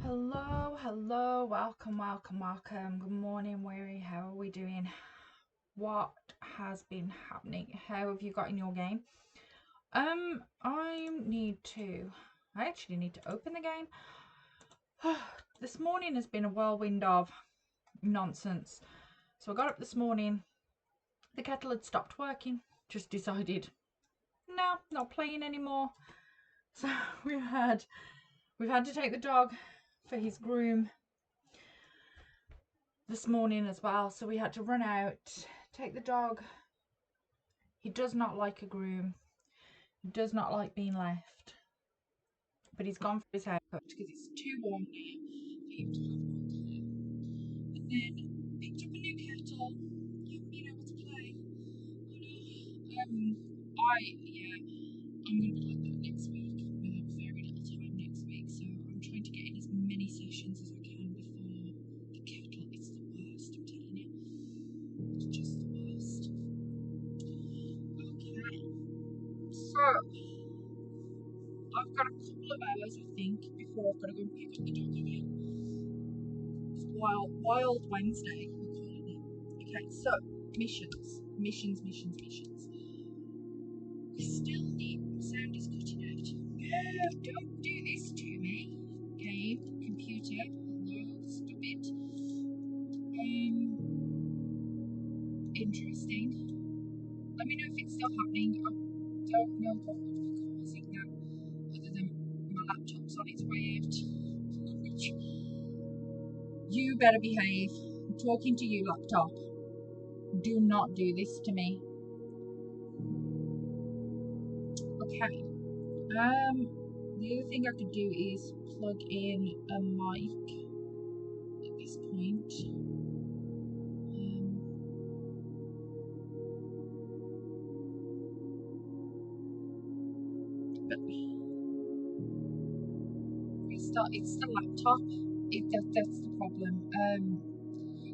Hello, welcome. Good morning, Weary. How are we doing? What has been happening? How have you got in your game? I actually need to open the game. This morning has been a whirlwind of nonsense. So I got up this morning, the kettle had stopped working, just decided, no, not playing anymore. So we've had to take the dog for his groom this morning as well, so we had to run out, take the dog. He does not like a groom, he does not like being left, but he's gone for his haircut because it's too warm now for him to have long hair. And then picked up a new kettle. I haven't been able to play. I'm gonna be like that next week. I'm gonna have very little time next week, so I'm trying to get in as many sessions as I can before the kettle. It's the worst, I'm telling you. It's just the worst. Okay, so I've got a couple of hours, I think, before I've got to go and pick up the dog again. It's Wild Wednesday, we're calling it. Okay, so missions. We still need. Sound is cutting out. No, don't do this to me. Game, computer, hello, stop it. Interesting. Let me know if it's still happening. I don't know what would be causing that, other than my laptop's on its way out. You better behave. I'm talking to you, laptop. Do not do this to me. Okay. The other thing I could do is plug in a mic at this point. But it's the laptop. That's the problem.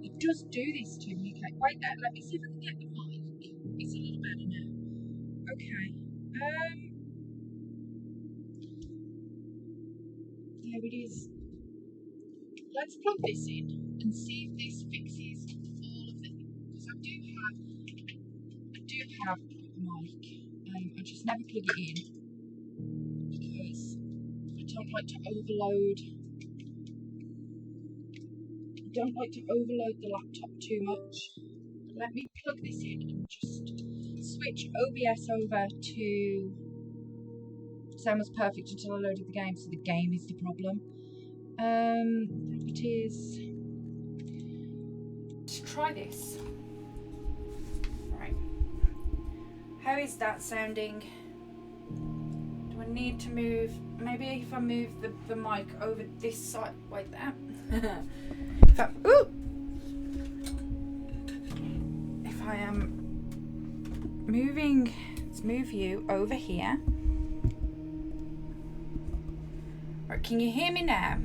It does do this to me. Okay, wait there. Let me see if I can get the mic. It's a little better now. Okay. There it is. Let's plug this in and see if this fixes all of it. Because I do have a mic. I just never plug it in because I don't like to overload. The laptop too much. Let me plug this in and just switch OBS over to. Sound was perfect until I loaded the game, so the game is the problem. Properties. Let's try this. Right. How is that sounding? Do I need to move? Maybe if I move the mic over this side, like that. If I am moving, let's move you over here. Right, can you hear me now?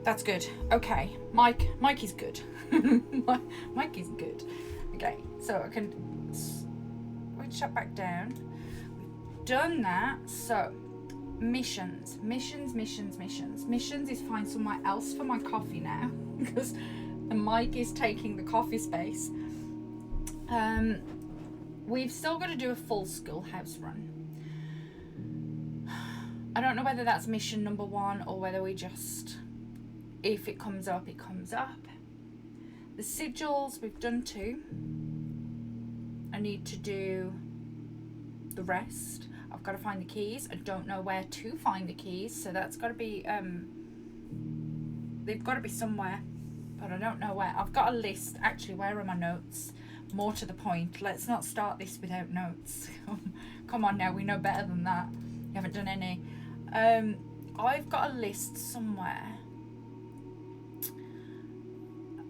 That's good. Okay, mic is good. Mic is good. Okay, so I can switch that back down. We've done that. So missions is find somewhere else for my coffee now because the mic is taking the coffee space. We've still got to do a full schoolhouse run. I don't know whether that's mission number 1 or whether we just, if it comes up, it comes up. The sigils, we've done 2. I need to do the rest. I've got to find the keys. I don't know where to find the keys, so that's got to be, they've got to be somewhere, but I don't know where. I've got a list. Actually, where are my notes? More to the point, let's not start this without notes. Come on now, we know better than that. You haven't done any. I've got a list somewhere.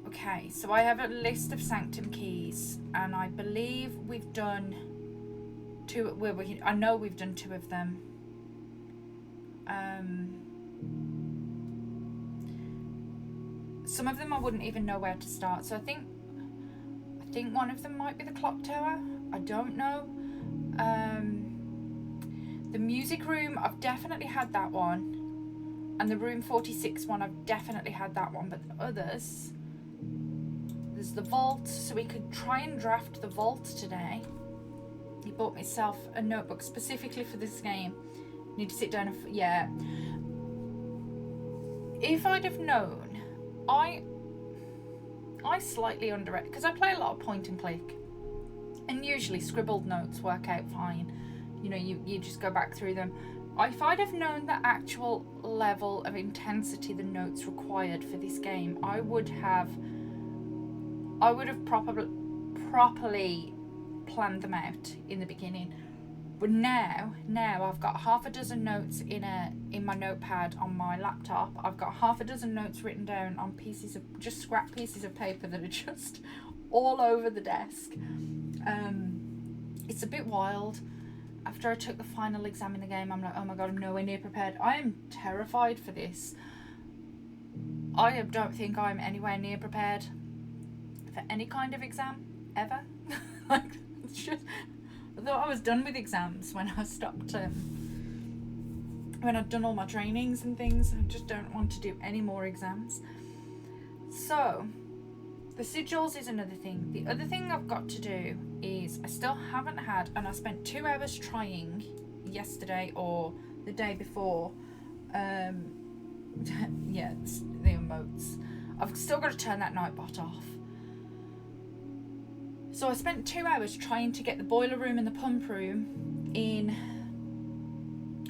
Okay, so I have a list of Sanctum keys, and I believe we've done 2. I know we've done 2 of them. some of them I wouldn't even know where to start. So I think one of them might be the clock tower. I don't know. The music room, I've definitely had that one. And the room 46 one, I've definitely had that one. But the others, there's the vault. So we could try and draft the vault today. I bought myself a notebook specifically for this game. Need to sit down and, yeah. If I'd have known, I slightly underestimate, because I play a lot of point and click, and usually scribbled notes work out fine. You know, you just go back through them. If I'd have known the actual level of intensity the notes required for this game, I would have properly planned them out in the beginning. But now I've got half a dozen notes in my notepad on my laptop. I've got half a dozen notes written down on just scrap pieces of paper that are just all over the desk. It's a bit wild. After I took the final exam in the game, I'm like, oh my god, I'm nowhere near prepared. I am terrified for this. I don't think I'm anywhere near prepared for any kind of exam ever. Like, it's just, I thought I was done with exams when I stopped, when I'd done all my trainings and things. I just don't want to do any more exams. So, the sigils is another thing. The other thing I've got to do is, I still haven't had, and I spent 2 hours trying yesterday or the day before, yeah, it's the emotes. I've still got to turn that nightbot off. So I spent 2 hours trying to get the boiler room and the pump room in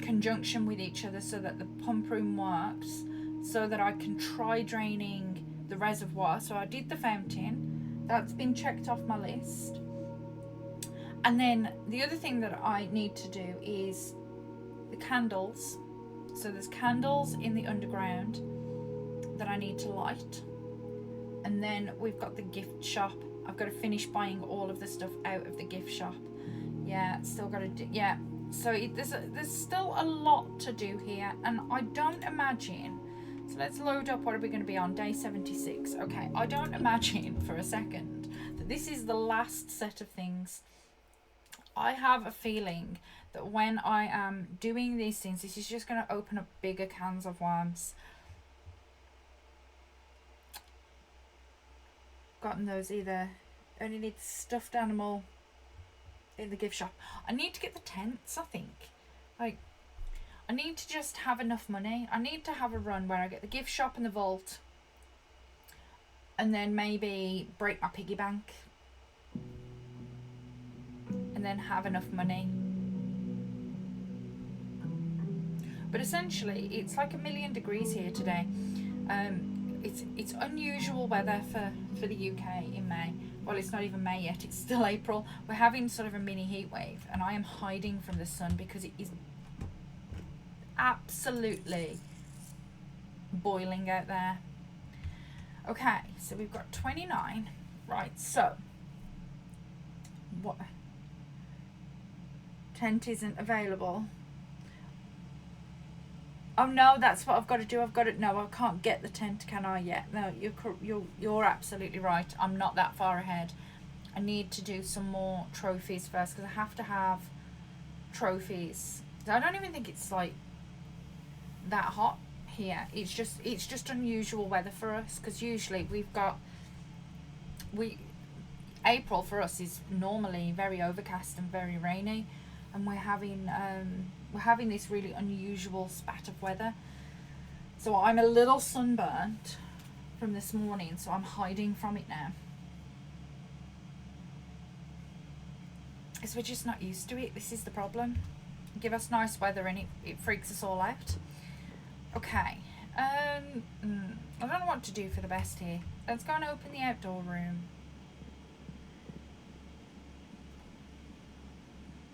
conjunction with each other so that the pump room works, so that I can try draining the reservoir. So I did the fountain. That's been checked off my list. And then the other thing that I need to do is the candles. So there's candles in the underground that I need to light. And then we've got the gift shop. I've got to finish buying all of the stuff out of the gift shop. Yeah, still got to do, yeah. So there's still a lot to do here, and I don't imagine, so let's load up. What are we going to be on? Day 76. Okay, I don't imagine for a second that this is the last set of things. I have a feeling that when I am doing these things, this is just going to open up bigger cans of worms. Gotten those either. Only need stuffed animal in the gift shop. I need to get the tents, I think. Like, I need to just have enough money. I need to have a run where I get the gift shop and the vault, and then maybe break my piggy bank, and then have enough money. But essentially, it's like 1,000,000 degrees here today. It's unusual weather for the UK in May. Well, it's not even May yet, it's still April. We're having sort of a mini heat wave, and I am hiding from the sun because it is absolutely boiling out there. Okay, so we've got 29. Right, so what? Tent isn't available. Oh no, that's what I've got to do. No, I can't get the tent, can I yet? No, you're absolutely right. I'm not that far ahead. I need to do some more trophies first, because I have to have trophies. I don't even think it's like that hot here. It's just unusual weather for us, because usually April for us is normally very overcast and very rainy, and we're having this really unusual spat of weather. So I'm a little sunburnt from this morning, so I'm hiding from it now. Because we're just not used to it. This is the problem. Give us nice weather and it freaks us all out. Okay. I don't know what to do for the best here. Let's go and open the outdoor room.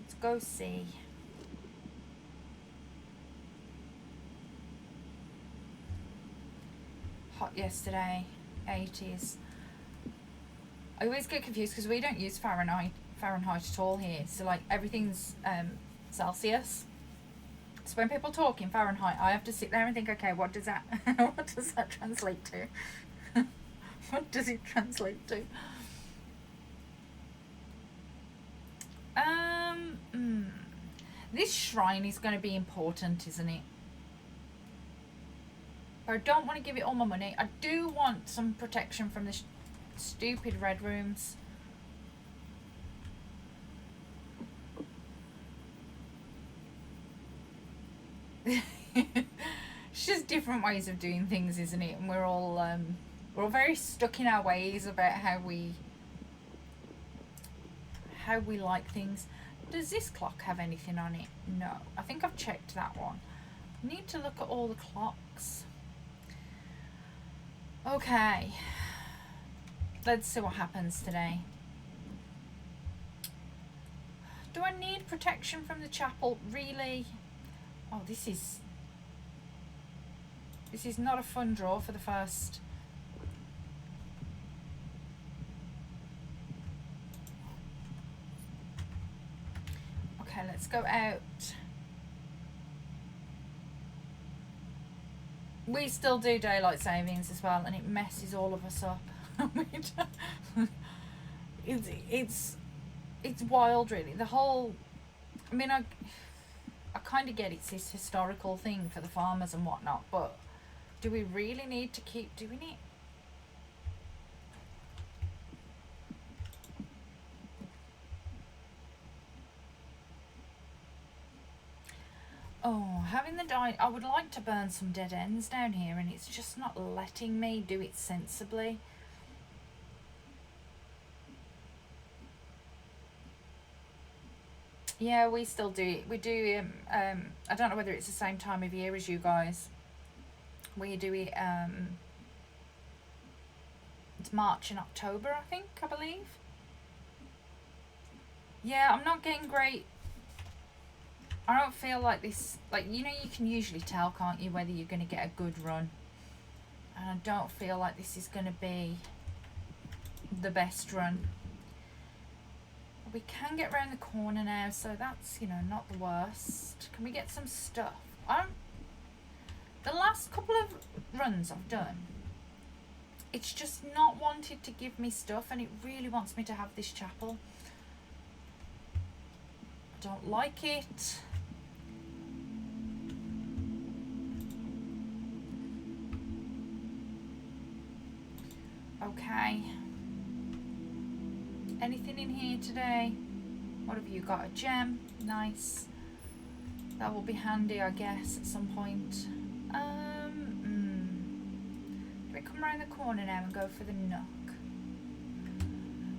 Let's go see. Hot yesterday, 80s. I always get confused because we don't use Fahrenheit at all here. So like everything's Celsius. So when people talk in Fahrenheit, I have to sit there and think, okay, what does that translate to? What does it translate to? This shrine is going to be important, isn't it? But I don't want to give it all my money. I do want some protection from the stupid red rooms. It's just different ways of doing things, isn't it? And we're all very stuck in our ways about how we like things. Does this clock have anything on it? No. I think I've checked that one. Need to look at all the clocks. Okay. Let's see what happens today. Do I need protection from the chapel? Really? Oh, this is not a fun draw for the first. Okay, let's go out. We still do daylight savings as well, and it messes all of us up. It's wild, really. The whole, I mean, I kind of get it's this historical thing for the farmers and whatnot, but do we really need to keep doing it? Oh, having the I would like to burn some dead ends down here, and it's just not letting me do it sensibly. Yeah, we still do it. We do, I don't know whether it's the same time of year as you guys. We do it, it's March and October, I believe. Yeah, I'm not getting great. I don't feel like this, like, you know, you can usually tell, can't you, whether you're going to get a good run. And I don't feel like this is going to be the best run. We can get around the corner now, so that's, you know, not the worst. Can we get some stuff? The last couple of runs I've done, it's just not wanted to give me stuff, and it really wants me to have this chapel. I don't like it. Okay. Anything in here today? What have you got? A gem? Nice. That will be handy, I guess, at some point. Do we come around the corner now and go for the nook?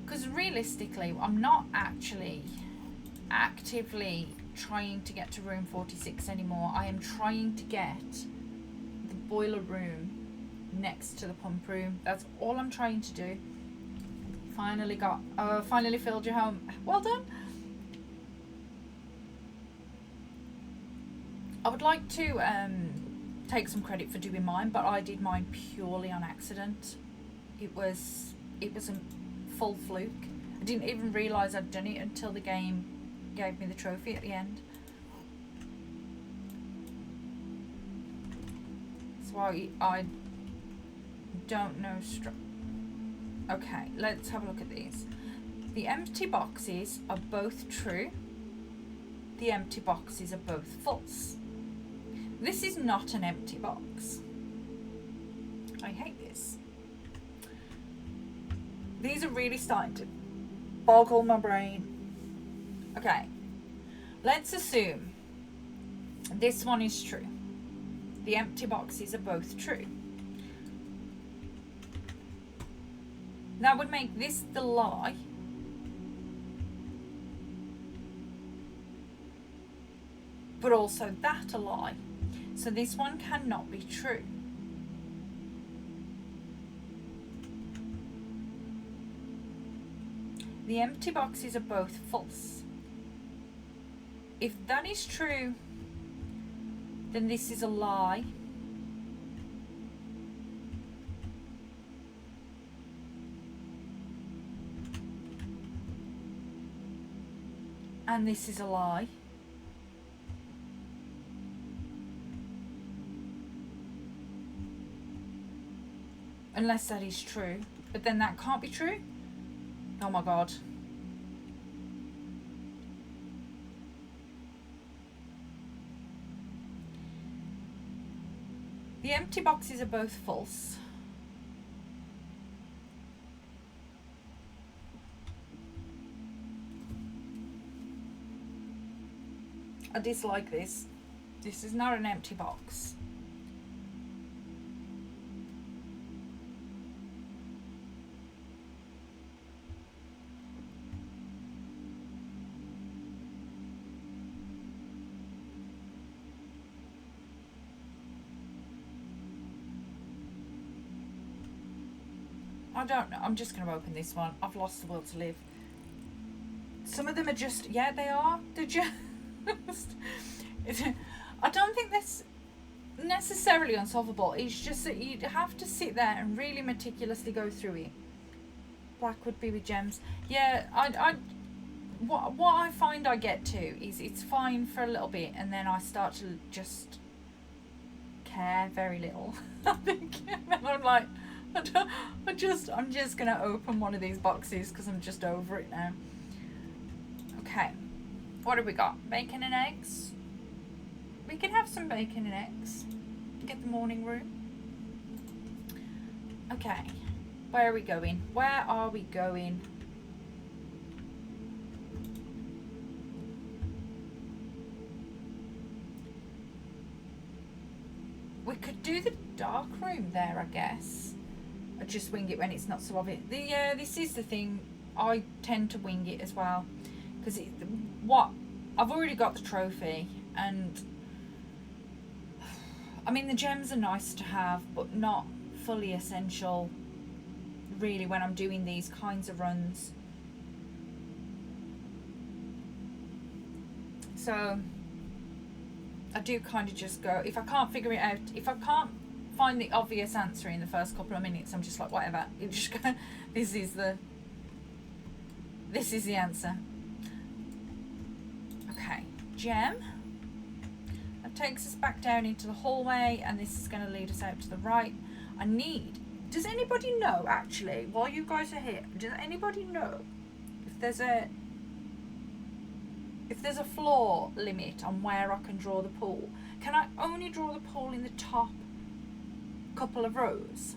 Because realistically, I'm not actually actively trying to get to room 46 anymore. I am trying to get the boiler room next to the pump room. That's all I'm trying to do. Finally filled your home. Well done. I would like to take some credit for doing mine, but I did mine purely on accident. It was a full fluke. I didn't even realise I'd done it until the game gave me the trophy at the end. So I don't know. Okay, let's have a look at these. The empty boxes are both true. The empty boxes are both false. This is not an empty box. I hate this. These are really starting to boggle my brain. Okay, let's assume this one is true. The empty boxes are both true. That would make this the lie. But also that a lie. So this one cannot be true. The empty boxes are both false. If that is true, then this is a lie. And this is a lie. Unless that is true. But then that can't be true. Oh my god. The empty boxes are both false. I dislike this. This is not an empty box. I don't know. I'm just going to open this one. I've lost the will to live. Some of them are just, yeah, they are. They're just. I don't think that's necessarily unsolvable. It's just that you have to sit there and really meticulously go through it. Black would be with gems. Yeah, what I find I get to is it's fine for a little bit, and then I start to just care very little. I think, and I'm like, I'm just gonna open one of these boxes because I'm just over it now. Okay, what have we got? Bacon and eggs. We can have some bacon and eggs. Get the morning room. Okay, where are we going? Where are we going? We could do the dark room there, I guess. I just wing it when it's not so obvious. This is the thing. I tend to wing it as well, because I've already got the trophy, and I mean the gems are nice to have, but not fully essential, really, when I'm doing these kinds of runs. So I do kind of just go, if I can't figure it out, if I can't find the obvious answer in the first couple of minutes, I'm just like, whatever, you just go, this is the answer. Okay, gem. That takes us back down into the hallway, and this is going to lead us out to the right. Does anybody know, actually, while you guys are here, does anybody know if there's a floor limit on where I can draw the pool? Can I only draw the pool in the top couple of rows?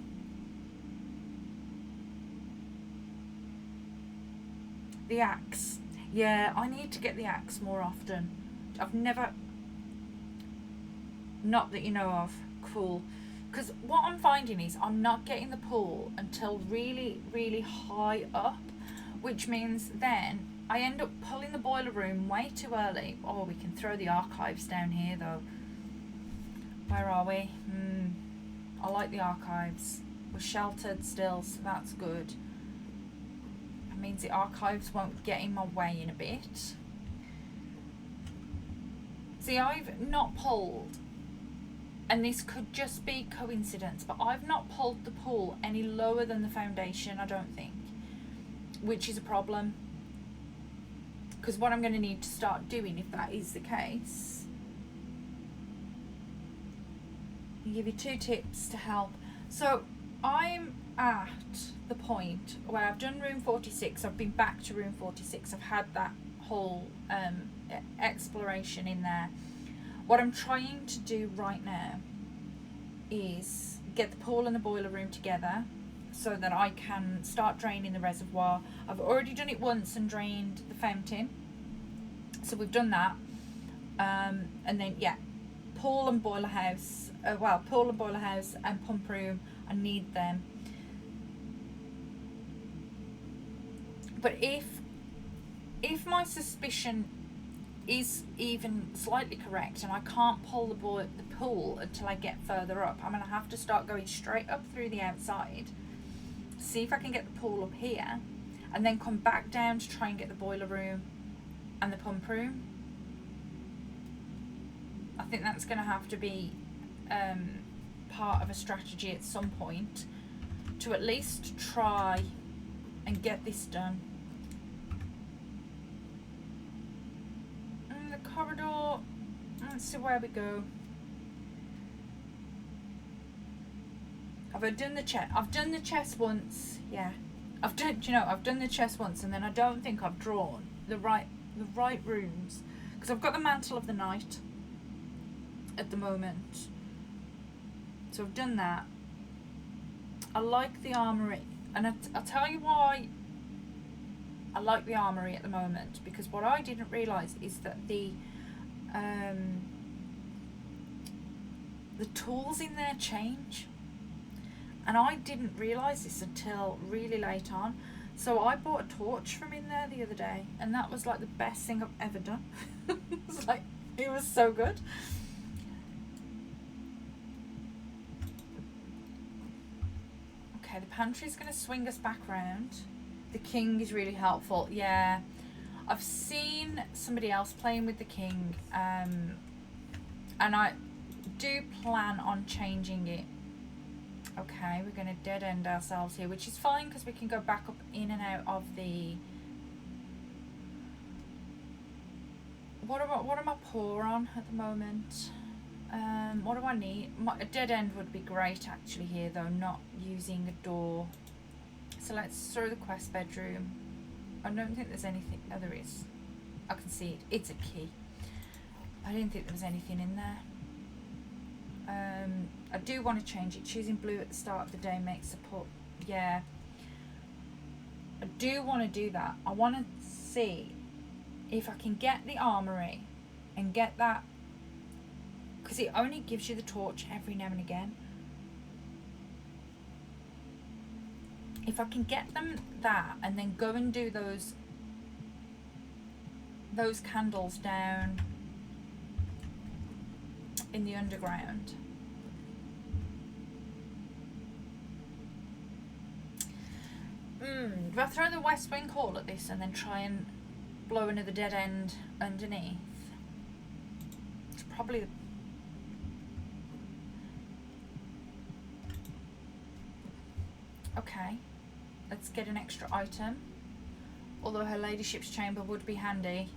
The axe. Yeah, I need to get the axe more often. I've never, not that you know of. Cool. Because what I'm finding is I'm not getting the pool until really, really high up, which means then I end up pulling the boiler room way too early. Oh, we can throw the archives down here though. Where are we? I like the archives. We're sheltered still, so that's good. That means the archives won't get in my way in a bit. See, I've not pulled, and this could just be coincidence, but I've not pulled the pool any lower than the foundation, I don't think, which is a problem. Because what I'm going to need to start doing, if that is the case, I'll give you 2 tips to help. So I'm at the point where I've done room 46. I've been back to room 46. I've had that whole exploration in there. What I'm trying to do right now is get the pool and the boiler room together so that I can start draining the reservoir. I've already done it once and drained the fountain, so we've done that. And then, yeah, pool and boiler house, pool and boiler house and pump room, I need them. But if my suspicion is even slightly correct and I can't pull the pool until I get further up, I'm going to have to start going straight up through the outside, see if I can get the pool up here, and then come back down to try and get the boiler room and the pump room. I think that's going to have to be part of a strategy at some point to at least try and get this done. And the corridor, let's see where we go. I've Have I done the chest? I've done the chest once. Yeah, I've done. Do you know? I've done the chest once, and then I don't think I've drawn the right rooms, because I've got the Mantle of the Night at the moment. So I've done that. I like the Armory, and I'll tell you why I like the Armory at the moment, because what I didn't realise is that the tools in there change, and I didn't realise this until really late on. So I bought a torch from in there the other day, and that was like the best thing I've ever done. It was so good. Okay, the pantry's going to swing us back round. The king is really helpful. Yeah, I've seen somebody else playing with the king, and I do plan on changing it. Okay, we're going to dead end ourselves here, which is fine because we can go back up in and out of the... What am I poor on at the moment? What do I need? A dead end would be great actually here though, not using a door. So let's throw the quest bedroom. I don't think there's anything. Oh, there is. I can see it. It's a key. I didn't think there was anything in there. I do want to change it. Choosing blue at the start of the day makes the put. Yeah. I do want to do that. I want to see if I can get the Armory and get that, because it only gives you the torch every now and again. If I can get them that and then go and do those candles down in the underground. Do I throw the West Wing Hall at this and then try and blow another dead end underneath? It's probably the... Okay, let's get an extra item. Although her ladyship's chamber would be handy.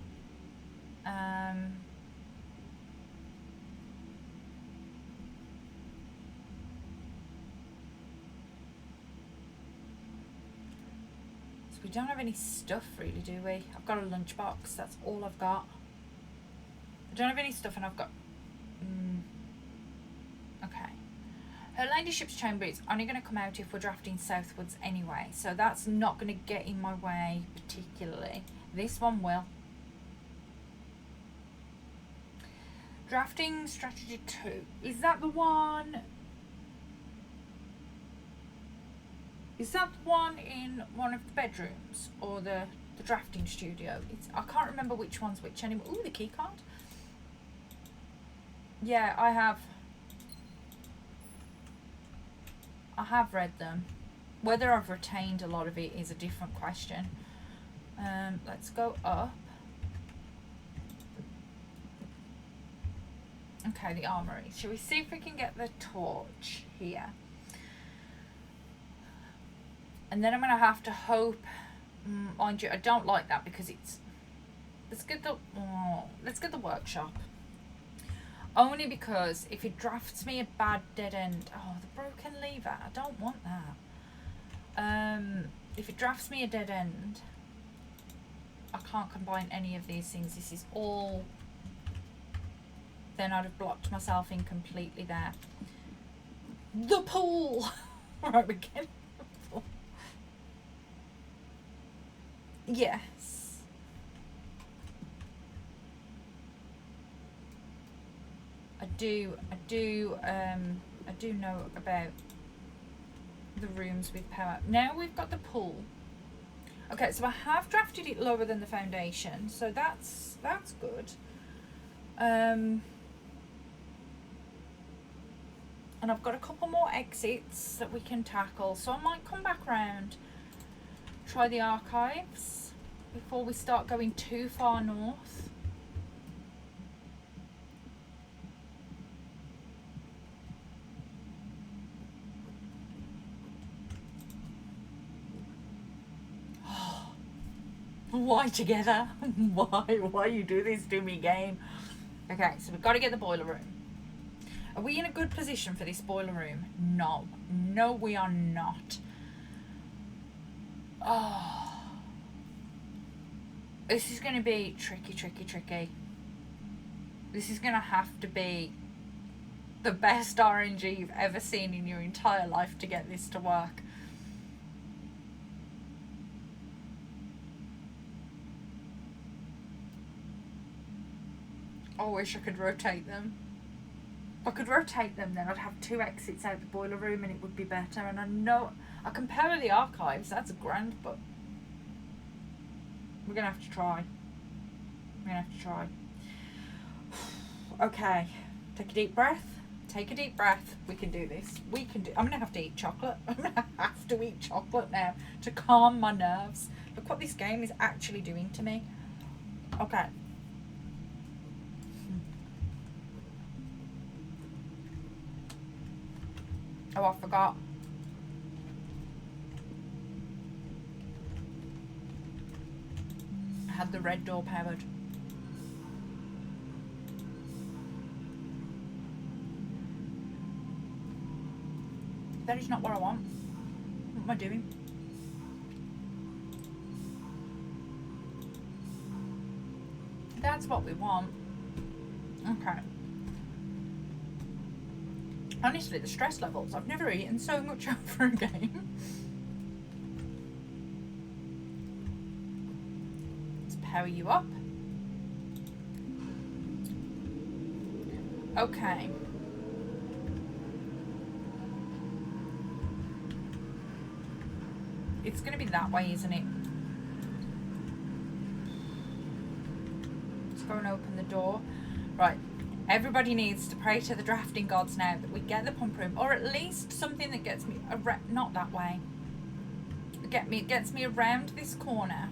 So we don't have any stuff really, do we? I've got a lunchbox, that's all I've got. I don't have any stuff, and I've got... Okay. Her ladyship's chamber is only going to come out if we're drafting southwards anyway, so that's not going to get in my way particularly. This one will. Drafting strategy 2. Is that the one? Is that the one in one of the bedrooms or the drafting studio? I can't remember which one's which anymore. Ooh, the key card. Yeah, I have read them. Whether I've retained a lot of it is a different question. Let's go up. Okay, the Armory. Shall we see if we can get the torch here? And then I'm going to have to hope... mind you, I don't like that because it's... Let's get the workshop. Only because if it drafts me a bad dead end... Oh, the broken lever. I don't want that. If it drafts me a dead end, I can't combine any of these things. This is all... Then I'd have blocked myself in completely there. The pool! Right, we're getting the pool. Yes. I do know about the rooms with power. Now we've got the pool. Okay, so I have drafted it lower than the foundation, so that's good. And I've got a couple more exits that we can tackle, so I might come back round, try the archives before we start going too far north. Why together? Why you do this to me, game? Okay, so we've got to get the boiler room. Are we in a good position for this boiler room? No. No, we are not. Oh. This is going to be tricky, tricky, tricky. This is going to have to be the best RNG you've ever seen in your entire life to get this to work. I wish I could rotate them. If I could rotate them, then I'd have 2 exits out the boiler room and it would be better. And I know, I can power the archives, that's grand, but we're going to have to try. We're going to have to try. Okay, take a deep breath. Take a deep breath. We can do this. We can do. I'm going to have to eat chocolate. I'm going to have to eat chocolate now to calm my nerves. Look what this game is actually doing to me. Okay. Oh, I forgot. I had the red door powered. That is not what I want. What am I doing? That's what we want. Okay. Honestly, the stress levels. I've never eaten so much over a game. Let's power you up. Okay. It's going to be that way, isn't it? Let's go and open the door. Right. Everybody needs to pray to the drafting gods now that we get the pump room, or at least something that gets me not that way. It gets me around this corner.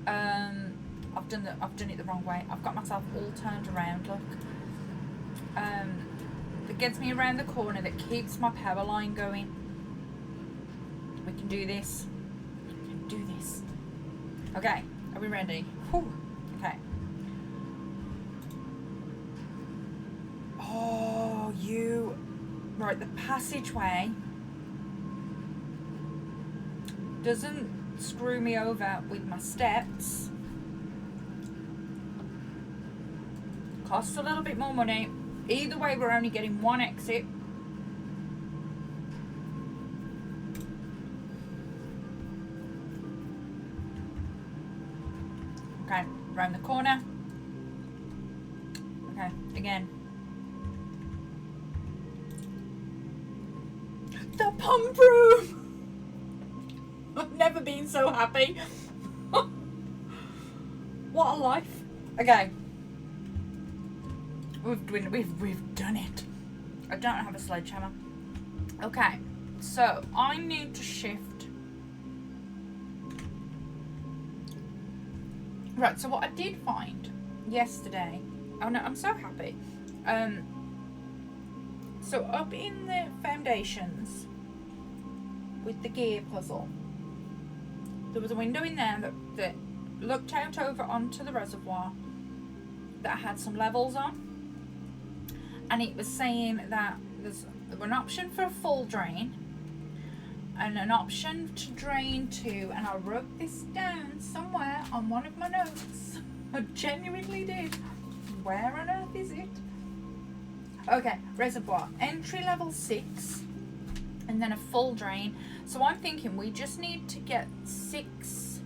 I've done it the wrong way. I've got myself all turned around. Look. That gets me around the corner. That keeps my power line going. We can do this. We can do this. Okay. Are we ready? Whew. Okay. Oh, you... Right, the passageway doesn't screw me over with my steps. Costs a little bit more money. Either way, we're only getting 1 exit. Okay, round the corner. Okay, again. The pump room! I've never been so happy. What a life. Okay. We've done it. I don't have a sledgehammer. Okay, so I need to shift. Right, so what I did find yesterday, oh no, I'm so happy. So up in the foundations with the gear puzzle, there was a window in there that looked out over onto the reservoir that had some levels on, and it was saying that there's an option for a full drain and an option to drain to, and I wrote this down somewhere on one of my notes. I genuinely did. Where on earth is it? Okay, reservoir, entry level 6, and then a full drain. So I'm thinking we just need to get 6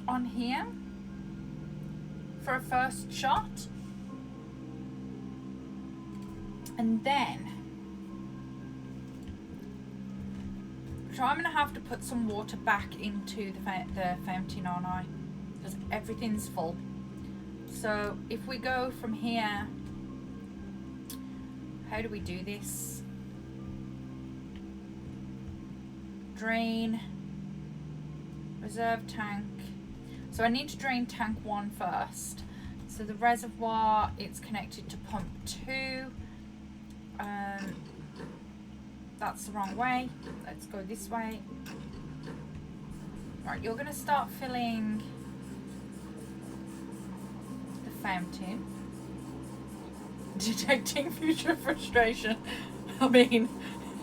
on here for a first shot, and then so I'm gonna have to put some water back into the fountain, aren't I? Because everything's full. So if we go from here, how do we do this? Drain, reserve tank. So I need to drain tank 1 first. So the reservoir, it's connected to pump 2. That's the wrong way. Let's go this way. Right, you're going to start filling the fountain. detecting future frustration. I mean,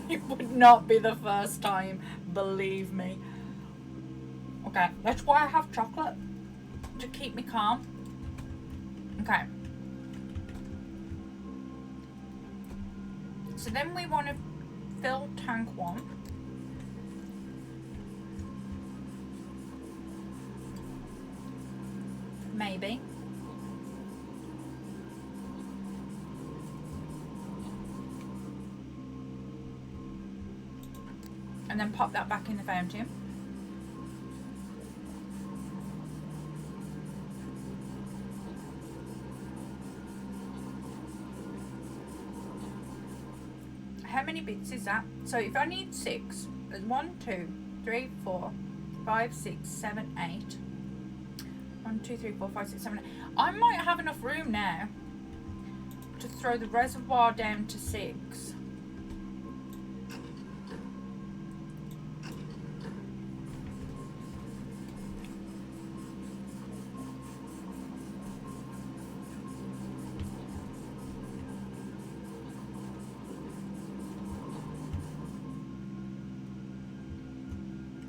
it would not be the first time, believe me. Okay, that's why I have chocolate, to keep me calm. Okay. So then we want to fill tank 1. Maybe. And then pop that back in the fountain. How many bits is that? So if I need 6, there's 1, 2, 3, 4, 5, 6, 7, 8. 1, 2, 3, 4, 5, 6, 7, 8. I might have enough room now to throw the reservoir down to 6.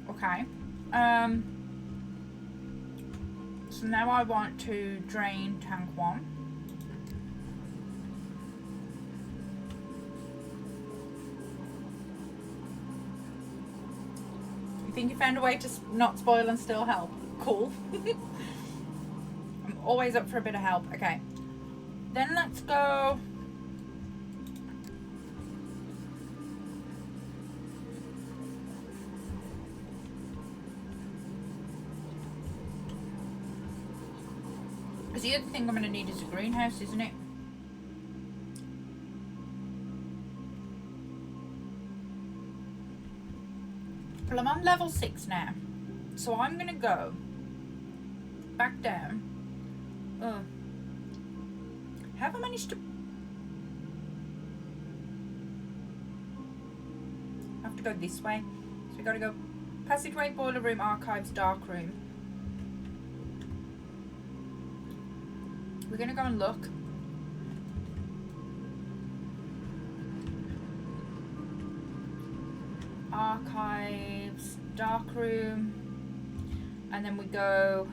Okay. So now I want to drain tank 1. You think you found a way to not spoil and still help? Cool. I'm always up for a bit of help. Okay. Then let's go. Because the other thing I'm going to need is a greenhouse, isn't it? Well, I'm on level 6 now. So I'm going to go back down. Have I managed to... I have to go this way. So we got to go passageway, boiler room, archives, dark room. We're going to go and look. Archives, dark room, and then we go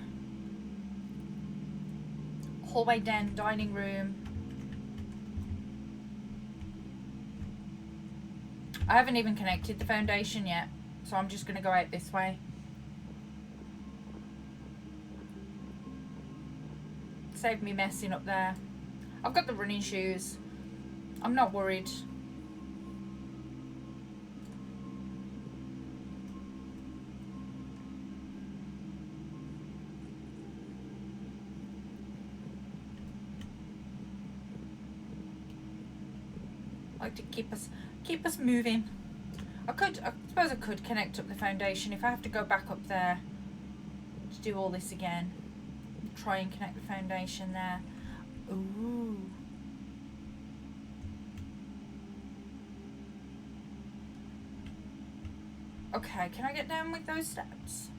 hallway down, dining room. I haven't even connected the foundation yet, so I'm just going to go out this way. Save me messing up there. I've got the running shoes. I'm not worried. Like to keep us moving. I suppose I could connect up the foundation if I have to go back up there to do all this again. Try and connect the foundation there. Ooh. Okay, can I get down with those steps?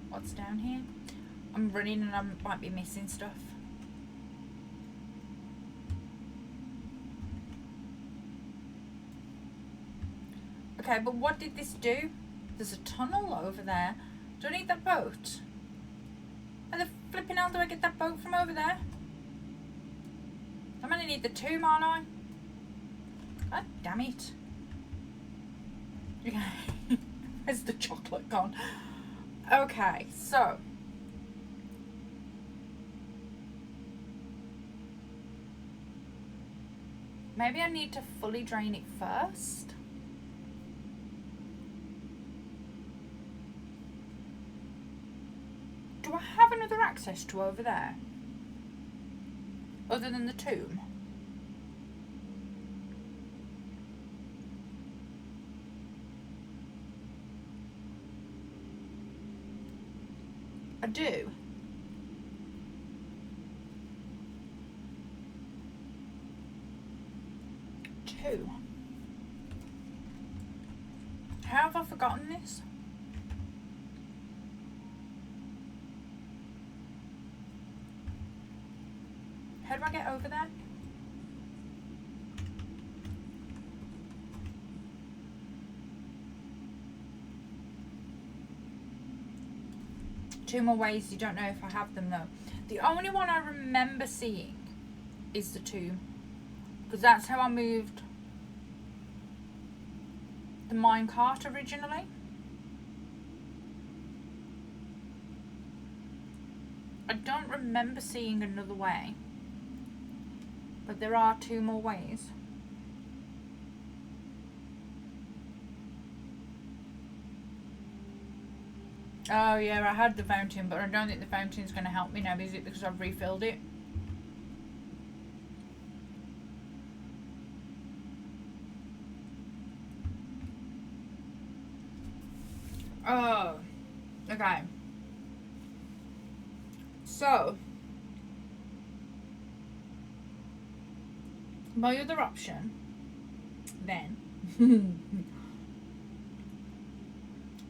What's down here? I'm running and I might be missing stuff. Okay, but what did this do? There's a tunnel over there. Do I need that boat? How the flipping hell do I get that boat from over there? I'm gonna need the 2, aren't I? God damn it. Okay. Where's the chocolate gone? Okay, so. Maybe I need to fully drain it first. Do I have another access to over there? Other than the tomb? I do. Two. How have I forgotten this? How do I get over there? Two more ways. You don't know if I have them though. The only one I remember seeing is the tomb, because that's how I moved the minecart originally. I don't remember seeing another way, but there are two more ways. Oh yeah, I had the fountain, but I don't think the fountain's going to help me now. Is it because I've refilled it? Oh, okay. So, my other option then,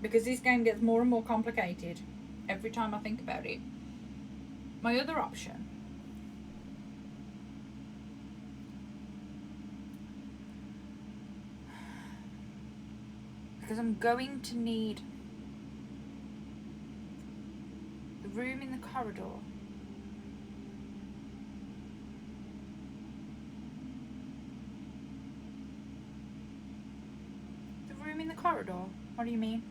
because this game gets more and more complicated every time I think about it, my other option because I'm going to need the room in the corridor. The room in the corridor? What do you mean?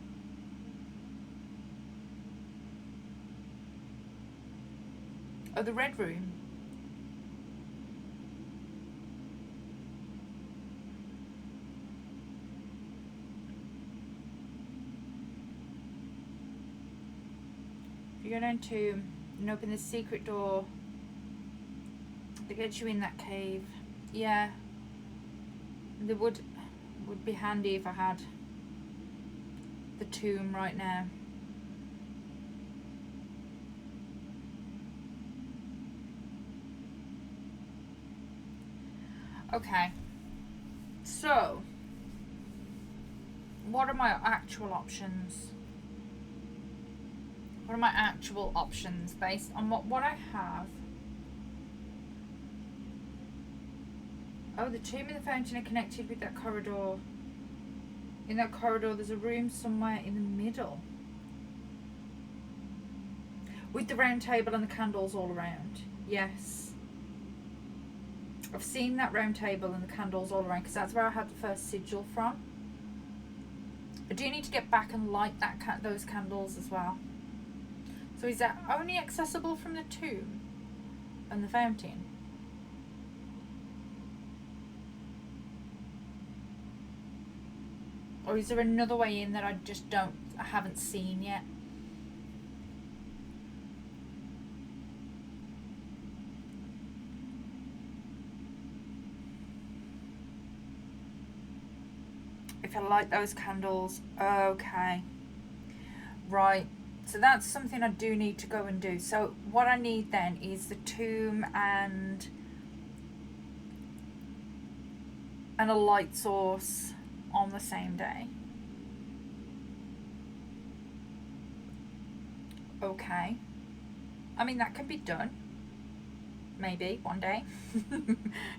Oh, the red room. If you go down to and open the secret door that gets you in that cave, yeah, it would be handy if I had the tomb right now. Okay, so what are my actual options? What are my actual options based on what I have? Oh, the tomb and the fountain are connected with that corridor. In that corridor there's a room somewhere in the middle with the round table and the candles all around. Yes, I've seen that round table and the candles all around, because that's where I had the first sigil from. I do need to get back and light those candles as well. So is that only accessible from the tomb and the fountain? Or is there another way in that I haven't seen yet? If I light those candles, okay. Right, so that's something I do need to go and do. So what I need then is the tomb and a light source on the same day. Okay, I mean that can be done maybe one day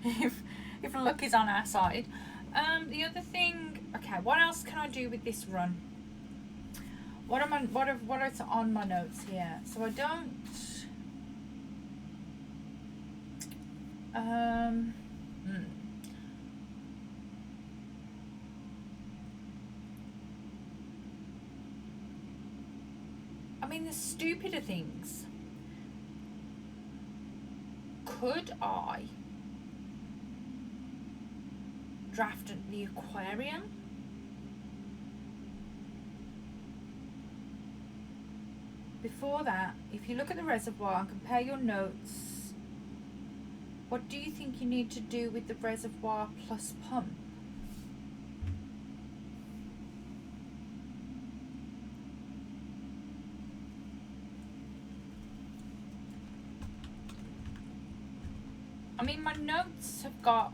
if luck is on our side. The other thing, okay, what else can I do with this run? What is on my notes here? So I don't I mean, the stupider things. Could I draft the aquarium? Before that, if you look at the reservoir and compare your notes, what do you think you need to do with the reservoir plus pump? I mean, my notes have got,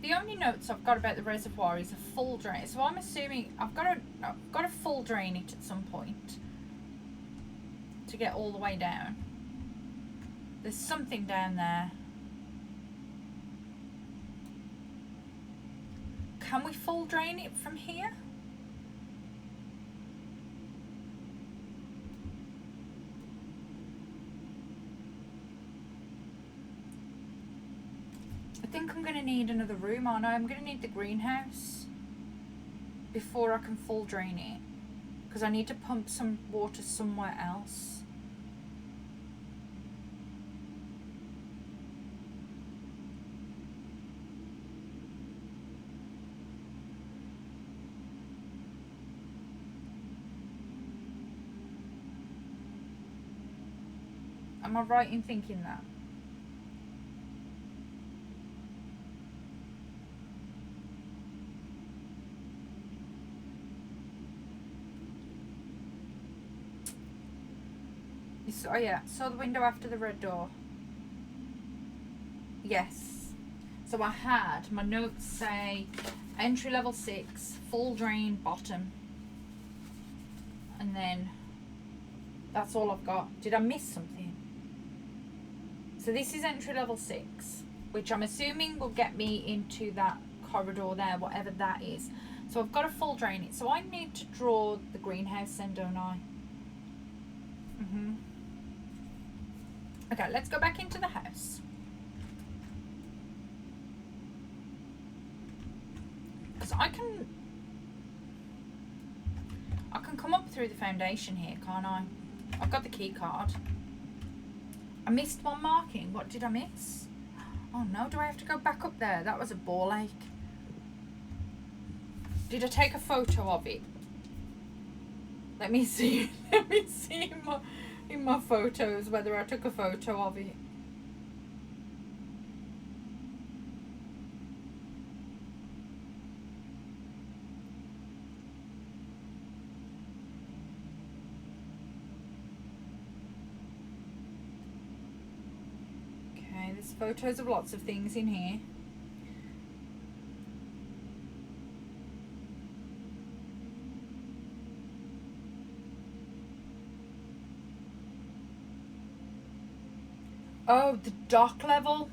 the only notes I've got about the reservoir is a full drain. So I'm assuming I've got to full drain it at some point to get all the way down. There's something down there. Can we full drain it from here? I think I'm going to need another room, aren't I? I'm going to need the greenhouse before I can full drain it, because I need to pump some water somewhere else. Am I right in thinking that? Oh yeah, saw the window after the red door. Yes. So I had, my notes say entry level 6, full drain bottom. And then that's all I've got. Did I miss something? So this is entry level 6, which I'm assuming will get me into that corridor there, whatever that is. So I've got to full drain it. So I need to draw the greenhouse then, don't I? Okay, let's go back into the house. Because I can come up through the foundation here, can't I? I've got the key card. I missed one marking. What did I miss? Oh no, do I have to go back up there? That was a ball ache. Did I take a photo of it? Let me see. Let me see in my photos whether I took a photo of it. Okay, there's photos of lots of things in here. Oh, the dock level.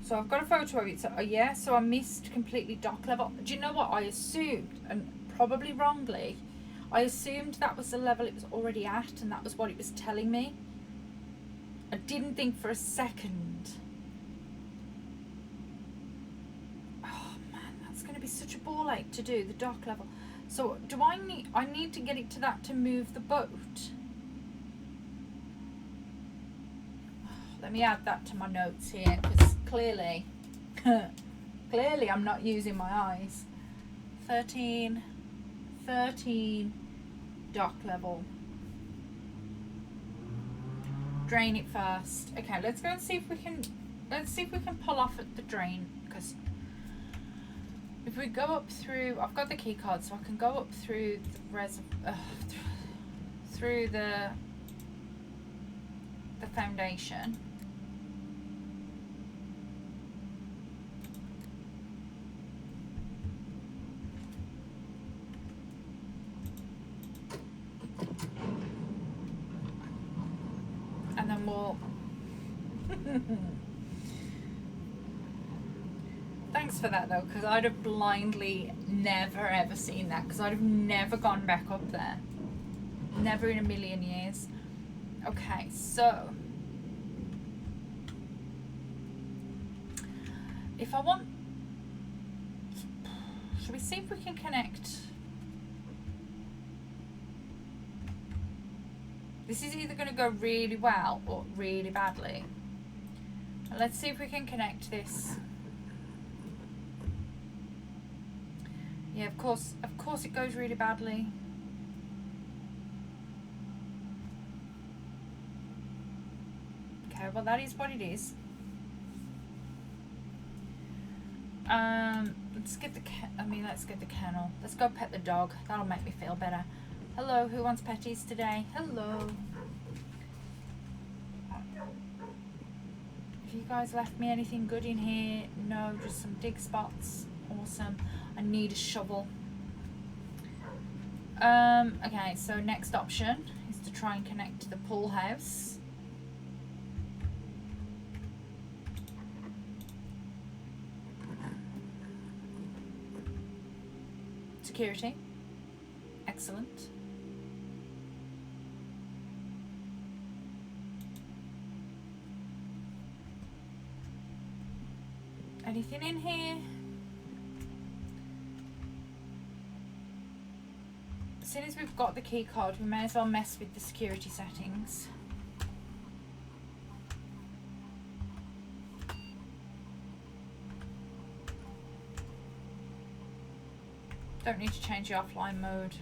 So I've got a photo of it. So yeah, so I missed completely dock level. Do you know what I assumed, and probably wrongly, I assumed that was the level it was already at, and that was what it was telling me. I didn't think for a second. Oh man, that's going to be such a ball ache to do, the dock level. So do I need to get it to that to move the boat? Let me add that to my notes here, because clearly I'm not using my eyes. 13 dock level. Drain it first. Okay, let's go and see if we can pull off at the drain, because if we go up through, I've got the key card, so I can go up through the through the foundation. And then we'll thanks for that though, because I'd have blindly never ever seen that, because I'd have never gone back up there, never in a million years. Okay, so if I want, should we see if we can connect? This is either going to go really well or really badly. Let's see if we can connect this. Yeah, of course it goes really badly. Okay, well that is what it is. Let's get the kennel. Let's go pet the dog. That'll make me feel better. Hello, who wants petties today? Hello. Have you guys left me anything good in here? No, just some dig spots. Awesome. I need a shovel. Okay, so next option is to try and connect to the pool house. Security. Excellent. Anything in here? As soon as we've got the key card, we may as well mess with the security settings. Don't need to change the offline mode.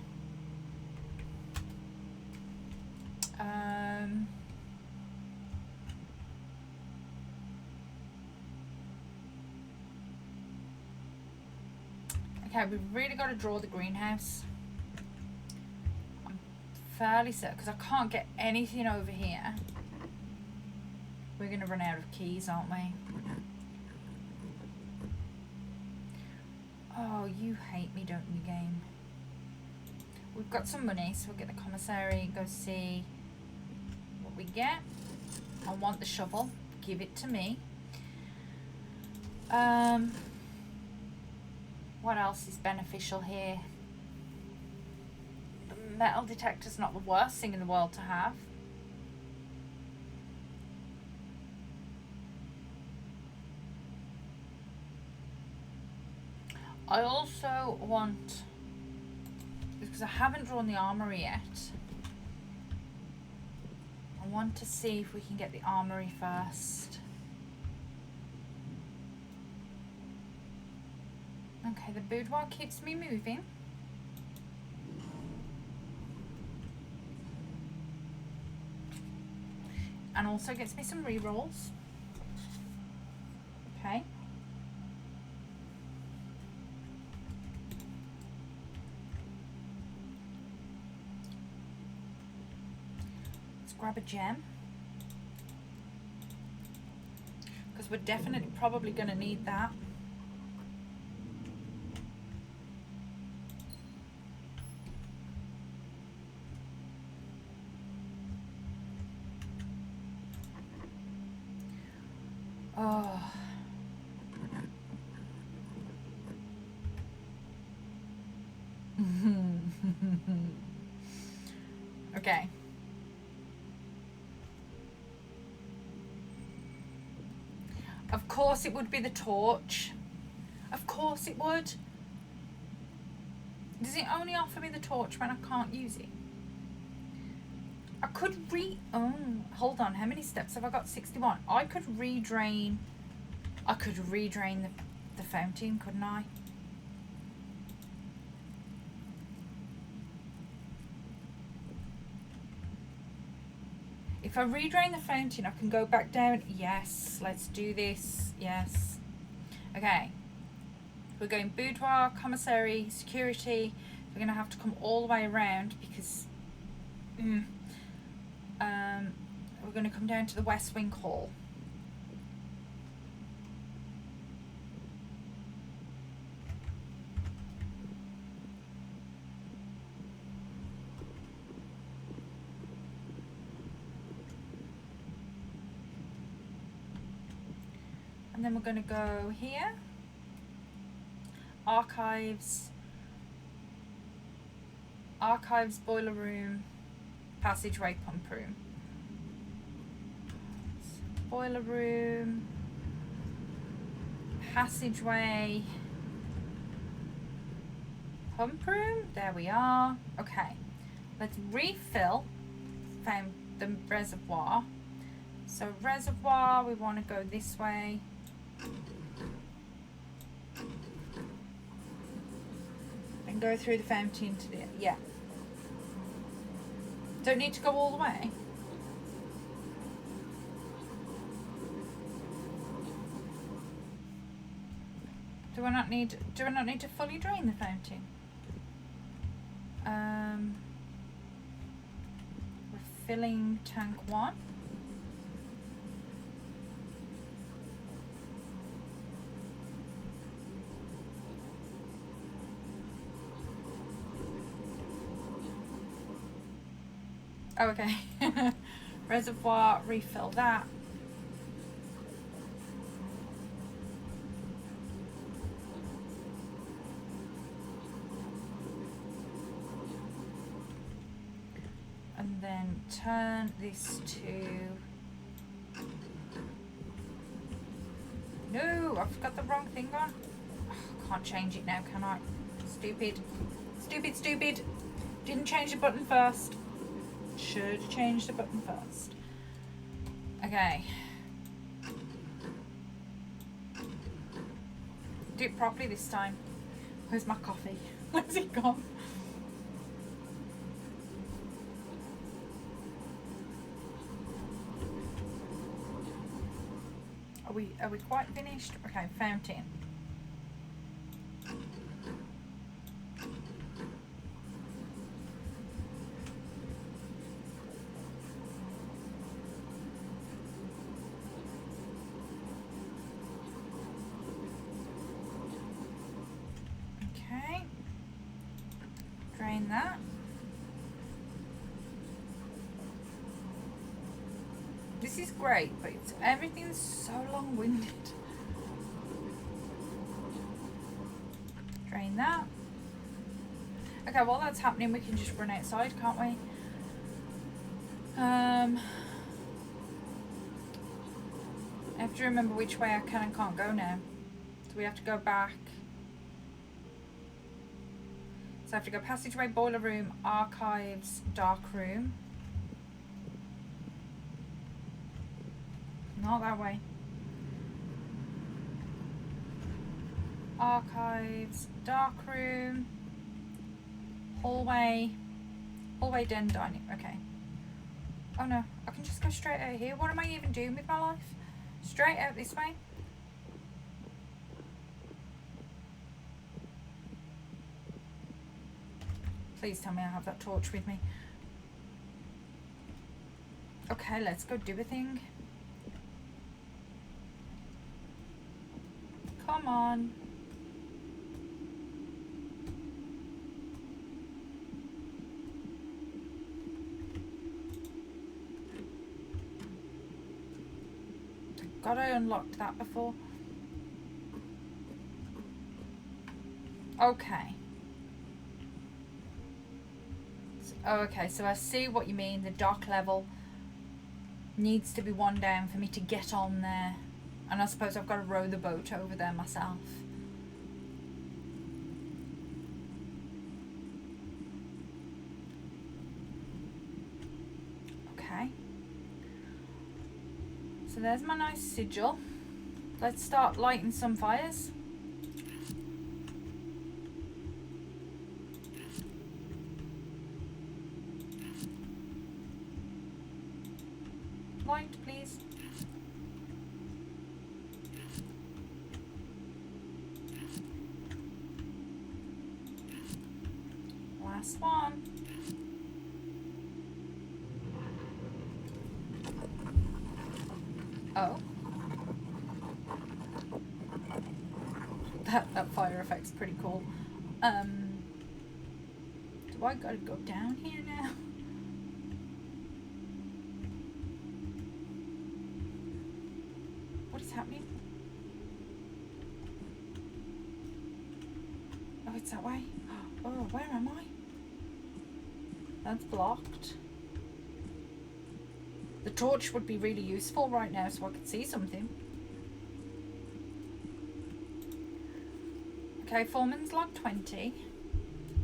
Okay, we've really got to draw the greenhouse. I'm fairly certain, because I can't get anything over here. We're going to run out of keys, aren't we? Oh, you hate me, don't you, game? We've got some money, so we'll get the commissary, go see what we get. I want the shovel. Give it to me. What else is beneficial here? The metal detector's not the worst thing in the world to have. I also want, because I haven't drawn the armory yet, I want to see if we can get the armory first. Okay, the boudoir keeps me moving. And also gets me some re-rolls. Okay. Let's grab a gem. Because we're definitely probably going to need that. Oh. Okay. Of course it would be the torch. Of course it would. Does it only offer me the torch when I can't use it? I could oh, hold on. How many steps have I got? 61. I could redrain. I could redrain the fountain, couldn't I? If I redrain the fountain, I can go back down. Yes, let's do this. Yes. Okay. We're going boudoir, commissary, security. We're going to have to come all the way around because we're going to come down to the West Wing Hall. And then we're going to go here. Archives, boiler room, passageway, pump room. Boiler room, passageway, pump room. There we are. Okay, let's refill the reservoir. So reservoir, we want to go this way. And go through the fountain to the, yeah. Don't need to go all the way. Do I not need to fully drain the fountain? Refilling tank 1. Oh, okay. Reservoir, refill that. And then turn this to... No, I've got the wrong thing on. Oh, can't change it now, can I? Stupid. Stupid, stupid. Didn't change the button first. Should have changed the button first. Okay. Do it properly this time. Where's my coffee? Where's it gone? Are we quite finished? Okay, fountain. Okay. Drain that. This is great, but everything's so long-winded. Drain that. Okay, while that's happening, we can just run outside, can't we? I have to remember which way I can and can't go now. So we have to go back. So I have to go passageway, boiler room, archives, dark room. Not that way. Archives, dark room, hallway, den, dining. Okay. Oh no, I can just go straight out here. What am I even doing with my life? Straight out this way. Please tell me I have that torch with me. Okay, let's go do a thing. Come on. God, I unlocked that before. Okay. Oh, okay, so I see what you mean. The dock level needs to be one down for me to get on there. And I suppose I've got to row the boat over there myself. Okay. So there's my nice sigil. Let's start lighting some fires. Light, please. Last one. Oh. That fire effect's pretty cool. Do I gotta go down here now? What is happening? Oh, it's that way. Oh, where am I? That's blocked. The torch would be really useful right now so I could see something. Okay, Foreman's log 20.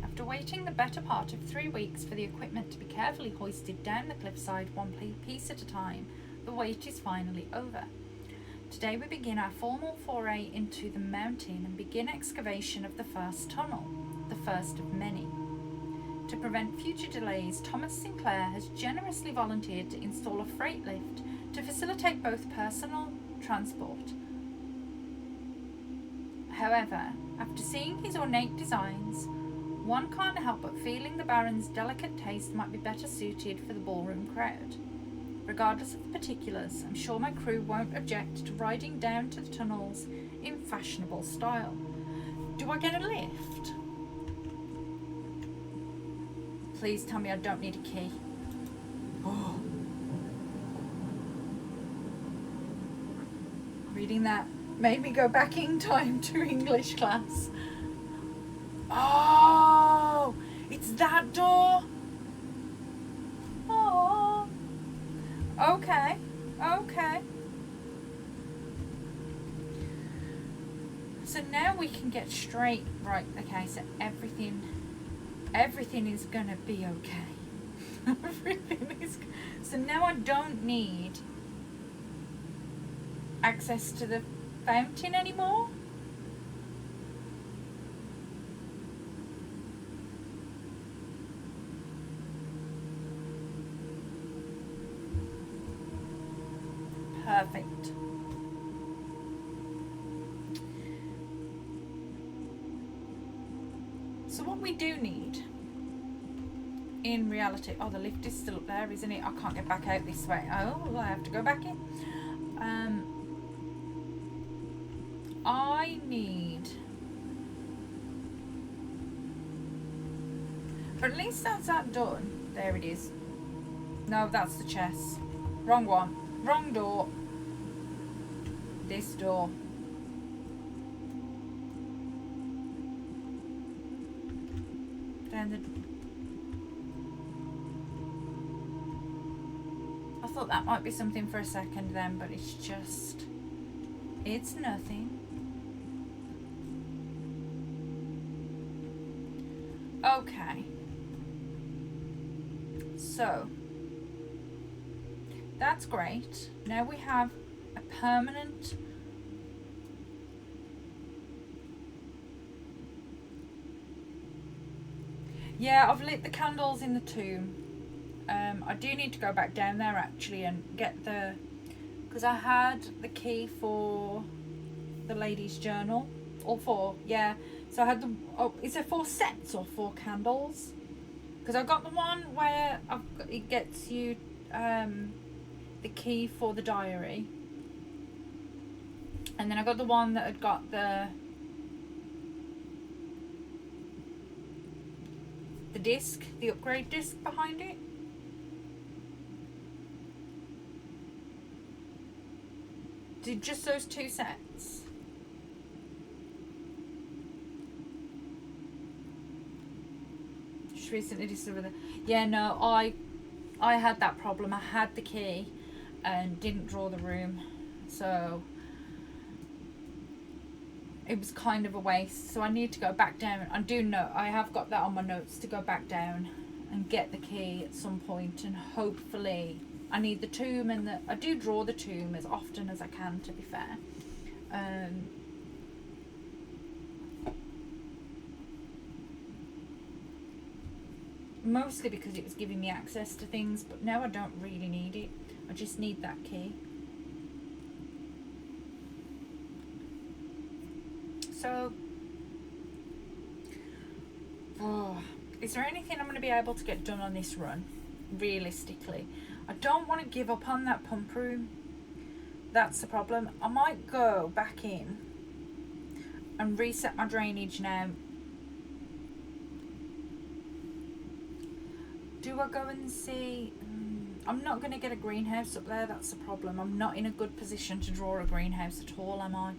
After waiting the better part of 3 weeks for the equipment to be carefully hoisted down the cliffside one piece at a time, the wait is finally over. Today we begin our formal foray into the mountain and begin excavation of the first tunnel, the first of many. To prevent future delays, Thomas Sinclair has generously volunteered to install a freight lift to facilitate both personal transport. However, after seeing his ornate designs, one can't help but feeling the Baron's delicate taste might be better suited for the ballroom crowd. Regardless of the particulars, I'm sure my crew won't object to riding down to the tunnels in fashionable style. Do I get a lift? Please tell me I don't need a key. Oh. Reading that made me go back in time to English class. Oh, it's that door. Oh, okay, okay. So now we can get straight. Right, okay, so everything is gonna be okay. Everything is. So now I don't need access to the fountain anymore. Perfect. So what we do need in reality, oh, the lift is still up there, isn't it? I can't get back out this way. Oh, I have to go back in. I need, but at least that's that done. There it is. No, that's the chest. Wrong one. Wrong door. This door. Down the. I thought that might be something for a second then, but it's just. It's nothing. Okay. So. That's great. Now we have a permanent. Yeah, I've lit the candles in the tomb. I do need to go back down there actually and get the, because I had the key for the lady's journal. All four, yeah. So I had the, oh, is there 4 sets or 4 candles? Because I got the one where it gets you the key for the diary. And then I got the one that had got the disc, the upgrade disc behind it. Did just those 2 sets? Just recently discovered that. Yeah, no, I had that problem. I had the key and didn't draw the room, so it was kind of a waste. So I need to go back down. I do know I have got that on my notes to go back down and get the key at some point, and hopefully I need the tomb, and I do draw the tomb as often as I can, to be fair. Mostly because it was giving me access to things, but now I don't really need it. I just need that key. So, is there anything I'm going to be able to get done on this run? Realistically, I don't want to give up on that pump room. That's the problem. I might go back in and reset my drainage now. Do I go and see? I'm not going to get a greenhouse up there. That's the problem. I'm not in a good position to draw a greenhouse at all, am I?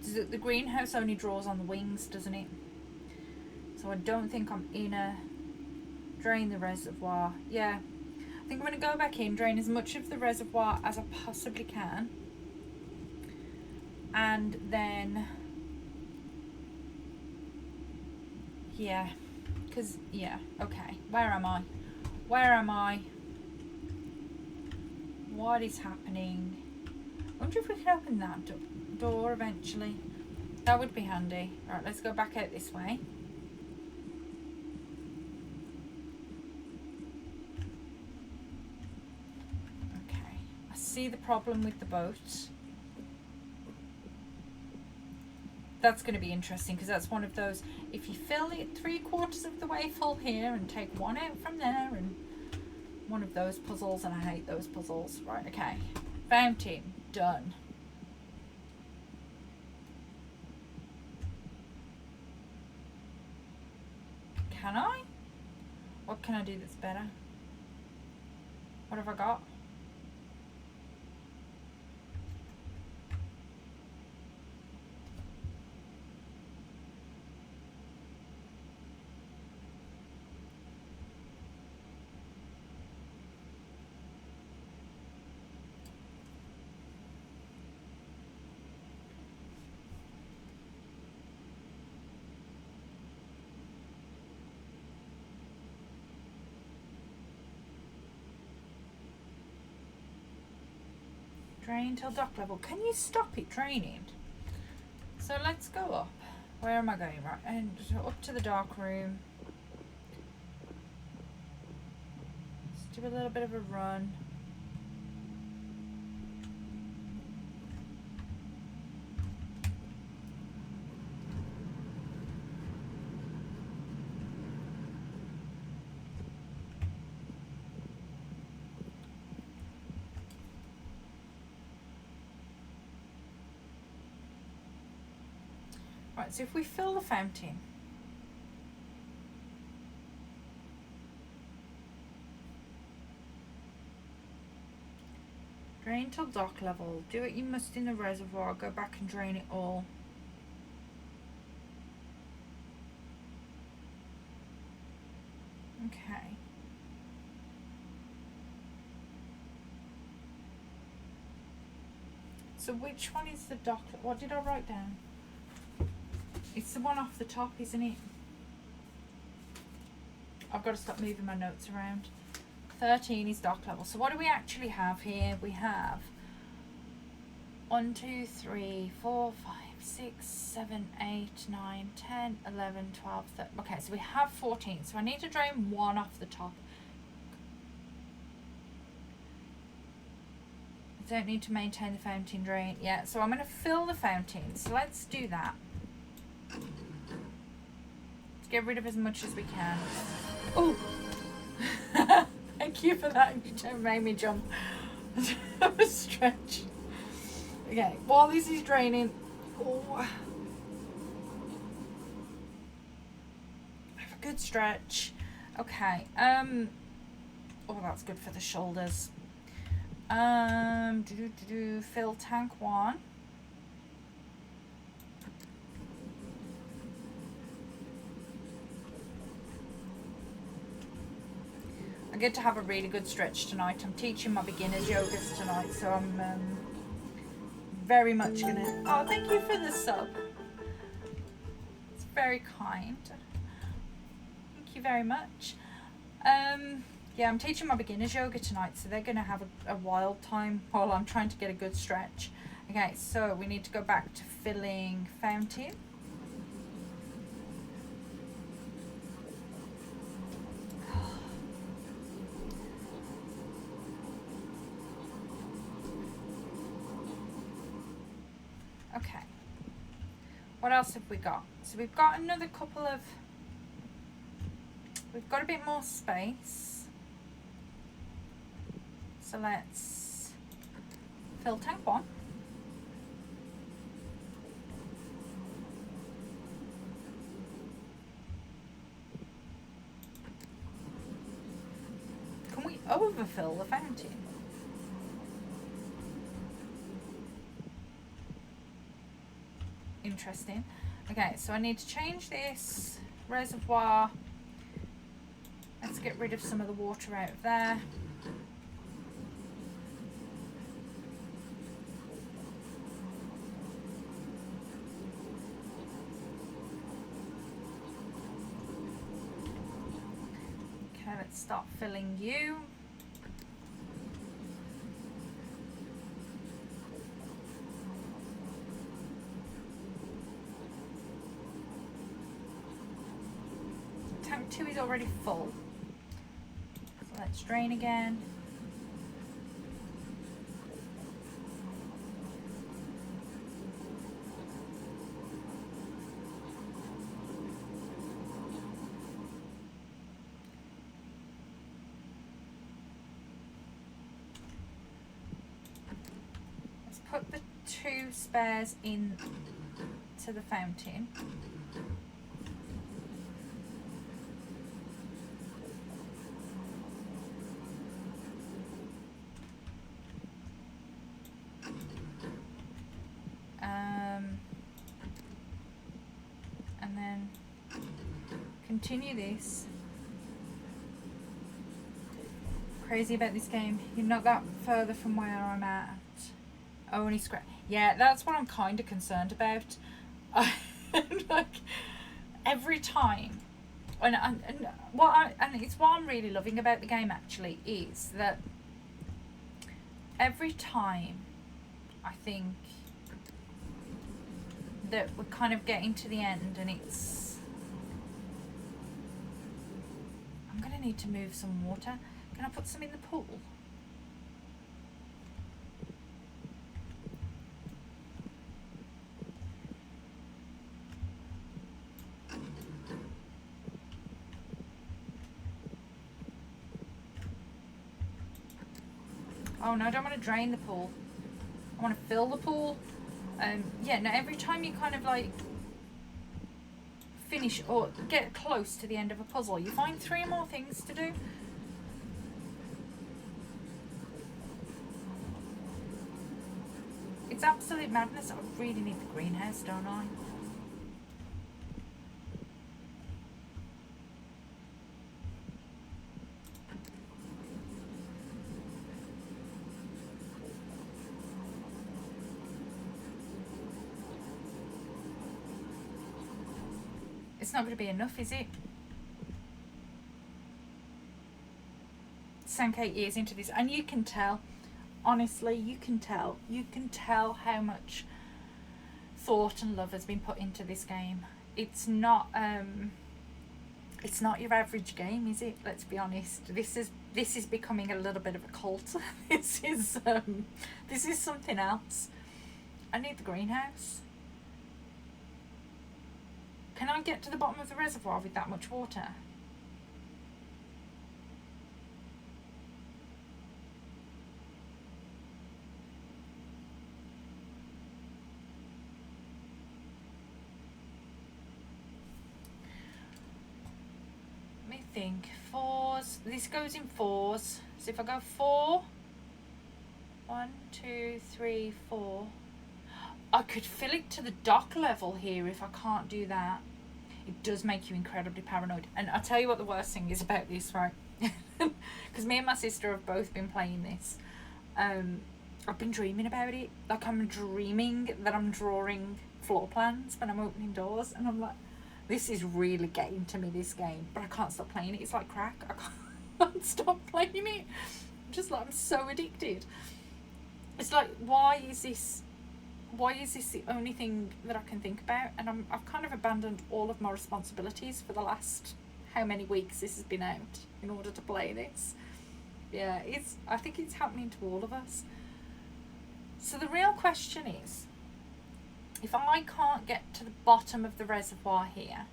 The greenhouse only draws on the wings, doesn't it? So I don't think I'm in a drain the reservoir. Yeah, I think I'm going to go back in, drain as much of the reservoir as I possibly can, and then yeah, because yeah, okay, where am I? What is happening? I wonder if we can open that door eventually. That would be handy. Alright, let's go back out this way. Okay, I see the problem with the boat. That's going to be interesting, because that's one of those, if you fill it 3/4 of the way full here and take one out from there, and one of those puzzles, and I hate those puzzles. Right, okay. Fountain, done. Can I? What can I do that's better? What have I got? Drain till dock level. Can you stop it draining? So let's go up. Where am I going? Right, and up to the dark room. Let's do a little bit of a run. Right, so if we fill the fountain, drain till dock level, do what you must in the reservoir, go back and drain it all. Okay. So which one is the dock? What did I write down? It's the one off the top, isn't it? I've got to stop moving my notes around. 13 is dock level. So what do we actually have here? We have 1, 2, 3, 4, 5, 6, 7, 8, 9, 10, 11, 12, 13. Okay, so we have 14. So I need to drain one off the top. I don't need to maintain the fountain drain. Yeah, so I'm going to fill the fountain. So let's do that. Let's get rid of as much as we can. Oh! Thank you for that. You made me jump. That was stretch. Okay, while this is draining, oh, have a good stretch. Okay, oh, that's good for the shoulders. Fill tank 1. I get to have a really good stretch tonight. I'm teaching my beginners yogas tonight, so I'm very much gonna. Oh, thank you for the sub. It's very kind. Thank you very much. Yeah, I'm teaching my beginners yoga tonight, so they're gonna have a wild time while I'm trying to get a good stretch. Okay, so we need to go back to filling fountain. Okay, what else have we got? So we've got another couple of, we've got a bit more space. So let's fill tank 1. Can we overfill the fountain? Interesting. Okay, so I need to change this reservoir. Let's get rid of some of the water out of there. Okay, let's start filling you. Tank 2 is already full. So let's drain again. Let's put the 2 spares in to the fountain. continue this. Crazy about this game. You're not that further from where I'm at. Only scratch. Yeah, that's what I'm kind of concerned about. Like every time, and it's what I'm really loving about the game actually is that every time I think that we're kind of getting to the end, and it's, I'm gonna need to move some water. Can I put some in the pool? Oh no, I don't want to drain the pool. I want to fill the pool. Yeah, no, every time you kind of like finish or get close to the end of a puzzle, you find 3 more things to do. It's absolute madness. I really need the greenhouse, don't I? It's not going to be enough, is it? 8 years into this, and you can tell, honestly, you can tell how much thought and love has been put into this game. It's not your average game, is it? Let's be honest. This is becoming a little bit of a cult. This is something else. I need the greenhouse. Can I get to the bottom of the reservoir with that much water? Let me think. 4s. This goes in 4s. So if I go 4, 1, 2, 3, 4. I could fill it to the dock level here if I can't do that. It does make you incredibly paranoid. And I'll tell you what the worst thing is about this, right? Because me and my sister have both been playing this. I've been dreaming about it. Like, I'm dreaming that I'm drawing floor plans when I'm opening doors. And I'm like, this is really getting to me, this game. But I can't stop playing it. It's like crack. I can't stop playing it. Just like, I'm so addicted. It's like, why is this the only thing that I can think about? And I've kind of abandoned all of my responsibilities for the last how many weeks this has been out in order to play this. Yeah, I think it's happening to all of us. So the real question is, if I can't get to the bottom of the reservoir here,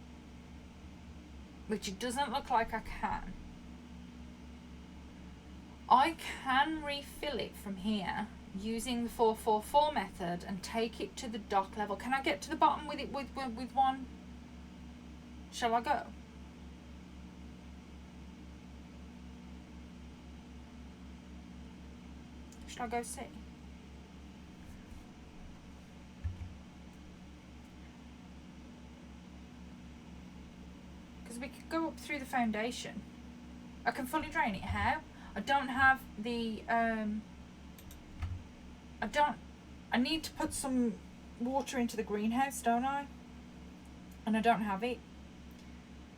which it doesn't look like I can refill it from here using the 444 method and take it to the dock level. Can I get to the bottom with it with one? Shall I go? Shall I go see? Because we could go up through the foundation. I can fully drain it. How? I don't have the I need to put some water into the greenhouse, don't I? And I don't have it.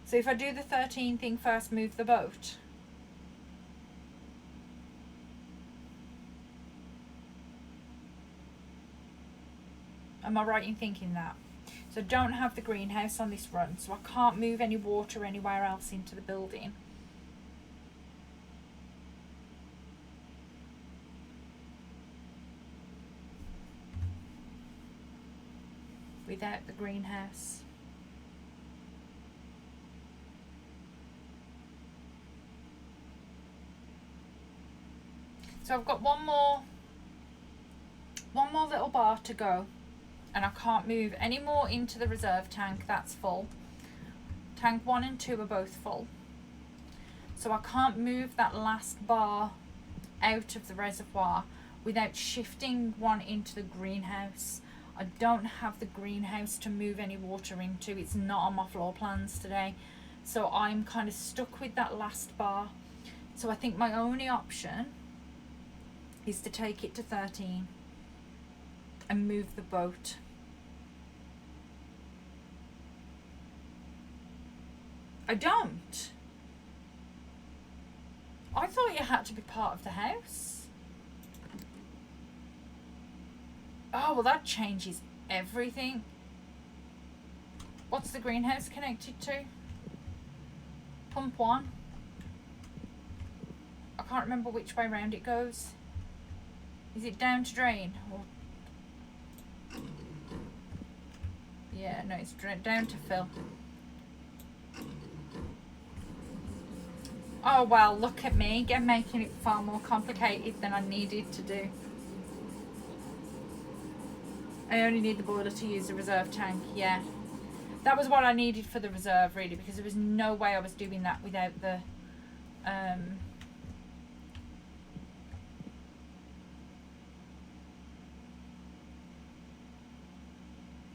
So if I do the 13 thing first, move the boat. Am I right in thinking that? So I don't have the greenhouse on this run, so I can't move any water anywhere else into the building. Without the greenhouse. So I've got one more little bar to go, and I can't move any more into the reserve tank. That's full. Tank 1 and 2 are both full. So I can't move that last bar out of the reservoir without shifting one into the greenhouse. I don't have the greenhouse to move any water into. It's not on my floor plans today. So I'm kind of stuck with that last bar. So I think my only option is to take it to 13 and move the boat. I don't. I thought you had to be part of the house. Oh, well that changes everything. What's the greenhouse connected to? Pump 1. I can't remember which way round it goes. Is it down to drain? Or... yeah, no, it's down to fill. Oh well, look at me, making it far more complicated than I needed to do. I only need the boiler to use the reserve tank, yeah. That was what I needed for the reserve, really, because there was no way I was doing that without the...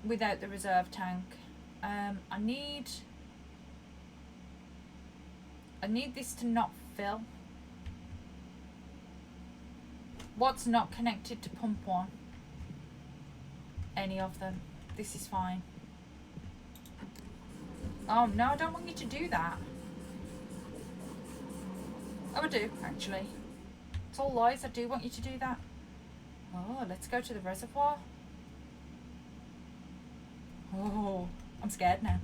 without the reserve tank. I need this to not fill. What's not connected to pump 1? Any of them. This is fine. Oh no, I don't want you to do that. Oh, I do, actually. It's all lies, I do want you to do that. Oh, let's go to the reservoir. Oh, I'm scared now.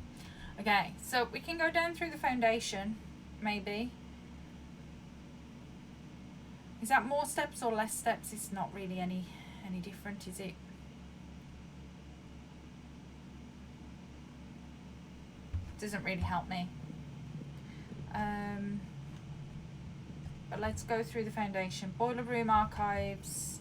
Okay, so we can go down through the foundation, maybe. Is that more steps or less steps? It's not really any different, is it? Doesn't really help me. But let's go through the foundation. Boiler room archives.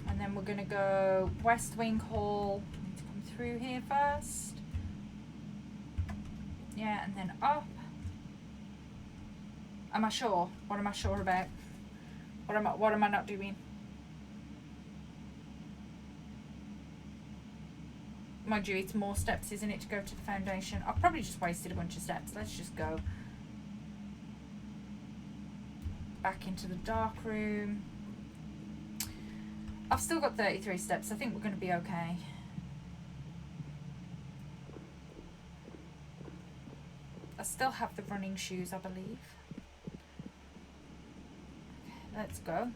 And then we're going to go West Wing Hall. Need to come through here first. Yeah, and then up. Am I sure? What am I sure about? What am I not doing? Mind you, it's more steps, isn't it, to go to the foundation? I've probably just wasted a bunch of steps. Let's just go back into the dark room. I've still got 33 steps. I think we're going to be okay. I still have the running shoes, I believe. Okay, let's go.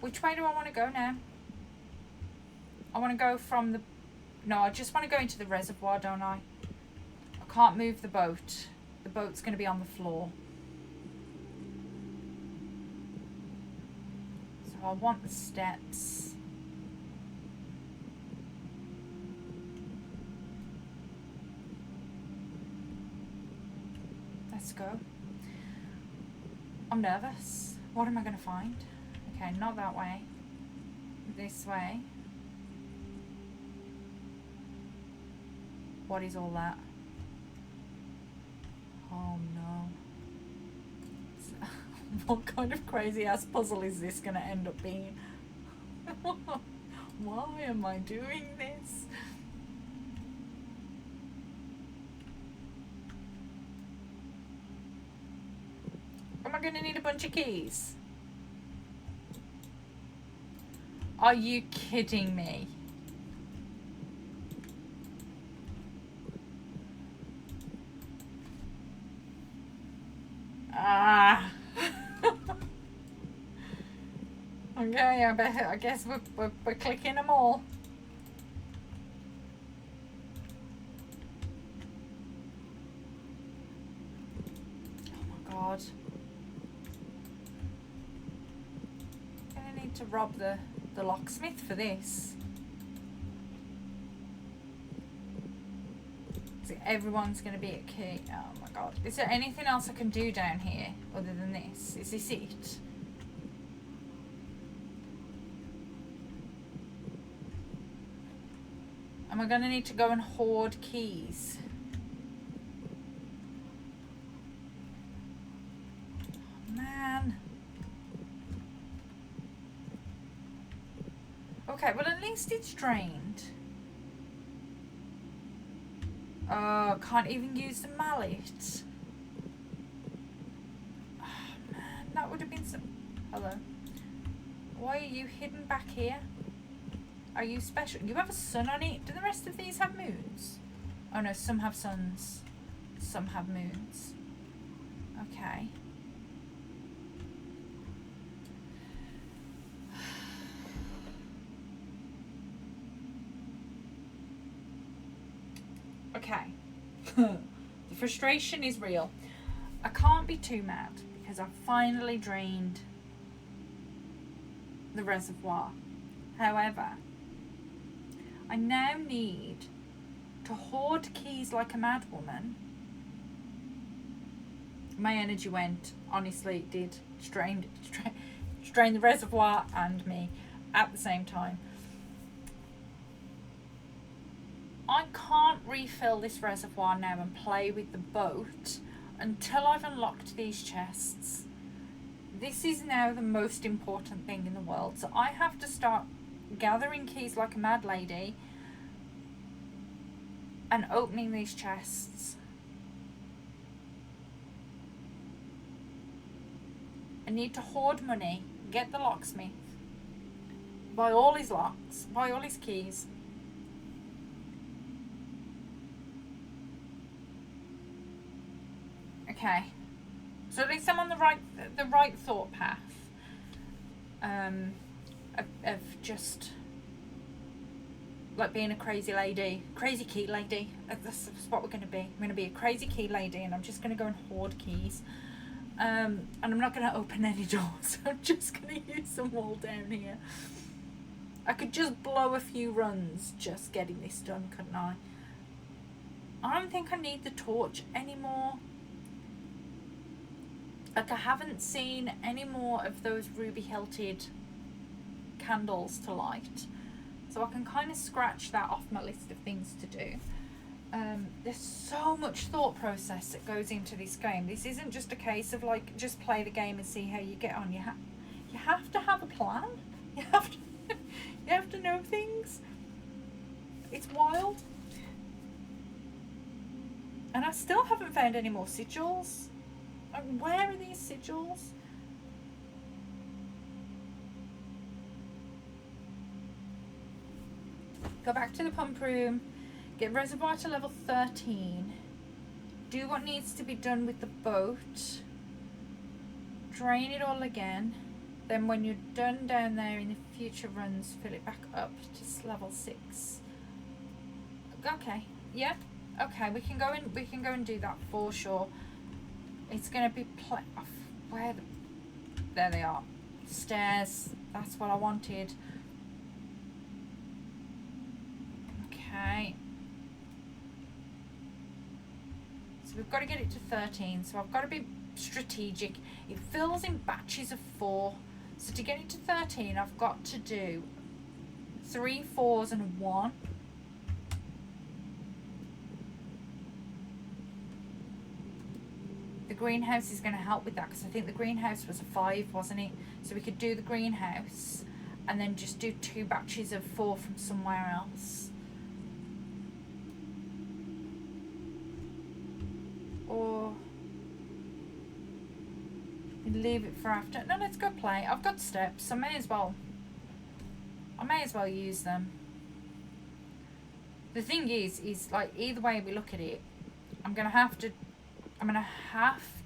Which way do I want to go now? I want to go from the... no, I just want to go into the reservoir, don't I? I can't move the boat. The boat's going to be on the floor. So I want the steps. Let's go. I'm nervous. What am I going to find? Okay, not that way. This way. What is all that? Oh no. What kind of crazy ass puzzle is this going to end up being? Why am I doing this? Am I going to need a bunch of keys? Are you kidding me? Ah. Okay, I guess we're clicking them all. Oh my god. I'm gonna need to rob the locksmith for this. So everyone's gonna be at key. Oh my god. Is there anything else I can do down here other than this? Is this it? Am I gonna need to go and hoard keys? Oh, man. Okay, well at least it's drained. Oh, can't even use the mallet. Oh, man, that would have been some... Hello. Why are you hidden back here? Are you special? You have a sun on it. Do the rest of these have moons? Oh no, some have suns. Some have moons. Okay. Okay. The frustration is real. I can't be too mad because I've finally drained the reservoir. However, I now need to hoard keys like a madwoman. My energy went, honestly, it did. Strained the reservoir and me at the same time. I can't refill this reservoir now and play with the boat until I've unlocked these chests. This is now the most important thing in the world. So I have to start gathering keys like a mad lady and opening these chests. I need to hoard money, get the locksmith, buy all his locks, buy all his keys. Okay, so at least I'm on the right thought path. Of just like being a crazy lady, crazy key lady. That's what we're going to be. I'm going to be a crazy key lady, and I'm just going to go and hoard keys. And I'm not going to open any doors. I'm just going to use them all down here. I could just blow a few runs just getting this done, couldn't I? I don't think I need the torch anymore. Like, I haven't seen any more of those ruby-hilted candles to light. So I can kind of scratch that off my list of things to do. There's so much thought process that goes into this game. This isn't just a case of, like, just play the game and see how you get on. You have to have a plan. You have to know things. It's wild. And I still haven't found any more sigils. Like, where are these sigils? Go back to the pump room. Get reservoir to level 13. Do what needs to be done with the boat. Drain it all again. Then when you're done down there in the future runs, fill it back up to level 6. Okay. Yeah. Okay. We can go and do that for sure. It's gonna be there they are. Stairs. That's what I wanted. Okay. So we've got to get it to 13. So I've got to be strategic. It fills in batches of 4. So to get it to 13, I've got to do 3 4s and a 1. The greenhouse is going to help with that because I think the greenhouse was a 5, wasn't it? So we could do the greenhouse and then just do 2 batches of 4 from somewhere else. Or leave it for after. No, let's go play. I've got steps. I may as well use them. The thing is like either way we look at it, I'm gonna have to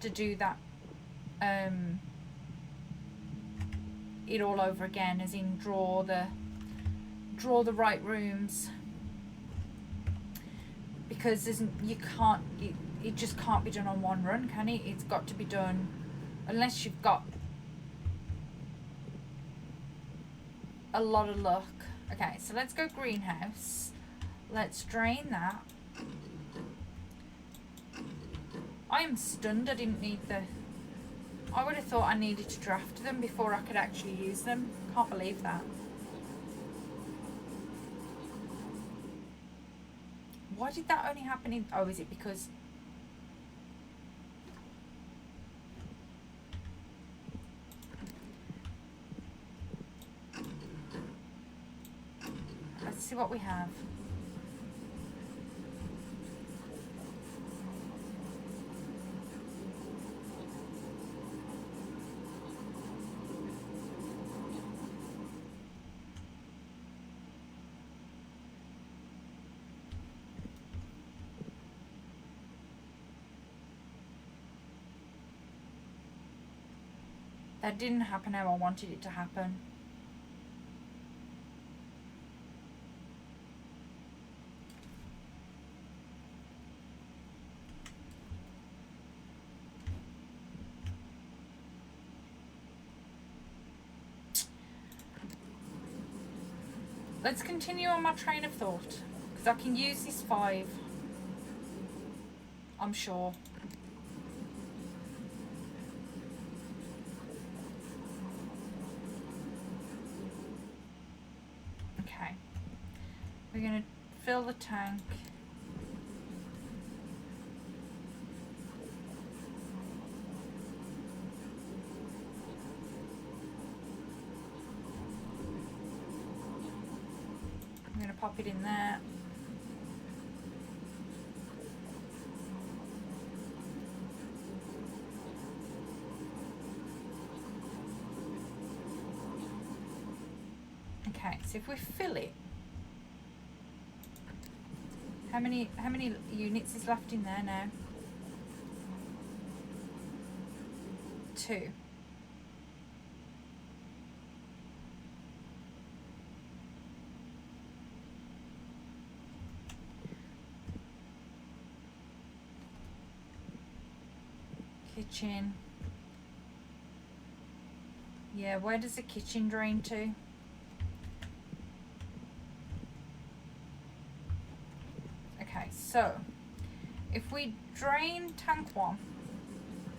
do that it all over again, as in draw the right rooms, because it just can't be done on one run, can it? It's got to be done, unless you've got a lot of luck. Okay, so let's go greenhouse. Let's drain that. I am stunned I didn't need I would have thought I needed to draft them before I could actually use them. Can't believe that. Why did that only happen in... Oh, is it because... Let's see what we have. That didn't happen how I wanted it to happen. Let's continue on my train of thought, because I can use this 5, I'm sure. Okay, we're going to fill the tank. I'm going to pop it in there. Okay, so if we fill it, how many units is left in there now? 2. Kitchen. Yeah, where does the kitchen drain to? Okay, so if we drain tank 1,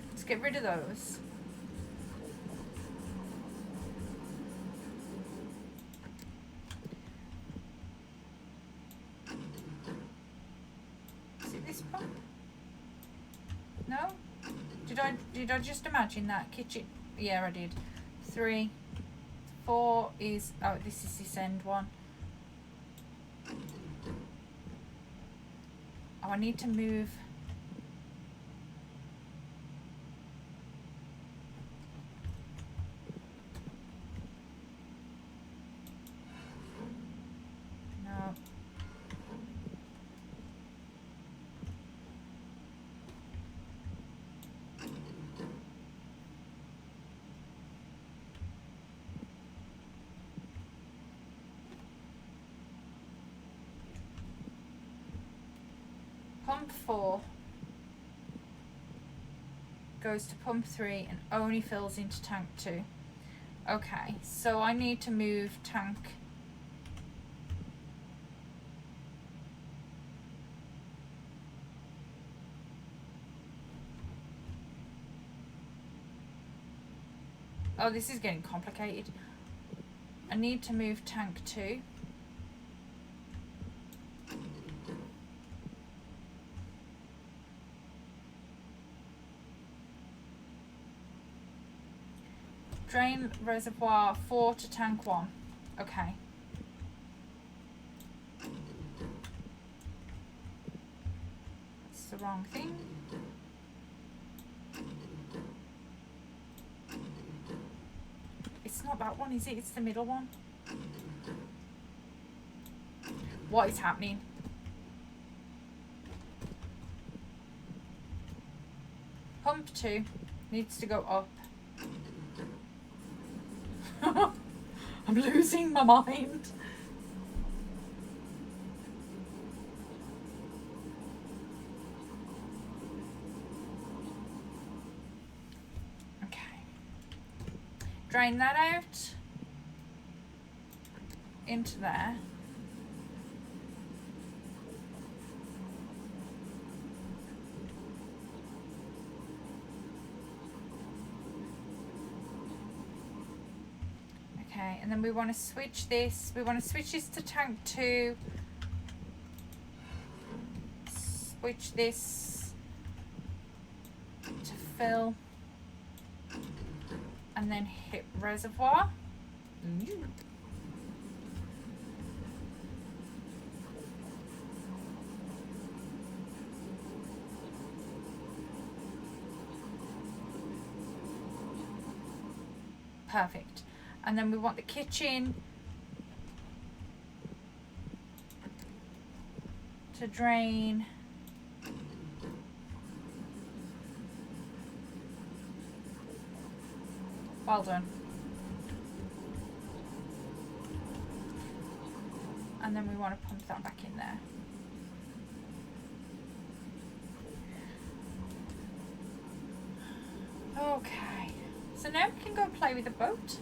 let's get rid of those. Is it this pump? No? Did I just imagine that kitchen? Yeah, I did. 3, 4 is, oh, this is this end one. Oh, I need to move. No. Pump 4 goes to pump 3 and only fills into tank 2. Okay, so I need to move tank. Oh, this is getting complicated. I need to move tank 2. Drain reservoir 4 to tank 1. Okay. That's the wrong thing. It's not that one, is it? It's the middle one. What is happening? Pump 2 needs to go up. I'm losing my mind. Okay. Drain that out into there. Okay, and then we want to switch this. We want to switch this to tank 2. Switch this to fill. And then hit reservoir. Perfect. And then we want the kitchen to drain Well done. And then we want to pump that back in there. Okay, so now we can go play with the boat.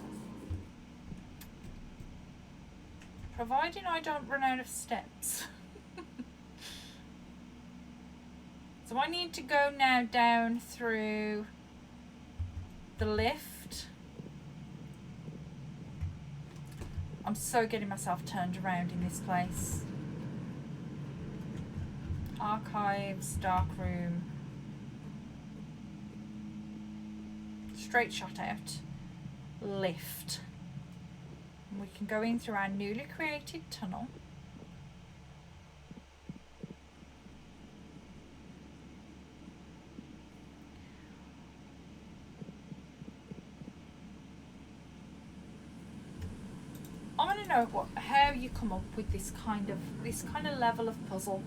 Providing I don't run out of steps. So I need to go now down through the lift. I'm so getting myself turned around in this place. Archives, dark room. Straight shot out. Lift. And we can go in through our newly created tunnel. I want to know how you come up with this kind of level of puzzle.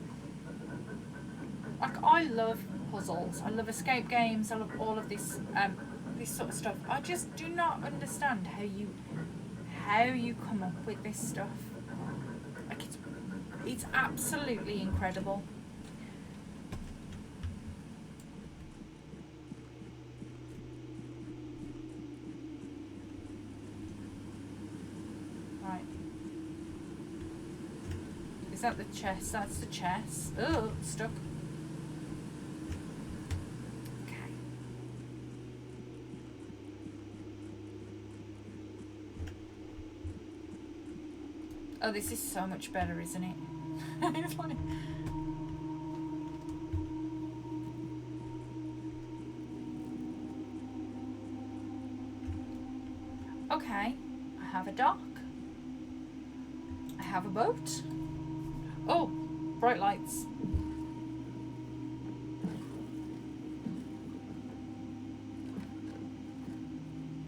Like, I love puzzles. I love escape games. I love all of this this sort of stuff. I just do not understand how you come up with this stuff. Like, it's absolutely incredible. Right. Is that the chest? That's the chest. Oh, stuck. Oh, this is so much better, isn't it? It's funny. Okay, I have a dock. I have a boat. Oh, bright lights.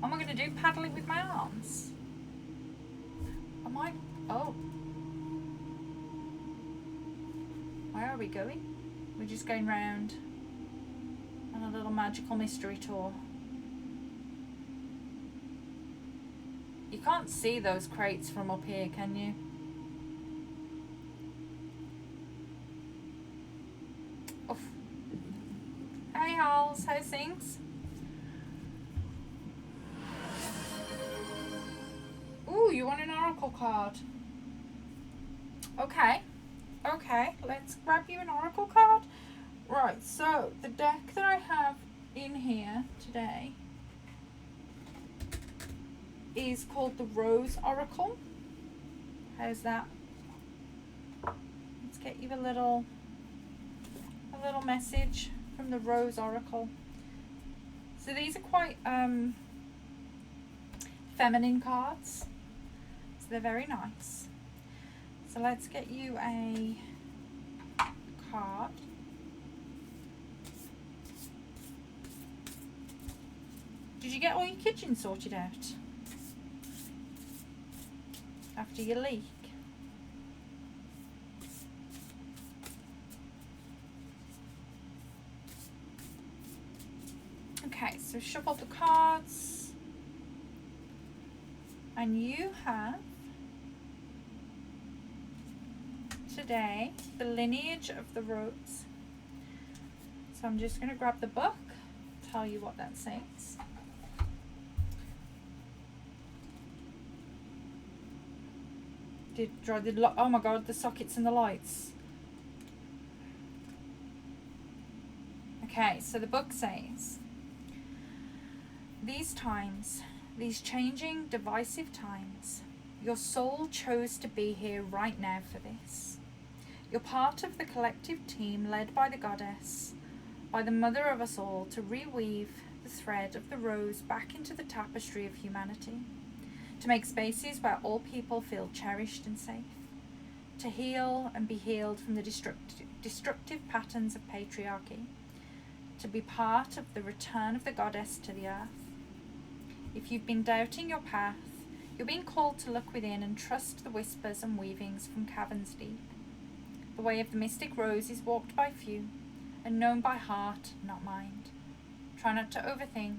What am I going to do? Paddling with my arms? Am I? Oh. Where are we going? We're just going round on a little magical mystery tour. You can't see those crates from up here, can you? Oof. Hey, Hals, how's things? Ooh, you want an oracle card? Okay, let's grab you an oracle card. Right, so the deck that I have in here today is called the Rose Oracle. How's that? Let's get you a little message from the Rose Oracle. So these are quite feminine cards, so they're very nice. So let's get you a card. Did you get all your kitchen sorted out after your leak? Okay, so shuffle the cards, and you have today the lineage of the rose. So I'm just going to grab the book, tell you what that says. Oh my god, the sockets and the lights. Okay, so the book says, these times, these changing, divisive times, your soul chose to be here right now for this. You're part of the collective team led by the goddess, by the mother of us all, to reweave the thread of the rose back into the tapestry of humanity, to make spaces where all people feel cherished and safe, to heal and be healed from the destructive patterns of patriarchy, to be part of the return of the goddess to the earth. If you've been doubting your path, you're being called to look within and trust the whispers and weavings from caverns deep. The way of the mystic rose is walked by few and known by heart, not mind. Try not to overthink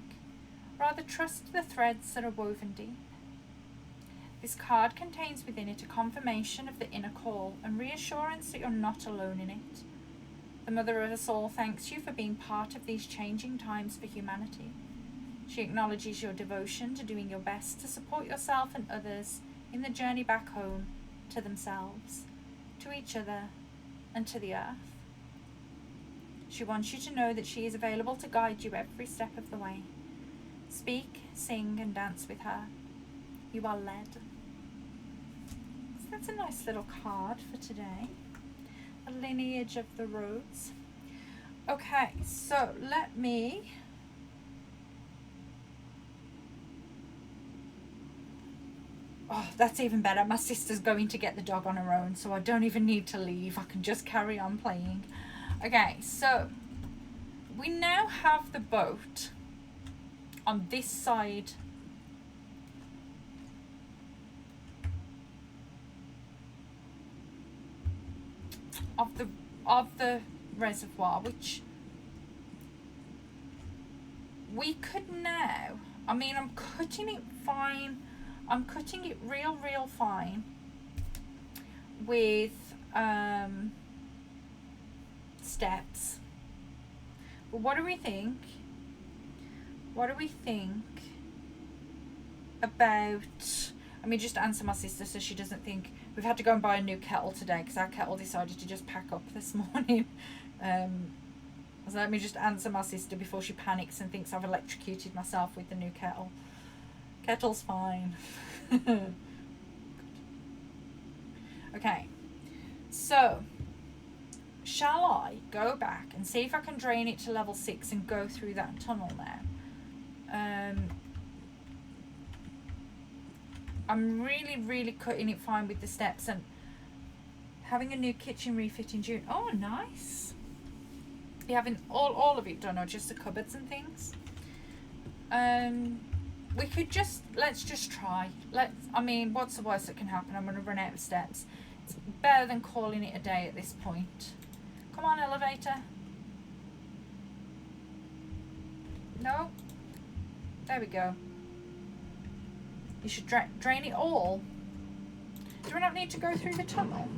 Rather trust the threads that are woven deep. This card contains within it a confirmation of the inner call and reassurance that you're not alone in it. The Mother of us all thanks you for being part of these changing times for humanity. She acknowledges your devotion to doing your best to support yourself and others in the journey back home, to themselves, to each other, and to the earth. She wants you to know that she is available to guide you every step of the way. Speak, sing, and dance with her. You are led. So that's a nice little card for today. A lineage of the roads. Okay, so let me... Oh, that's even better. My sister's going to get the dog on her own, so I don't even need to leave. I can just carry on playing. Okay, so we now have the boat on this side of the reservoir, which we could now, I mean, I'm cutting it fine. I'm cutting it real fine with steps. But what do we think? What do we think about... Let me just answer my sister so she doesn't think... We've had to go and buy a new kettle today because our kettle decided to just pack up this morning. So let me just answer my sister before she panics and thinks I've electrocuted myself with the new kettle. Kettle's fine. Okay, so shall I go back and see if I can drain it to level 6 and go through that tunnel now? I'm really cutting it fine with the steps and having a new kitchen refit in June. Oh, nice. You having all of it done or just the cupboards and things? We could just, let's just try. I mean, what's the worst that can happen? I'm going to run out of steps. It's better than calling it a day at this point. Come on, elevator. No. There we go. You should drain it all. Do we not need to go through the tunnel?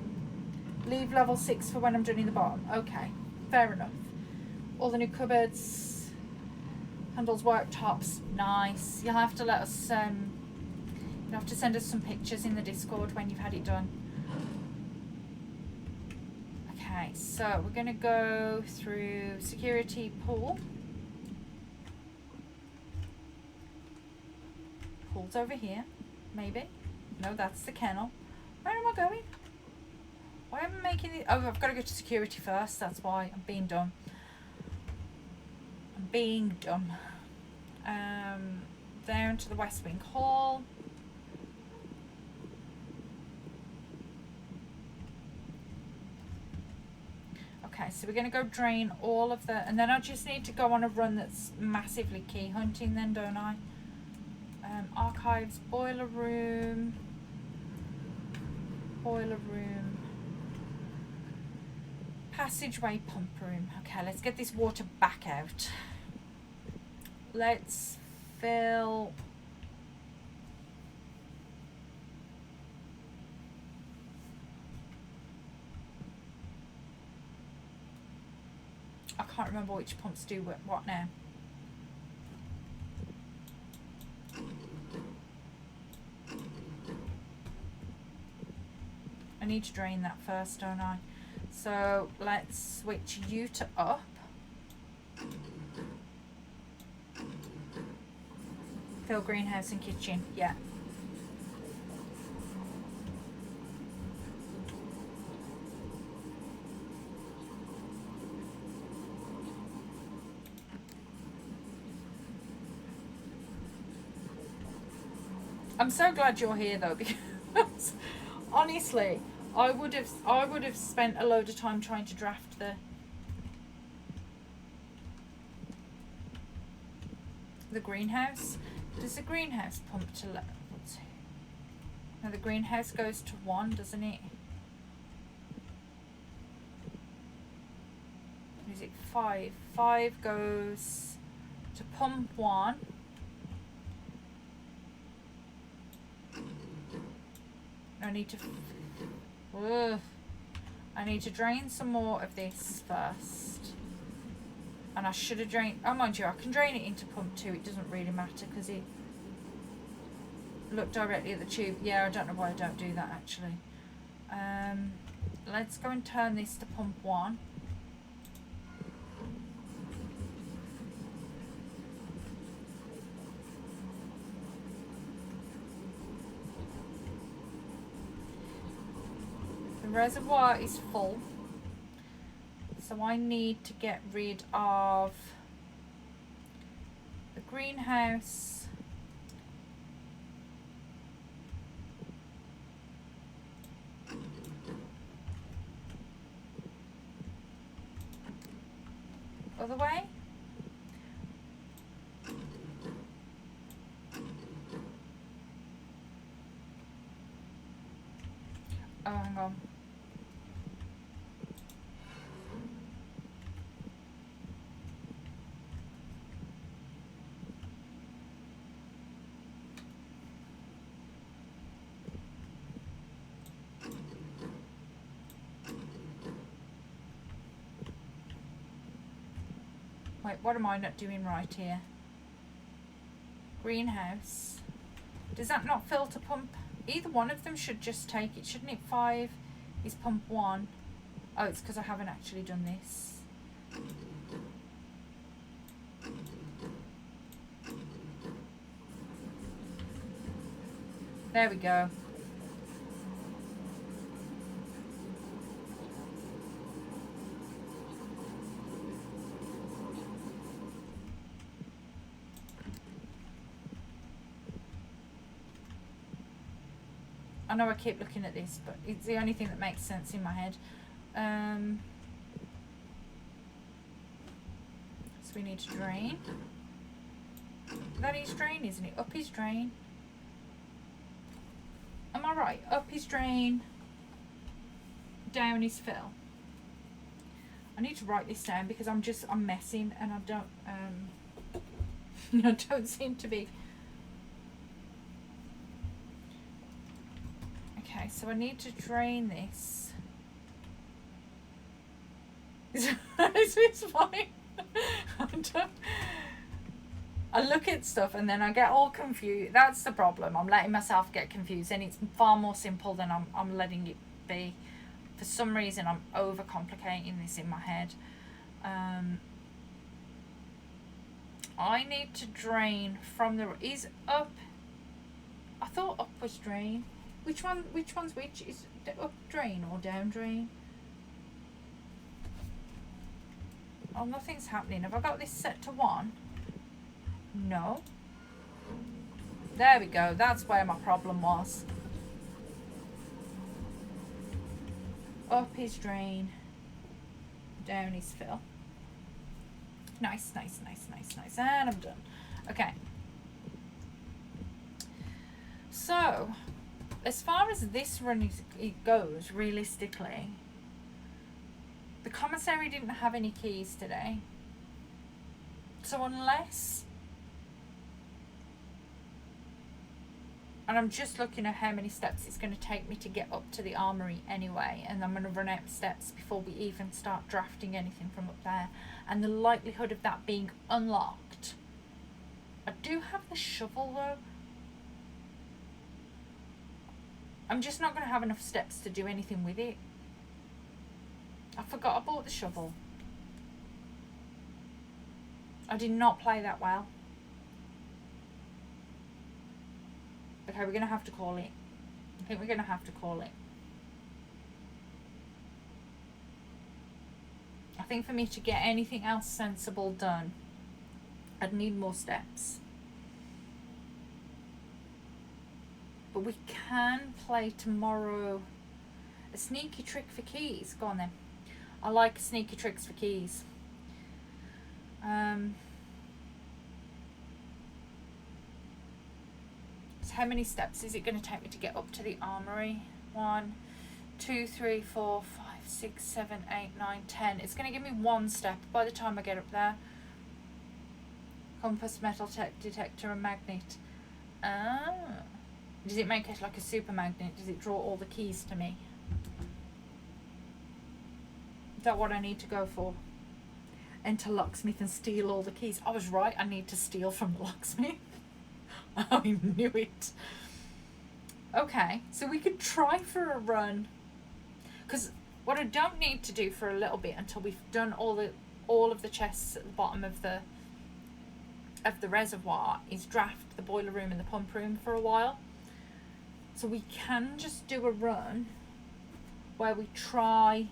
Leave level 6 for when I'm doing the bottom. Okay, fair enough. All the new cupboards. Handles, worktops, nice. You'll have to let us, you'll have to send us some pictures in the Discord when you've had it done. Okay, so we're going to go through security pool. Pool's over here, maybe. No, that's the kennel. Where am I going? Why am I making it? Oh, I've got to go to security first. That's why I'm being dumb. Being dumb. Down to the West Wing Hall. Okay, so we're going to go drain all of the... And then I just need to go on a run that's massively key hunting then, don't I? Archives, boiler room. Boiler room. Passageway, pump room. Okay, let's get this water back out. Let's fill... I can't remember which pumps do what now. I need to drain that first, don't I? So let's switch you to up. Fill greenhouse and kitchen, yeah. I'm so glad you're here though, because honestly, I would have spent a load of time trying to draft the greenhouse. Does the greenhouse pump to level 2? No, the greenhouse goes to 1, doesn't it? Or is it 5? 5 goes to pump 1. I need to... Ugh. I need to drain some more of this first. And I should have drained... Oh, mind you, I can drain it into pump 2. It doesn't really matter because it... Look directly at the tube. Yeah, I don't know why I don't do that, actually. Let's go and turn this to pump 1. The reservoir is full. So I need to get rid of the greenhouse. Other way. Oh, hang on. Wait, what am I not doing right here? Greenhouse. Does that not filter pump? Either one of them should just take it, shouldn't it? 5 is pump 1. Oh, it's because I haven't actually done this. There we go. I know I keep looking at this, but it's the only thing that makes sense in my head. So we need to drain. That is drain, isn't it? Up is drain. Am I right? Up is drain. Down is fill. I need to write this down because I'm messing and I don't I don't seem to be. Okay, so I need to drain this. Is this fine? I look at stuff and then I get all confused. That's the problem. I'm letting myself get confused, and it's far more simple than I'm letting it be. For some reason, I'm overcomplicating this in my head. I need to drain from the... Is up... I thought up was drain. Which one's which? Is it up drain or down drain? Oh, nothing's happening. Have I got this set to 1? No. There we go. That's where my problem was. Up is drain. Down is fill. Nice, nice, nice, nice, nice. And I'm done. Okay. So, as far as this run goes, realistically, the commissary didn't have any keys today. So unless... And I'm just looking at how many steps it's going to take me to get up to the armory anyway. And I'm going to run out of steps before we even start drafting anything from up there. And the likelihood of that being unlocked. I do have the shovel though. I'm just not going to have enough steps to do anything with it. I forgot I bought the shovel. I did not play that well. Okay, we're going to have to call it. I think we're going to have to call it. I think for me to get anything else sensible done, I'd need more steps. But we can play tomorrow a sneaky trick for keys. Go on then. I like sneaky tricks for keys. So how many steps is it going to take me to get up to the armory? 1, 2, 3, 4, 5, 6, 7, 8, 9, 10. It's going to give me 1 step by the time I get up there. Compass, metal detector and magnet. Ah. Does it make it like a super magnet? Does it draw all the keys to me? Is that what I need to go for? Enter locksmith and steal all the keys. I was right, I need to steal from the locksmith. I knew it. Okay, so we could try for a run. Because what I don't need to do for a little bit until we've done all of the chests at the bottom of the reservoir is draft the boiler room and the pump room for a while. So we can just do a run where we try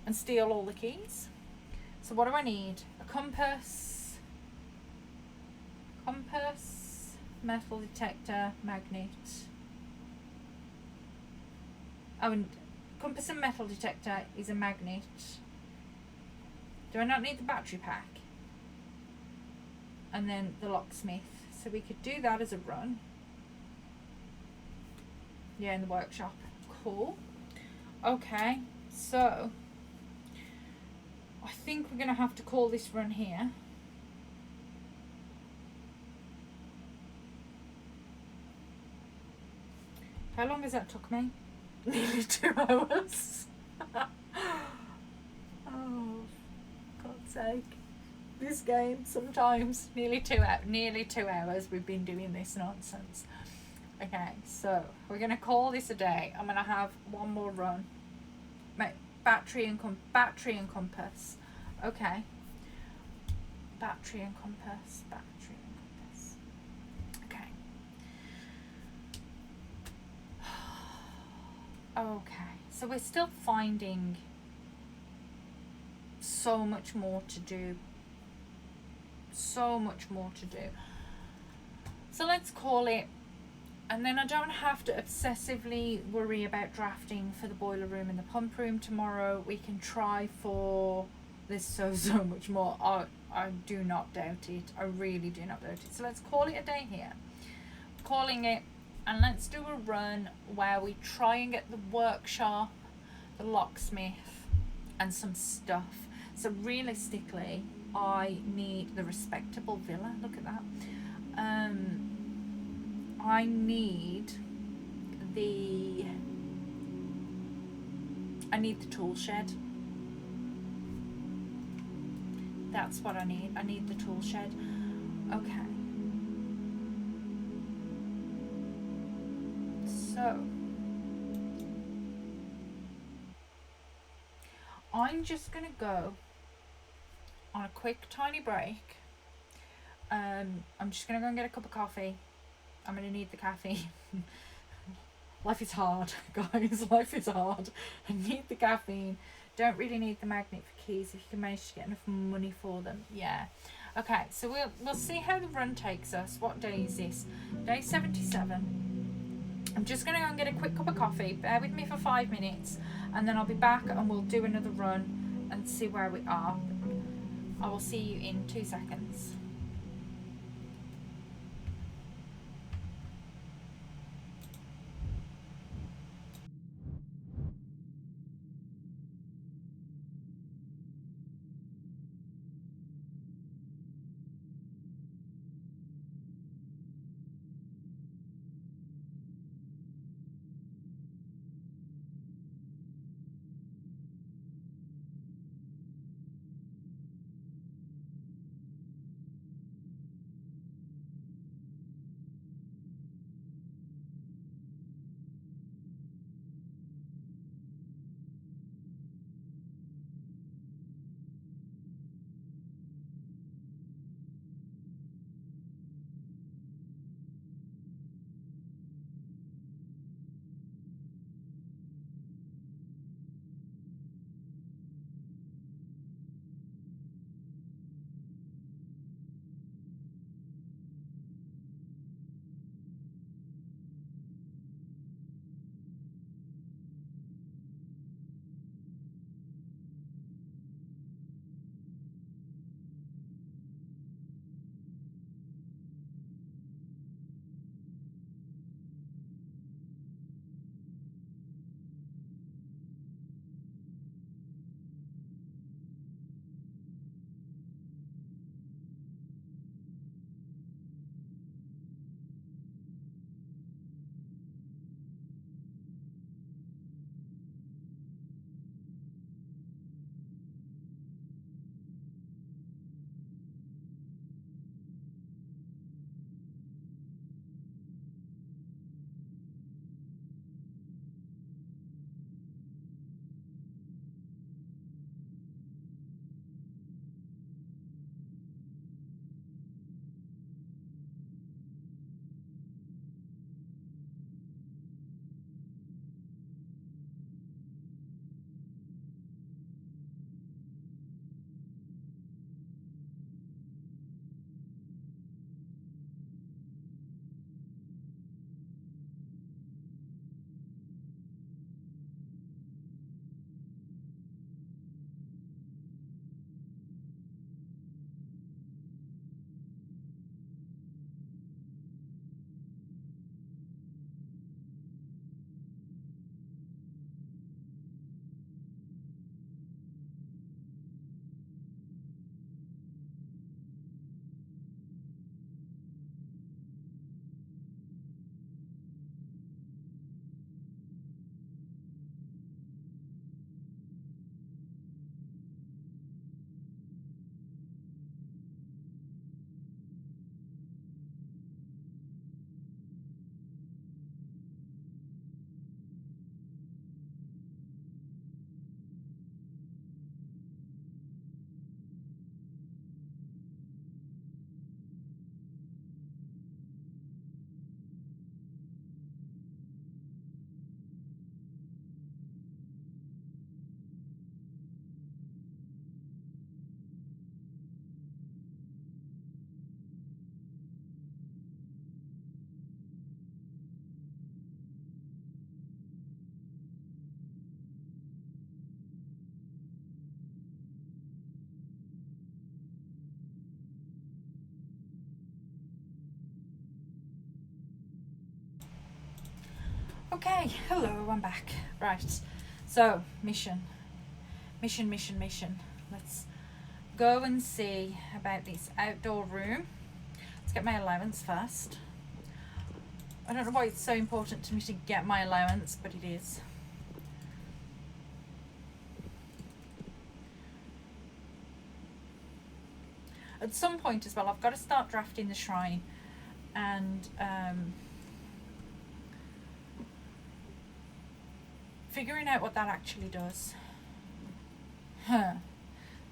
and steal all the keys. So what do I need? A compass, metal detector, magnet. Oh, and compass and metal detector is a magnet. Do I not need the battery pack? And then the locksmith. So we could do that as a run. Yeah, in the workshop. Cool. Okay, so I think we're going to have to call this run here. How long has that took me? Nearly 2 hours. Oh, God's sake. This game sometimes nearly 2 hours we've been doing this nonsense. Okay, so we're gonna call this a day. I'm gonna have one more run. Battery and compass. Okay. Battery and compass. Okay. Okay. So we're still finding so much more to do. So let's call it, and then I don't have to obsessively worry about drafting for the boiler room and the pump room tomorrow. We can try for this so much more. I do not doubt it. I really do not doubt it. So let's call it a day here. Calling it, and let's do a run where we try and get the workshop, the locksmith, and some stuff. So realistically, I need the respectable villa. Look at that. I need the tool shed. That's what I need. I need the tool shed. Okay. So I'm just gonna go on a quick tiny break. I'm just gonna go and get a cup of coffee. I'm gonna need the caffeine. Life is hard, guys. Life is hard. I need the caffeine. Don't really need the magnet for keys if you can manage to get enough money for them. Yeah. Okay, so we'll see how the run takes us. What day is this? Day 77. I'm just gonna go and get a quick cup of coffee. Bear with me for 5 minutes, and then I'll be back and we'll do another run and see where we are. I will see you in 2 seconds. Okay, hello, I'm back. Right, so mission. Let's go and see about this outdoor room. Let's get my allowance first. I don't know why it's so important to me to get my allowance, but it is. At some point as well, I've got to start drafting the shrine and figuring out what that actually does.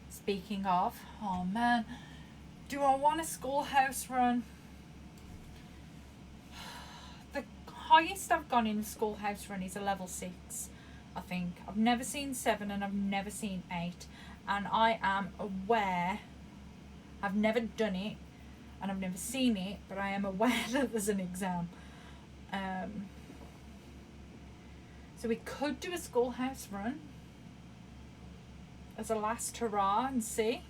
Speaking of, oh man, do I want a schoolhouse run? The highest I've gone in a schoolhouse run is a level 6, I think. I've never seen 7 and I've never seen 8, and I am aware, I've never done it and I've never seen it, but I am aware that there's an exam. So we could do a schoolhouse run as a last hurrah and see.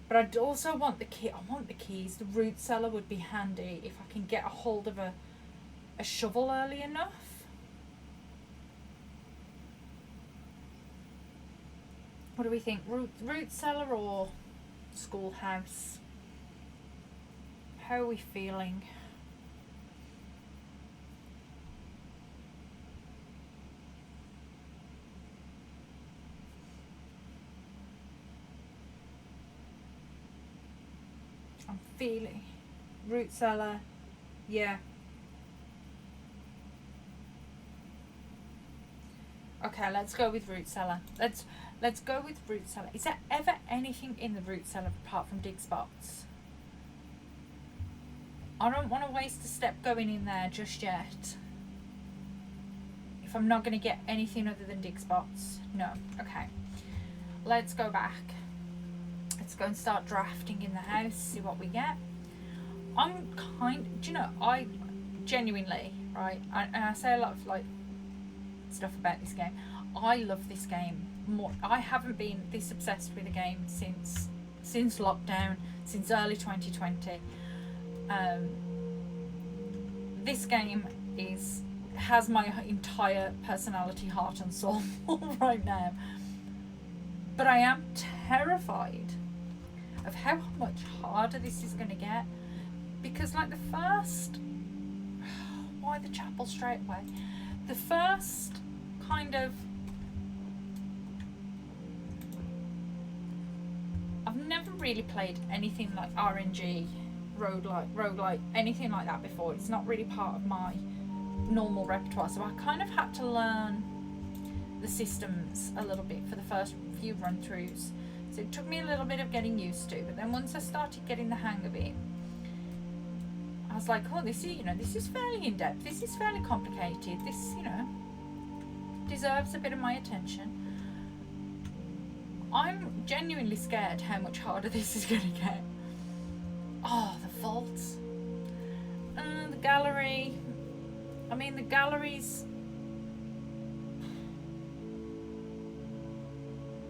But I'd also want the key. I want the keys. The root cellar would be handy if I can get a hold of a shovel early enough. What do we think? Root cellar or schoolhouse? How are we feeling? I'm feeling root cellar, yeah. Okay, let's go with root cellar. Let's go with root cellar. Is there ever anything in the root cellar apart from dig spots? I don't want to waste a step going in there just yet. If I'm not going to get anything other than dig spots, no. Okay, let's go back. Let's go and start drafting in the house, see what we get. Do you know, I genuinely, right, and I say a lot of like stuff about this game. I love this game more. I haven't been this obsessed with a game since lockdown, since early 2020. This game has my entire personality, heart and soul right now. But I am terrified of how much harder this is going to get, because like the first, why the chapel straight away? The first kind of, I've never really played anything like RNG, roguelike, anything like that before. It's not really part of my normal repertoire, so I kind of had to learn the systems a little bit for the first few run-throughs. So it took me a little bit of getting used to, but then once I started getting the hang of it, I was like, oh, this is fairly in-depth, this is fairly complicated, this, deserves a bit of my attention. I'm genuinely scared how much harder this is going to get. Oh, the vaults. The gallery. I mean, the galleries,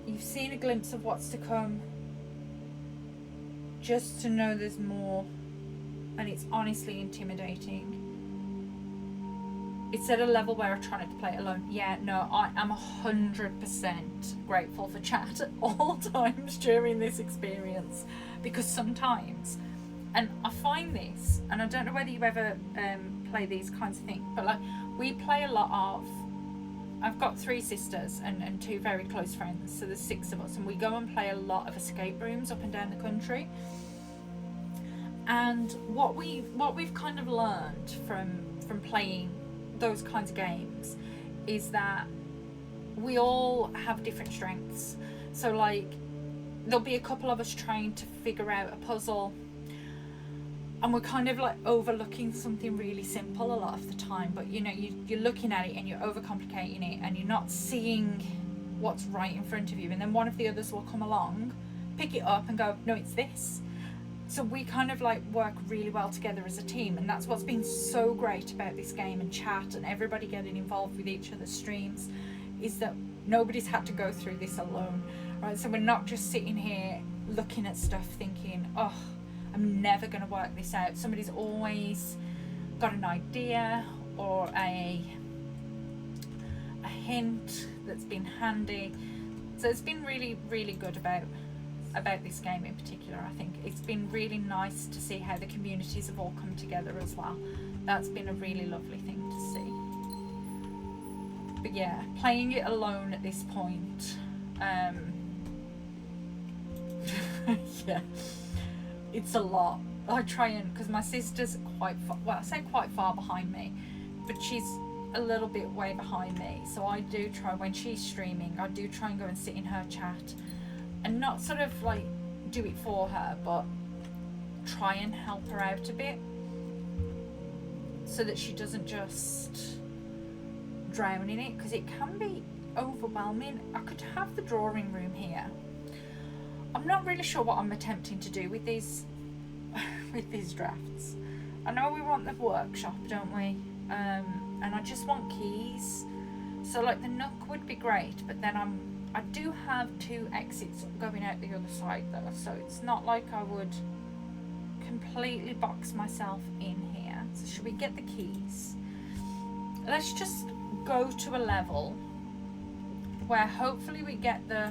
you've seen a glimpse of what's to come. Just to know there's more, and it's honestly intimidating. It's at a level where I try not to play it alone. Yeah, no, I am 100% grateful for chat at all times during this experience, because sometimes, and I find this, and I don't know whether you ever play these kinds of things, but like we play a lot of, I've got 3 sisters and 2 very close friends, so there's 6 of us, and we go and play a lot of escape rooms up and down the country. And what we've kind of learned from playing those kinds of games is that we all have different strengths. So like there'll be a couple of us trying to figure out a puzzle, and we're kind of like overlooking something really simple a lot of the time, but you're looking at it and you're overcomplicating it and you're not seeing what's right in front of you, and then one of the others will come along, pick it up and go, no, it's this. So we kind of like work really well together as a team, and that's what's been so great about this game and chat and everybody getting involved with each other's streams, is that nobody's had to go through this alone, right? So we're not just sitting here looking at stuff thinking, oh, I'm never going to work this out. Somebody's always got an idea or a hint that's been handy. So it's been really, really good about this game in particular. I think it's been really nice to see how the communities have all come together as well. That's been a really lovely thing to see. But yeah, playing it alone at this point, yeah, it's a lot. I try and, because my sister's quite far, well, I say quite far behind me, but she's a little bit way behind me. So I do try, when she's streaming, I do try and go and sit in her chat and not sort of like do it for her, but try and help her out a bit so that she doesn't just drown in it, because it can be overwhelming. I could have the drawing room here. I'm not really sure what I'm attempting to do with these with these drafts. I know we want the workshop, don't we? And I just want keys. So like the nook would be great, but then I do have 2 exits going out the other side though, so it's not like I would completely box myself in here. So should we get the keys? Let's just go to a level where hopefully we get the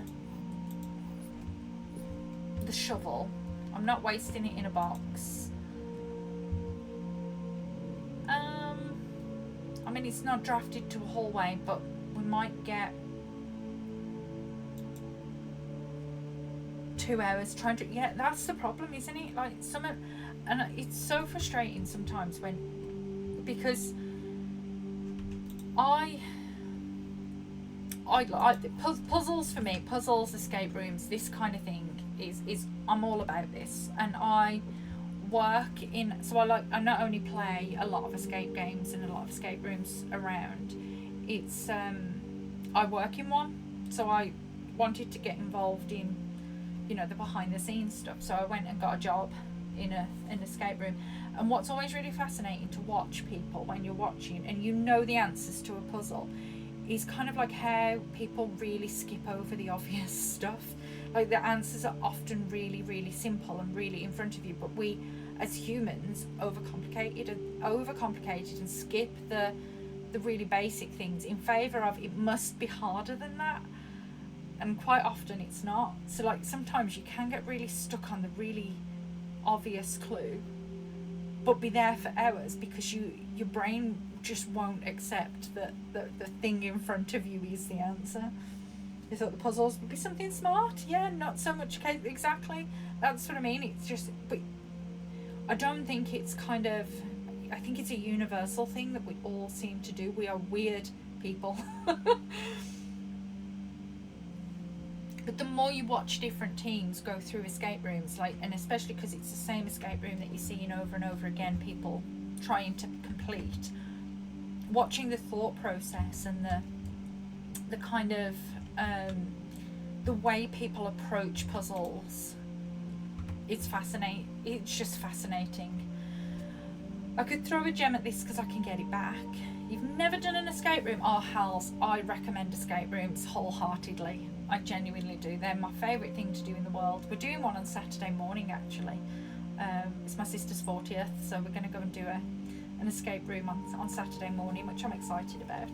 shovel. I'm not wasting it in a box. I mean, it's not drafted to a hallway, but we might get 2 hours trying to, yeah, that's the problem, isn't it? Like and it's so frustrating sometimes when, because I puzzles for me, puzzles, escape rooms, this kind of thing is I'm all about this. And I work in, so I not only play a lot of escape games and a lot of escape rooms around, it's I work in one, so I wanted to get involved in, you know, the behind the scenes stuff. So I went and got a job in an escape room. And what's always really fascinating to watch people when you're watching and you know the answers to a puzzle is kind of like how people really skip over the obvious stuff. Like the answers are often really, really simple and really in front of you, but we as humans overcomplicate and skip the really basic things in favor of it must be harder than that. And quite often it's not. So like sometimes you can get really stuck on the really obvious clue, but be there for hours because your brain just won't accept that the thing in front of you is the answer. You thought the puzzles would be something smart, yeah, not so much exactly. That's what I mean. It's just, but I don't think it's kind of, I think it's a universal thing that we all seem to do. We are weird people. But the more you watch different teams go through escape rooms, like, and especially because it's the same escape room that you're seeing over and over again, people trying to complete, watching the thought process and the kind of the way people approach puzzles, it's fascinating. It's just fascinating. I could throw a gem at this because I can get it back. You've never done an escape room? Oh hells, I recommend escape rooms wholeheartedly. I genuinely do. They're my favourite thing to do in the world. We're doing one on Saturday morning actually. It's my sister's 40th, so we're going to go and do an escape room on Saturday morning, which I'm excited about.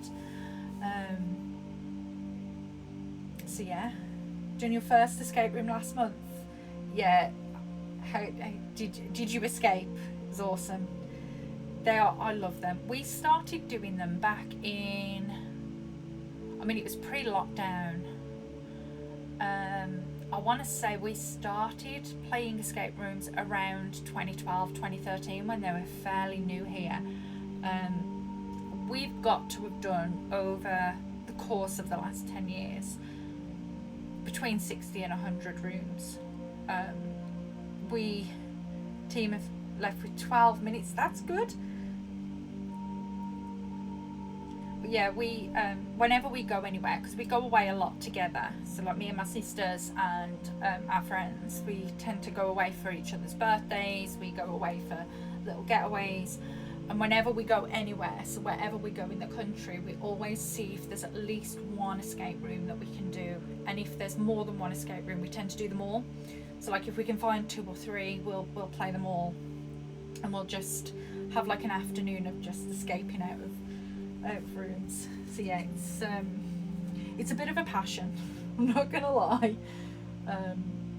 So yeah, doing your first escape room last month. Yeah, how did you escape? It was awesome. They are, I love them. We started doing them back in, I mean it was pre-lockdown. I want to say we started playing escape rooms around 2012, 2013 when they were fairly new here. We've got to have done over the course of the last 10 years between 60 and 100 rooms. We team have left with 12 minutes. That's good. But yeah, we whenever we go anywhere, because we go away a lot together, so like me and my sisters and our friends, we tend to go away for each other's birthdays, we go away for little getaways, and whenever we go anywhere, so wherever we go in the country, we always see if there's at least one escape room that we can do, and if there's more than one escape room, we tend to do them all. So like if we can find 2 or 3, we'll play them all, and we'll just have like an afternoon of just escaping out of out of rooms. So yeah, it's a bit of a passion. I'm not gonna lie.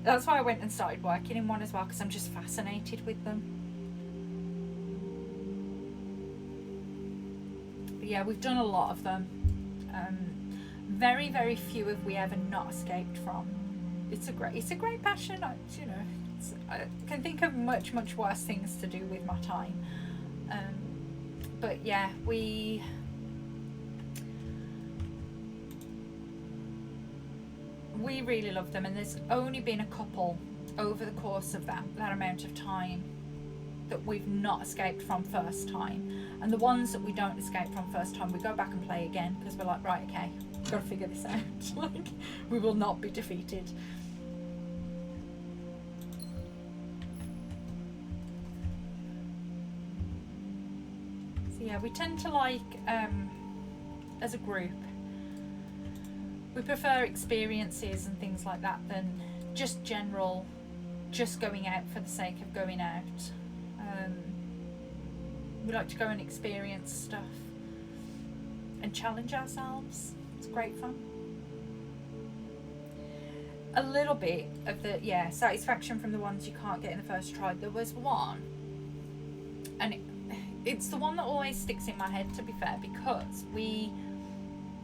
That's why I went and started working in one as well, because I'm just fascinated with them. But yeah, we've done a lot of them. Very, very few have we ever not escaped from. It's a great passion. I can think of much worse things to do with my time. But yeah, we really love them, and there's only been a couple over the course of that amount of time that we've not escaped from first time. And the ones that we don't escape from first time, we go back and play again, because we're like, right, okay, we've got to figure this out. Like, we will not be defeated. So yeah, we tend to like, as a group, we prefer experiences and things like that than just general, just going out for the sake of going out. We like to go and experience stuff and challenge ourselves. It's great fun. A little bit of the satisfaction from the ones you can't get in the first try. There was one, and it's the one that always sticks in my head, to be fair, because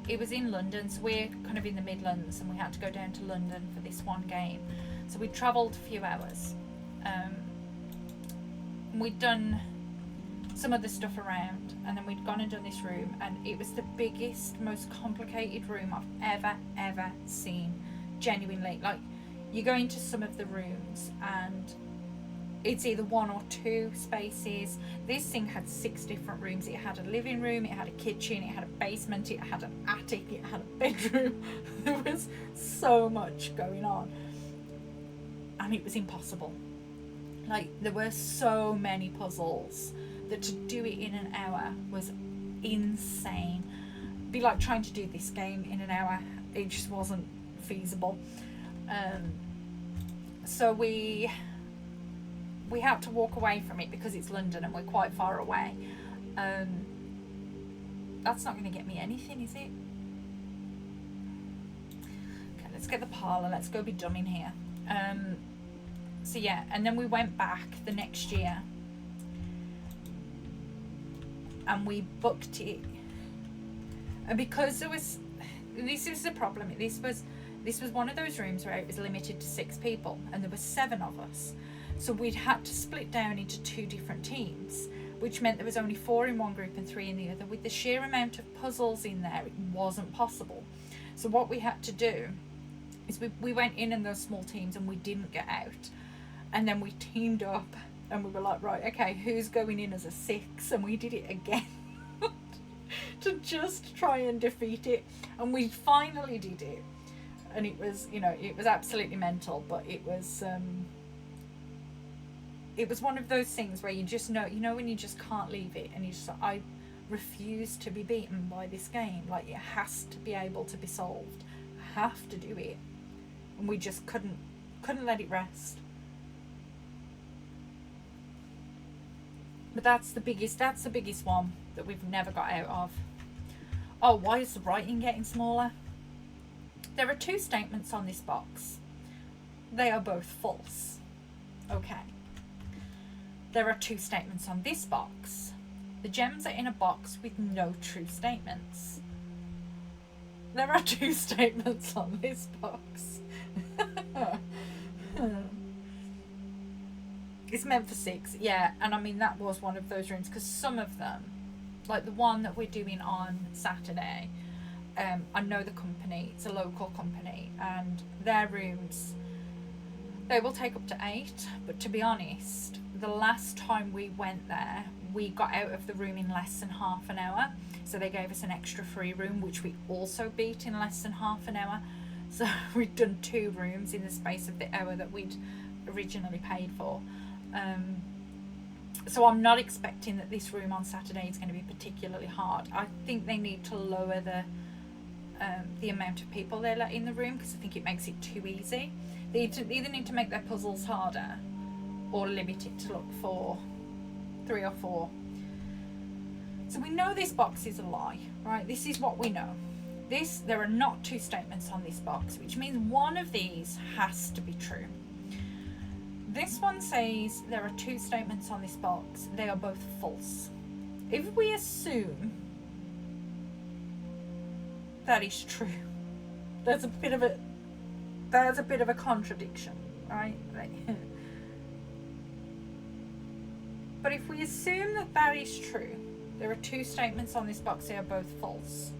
it was in London, so we're kind of in the Midlands, and we had to go down to London for this one game. So we travelled a few hours. We'd done some other stuff around, and then we'd gone and done this room, and it was the biggest, most complicated room I've ever seen. Genuinely, like, you go into some of the rooms and it's either one or two spaces. This thing had 6 different rooms. It had a living room, it had a kitchen, it had a basement, it had an attic, it had a bedroom. There was so much going on, and it was impossible. Like, there were so many puzzles that to do it in an hour was insane. It'd be like trying to do this game in an hour. It just wasn't feasible. So we had to walk away from it because it's London and we're quite far away. That's not going to get me anything, is it? Okay, let's get the parlour. Let's go be dumb in here. So yeah, and then we went back the next year and we booked it. And because this is the problem. This was one of those rooms where it was limited to 6 people, and there were 7 of us. So we'd had to split down into 2 different teams, which meant there was only 4 in one group and 3 in the other. With the sheer amount of puzzles in there, it wasn't possible. So what we had to do is we went in those small teams and we didn't get out. And then we teamed up and we were like, right, okay, who's going in as a 6? And we did it again to just try and defeat it. And we finally did it. And it was, it was absolutely mental, but it was one of those things where you just know, when you just can't leave it, and you just, I refuse to be beaten by this game. Like, it has to be able to be solved. I have to do it. And we just couldn't let it rest. But that's the biggest one that we've never got out of. Oh, why is the writing getting smaller? There are 2 statements on this box. They are both false. Okay. There are 2 statements on this box. The gems are in a box with no true statements. There are 2 statements on this box. It's meant for 6, yeah. And I mean, that was one of those rooms, because some of them, like the one that we're doing on Saturday, I know the company, it's a local company, and their rooms, they will take up to 8, but to be honest, the last time we went there, we got out of the room in less than half an hour, so they gave us an extra free room, which we also beat in less than half an hour. So we'd done 2 rooms in the space of the hour that we'd originally paid for. So I'm not expecting that this room on Saturday is going to be particularly hard. I think they need to lower the amount of people they let in the room, because I think it makes it too easy. They either need to make their puzzles harder or limit it to look for 3 or 4. So we know this box is a lie, right? This is what we know. There are not two statements on this box, which means one of these has to be true. This one says there are two statements on this box. They are both false. If we assume that is true, there's a bit of a contradiction, right? But if we assume that that is true, there are two statements on this box. They are both false.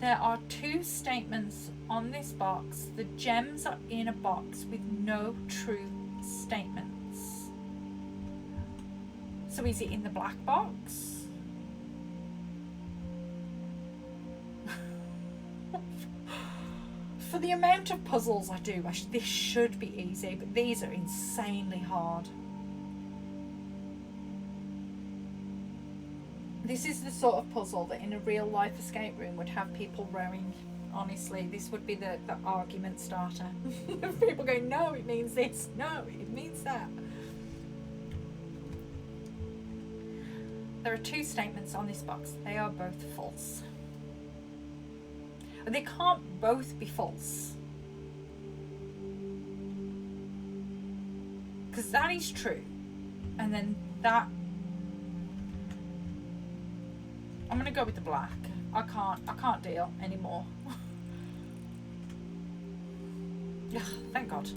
There are two statements on this box. The gems are in a box with no true statements. So is it in the black box? For the amount of puzzles I do, this should be easy, but these are insanely hard. This is the sort of puzzle that in a real life escape room would have people rowing. Honestly, this would be the argument starter. People going, no, it means this. No, it means that. There are two statements on this box. They are both false. They can't both be false. Because that is true. And then that... I'm gonna go with the black. I can't deal anymore. Ugh, thank God.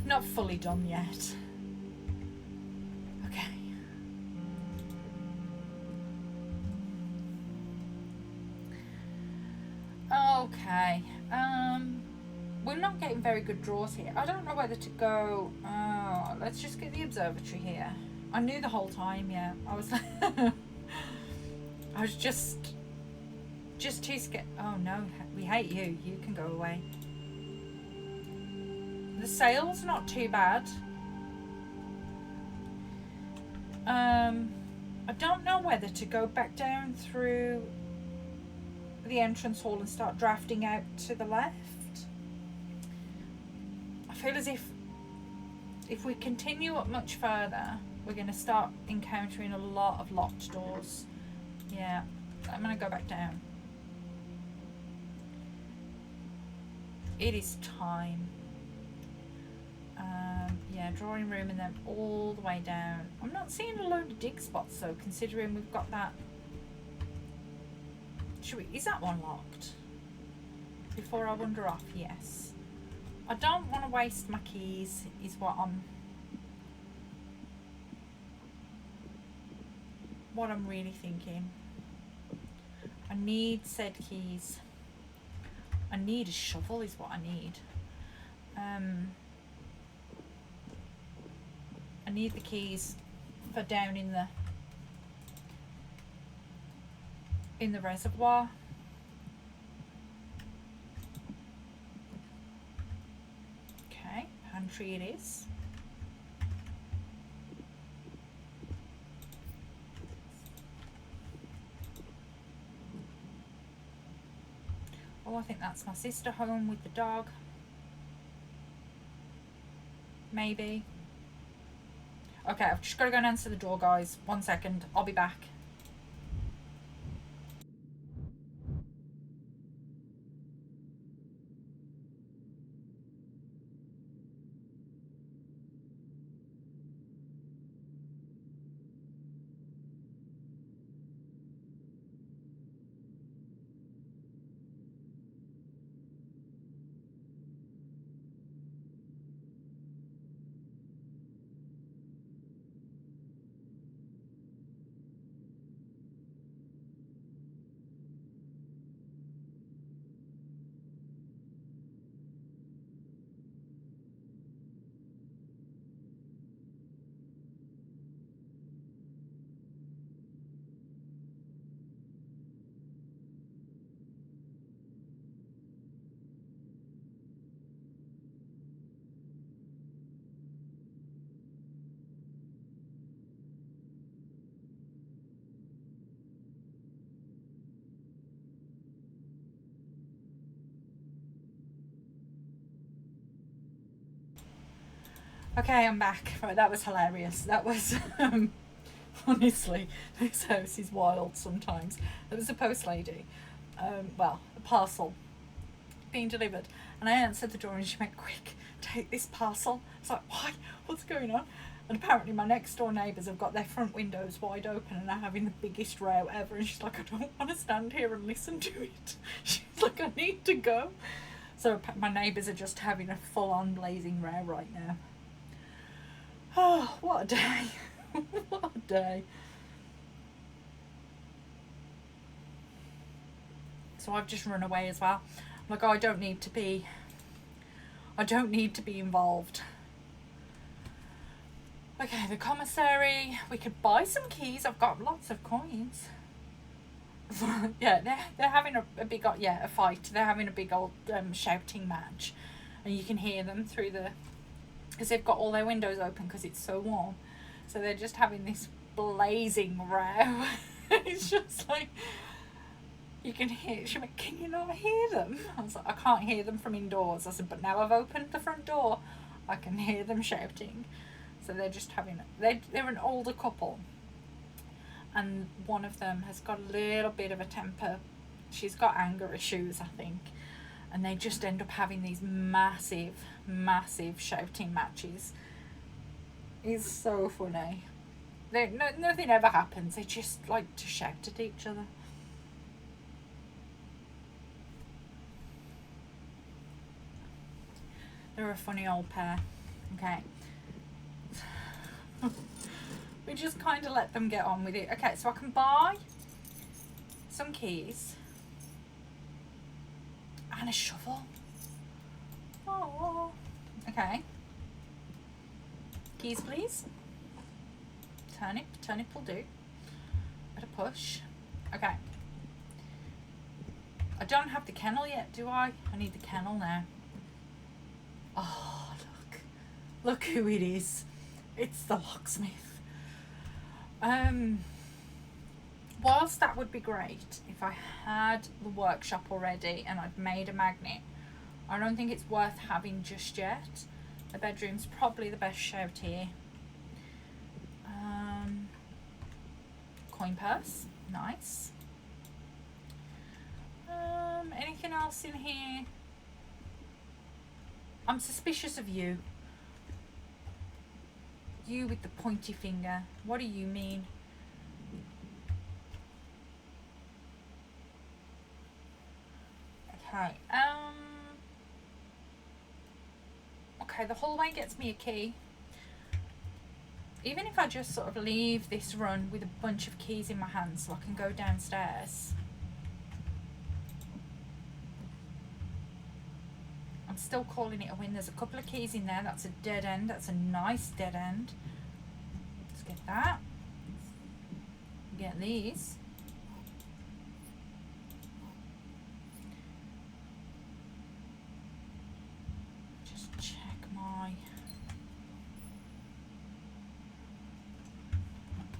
Not fully done yet. Okay. Okay. We're not getting very good draws here. I don't know whether to go. Let's just get the observatory here. I knew the whole time. Yeah, I was. I was just too scared. Oh no, we hate you. You can go away. The sail's not too bad. I don't know whether to go back down through the entrance hall and start drafting out to the left. I feel as if we continue up much further, we're going to start encountering a lot of locked doors. Yeah, I'm going to go back down. It is time. Yeah, drawing room and then all the way down. I'm not seeing a load of dig spots though, considering we've got that. Is that one locked? Before I wander off, yes. I don't want to waste my keys, is what I'm really thinking. I need said keys. I need a shovel is what I need. I need the keys for down in the reservoir. Okay, pantry it is. Oh, I think that's my sister home with the dog. Maybe. Okay, I've just got to go and answer the door, guys. 1 second. I'll be back. Okay, I'm back. Right, that was hilarious. That was Honestly, this house is wild sometimes. There was a post lady, well, a parcel being delivered, and I answered the door and she went, "Quick, take this parcel." I was like, "Why? What's going on?" And apparently my next door neighbours have got their front windows wide open and are having the biggest row ever, and she's like, "I don't want to stand here and listen to it." She's like, "I need to go." So my neighbours are just having a full-on blazing row right now. Oh, what a day. What a day. So I've just run away as well. I'm like, oh, I don't need to be involved. Okay, the commissary. We could buy some keys. I've got lots of coins. Yeah, they're having a big, yeah, a fight. They're having a big old shouting match, and you can hear them through because they've got all their windows open because it's so warm. So they're just having this blazing row. It's just like, you can hear. She went, "Can you not hear them?" I was like, "I can't hear them from indoors." I said, "But now I've opened the front door, I can hear them shouting." So they're just having, they're an older couple, and one of them has got a little bit of a temper. She's got anger issues, I think, and they just end up having these massive shouting matches. It's so funny. Nothing ever happens. They just like to shout at each other. They're a funny old pair. Okay. We just kind of let them get on with it. Okay, so I can buy some keys and a shovel. Oh, okay. Keys, please. Turnip will do. At a push. Okay. I don't have the kennel yet, do I? I need the kennel now. Oh, look who it is. It's the locksmith. Whilst that would be great if I had the workshop already and I'd made a magnet, I don't think it's worth having just yet. The bedroom's probably the best shout here. Coin purse, nice. Anything else in here? I'm suspicious of you. You with the pointy finger. What do you mean? Okay. Okay, the hallway gets me a key. Even if I just sort of leave this run with a bunch of keys in my hand so I can go downstairs. I'm still calling it a win. There's a couple of keys in there. That's a dead end. That's a nice dead end. Let's get that. Get these. Just check my...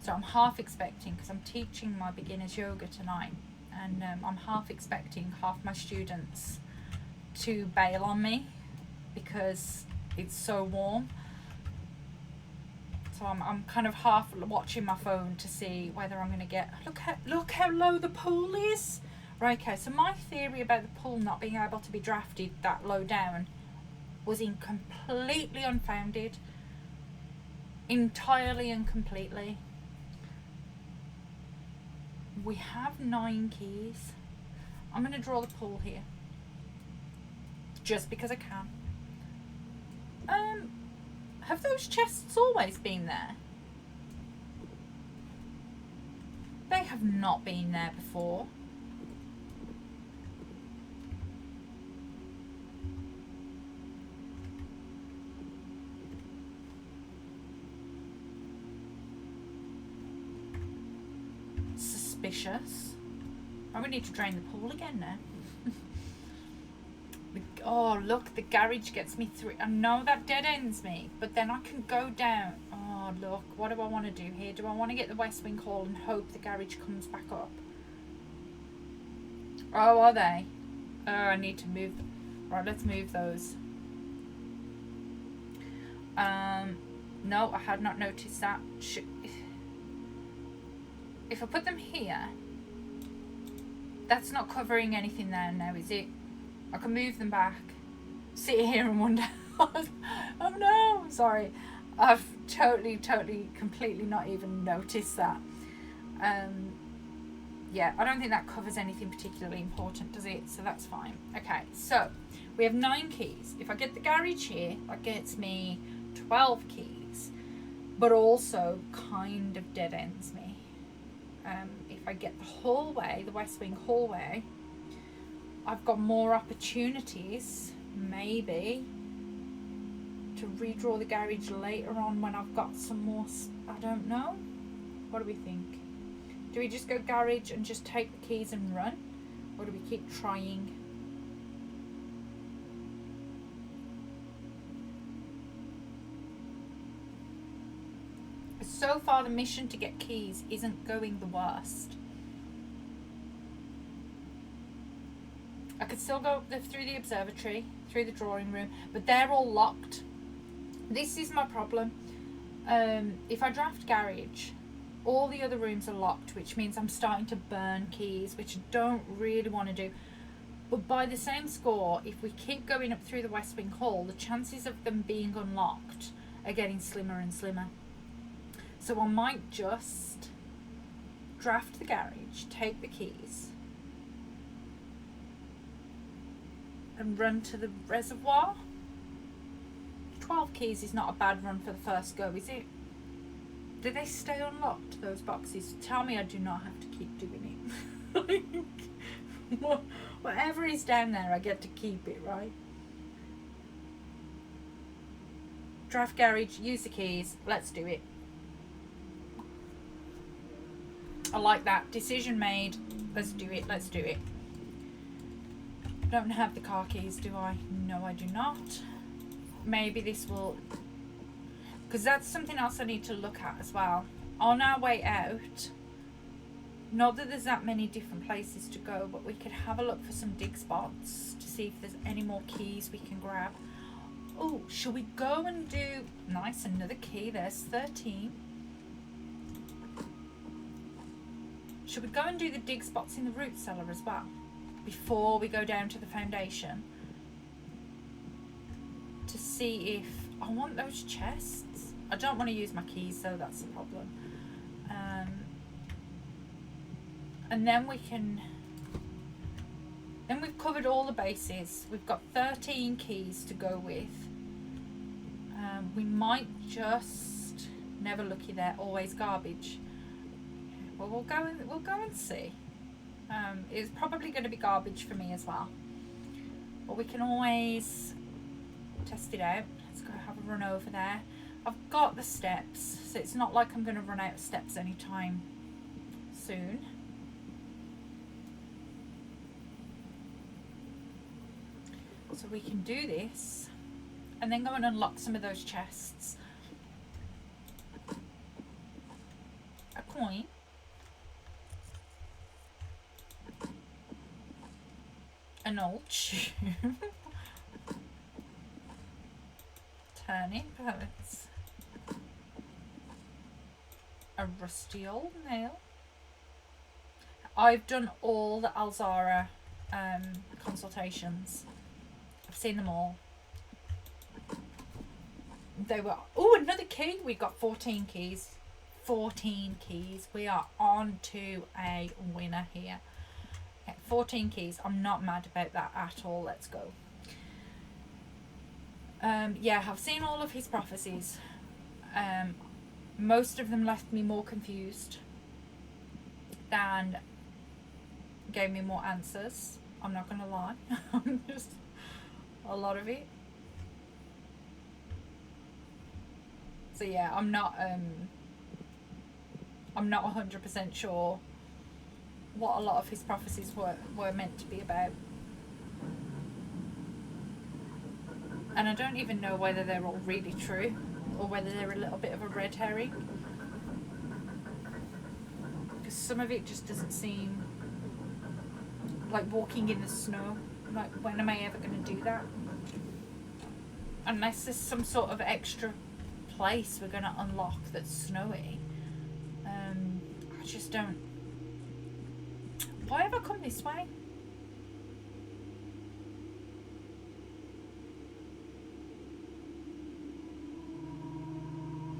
So I'm half expecting, because I'm teaching my beginners yoga tonight, and I'm half expecting half my students to bail on me because it's so warm. So I'm kind of half watching my phone to see whether I'm going to get... Look how low the pool is. Right, okay, so my theory about the pool not being able to be drafted that low down was completely unfounded. Entirely and completely. We have 9 keys. I'm going to draw the pool here. Just because I can. Have those chests always been there? They have not been there before. Suspicious. I would need to drain the pool again now. Oh, look, the garage gets me through. I know that dead ends me, but then I can go down. Oh, look, what do I want to do here? Do I want to get the West Wing Hall and hope the garage comes back up? Oh, are they? Oh, I need to move them. Right, let's move those. No, I had not noticed that. if I put them here, that's not covering anything there now, is it? I can move them back, sit here and wonder, oh no, sorry. I've totally, completely not even noticed that. Yeah, I don't think that covers anything particularly important, does it? So that's fine. Okay, so we have 9 keys. If I get the garage here, that gets me 12 keys, but also kind of dead ends me. If I get the hallway, the West Wing hallway, I've got more opportunities, maybe, to redraw the garage later on when I've got some more, I don't know. What do we think? Do we just go garage and just take the keys and run? Or do we keep trying? So far the mission to get keys isn't going the worst. I could still go through the observatory, through the drawing room, but they're all locked. This is my problem. If I draft garage, all the other rooms are locked, which means I'm starting to burn keys, which I don't really want to do. But by the same score, if we keep going up through the West Wing Hall, the chances of them being unlocked are getting slimmer and slimmer. So I might just draft the garage, take the keys, and run to the reservoir. 12 keys is not a bad run for the first go, is it? Do they stay unlocked, those boxes? Tell me I do not have to keep doing it. Whatever is down there, I get to keep it, right? Draft garage, use the keys, let's do it. I like that. Decision made. Let's do it. Let's do it. Don't have the car keys, do I? No, I do not. Maybe this will... Because that's something else I need to look at as well. On our way out, not that there's that many different places to go, but we could have a look for some dig spots to see if there's any more keys we can grab. Oh, shall we go and do... Nice, another key. There's 13. Should we go and do the dig spots in the root cellar as well before we go down to the foundation to see if I want those chests? I don't want to use my keys though, that's the problem. And then we've covered all the bases. We've got 13 keys to go with. We might just, never looky there, always garbage. Well, we'll go and see. It's probably going to be garbage for me as well. But we can always test it out. Let's go have a run over there. I've got the steps, so it's not like I'm going to run out of steps anytime soon. So we can do this and then go and unlock some of those chests. A coin. An old shoe. Turnip, pellets. A rusty old nail. I've done all the Alzara consultations. I've seen them all. They were... Oh, another key. We got 14 keys. 14 keys. We are on to a winner here. 14 keys. I'm not mad about that at all. Let's go. Yeah, I've seen all of his prophecies. Most of them left me more confused than gave me more answers. I'm not gonna lie. Just a lot of it. So yeah, I'm not 100% sure what a lot of his prophecies were meant to be about. And I don't even know whether they're all really true or whether they're a little bit of a red herring. Because some of it just doesn't seem like walking in the snow. Like, when am I ever going to do that? Unless there's some sort of extra place we're going to unlock that's snowy. I just don't. Why have I come this way?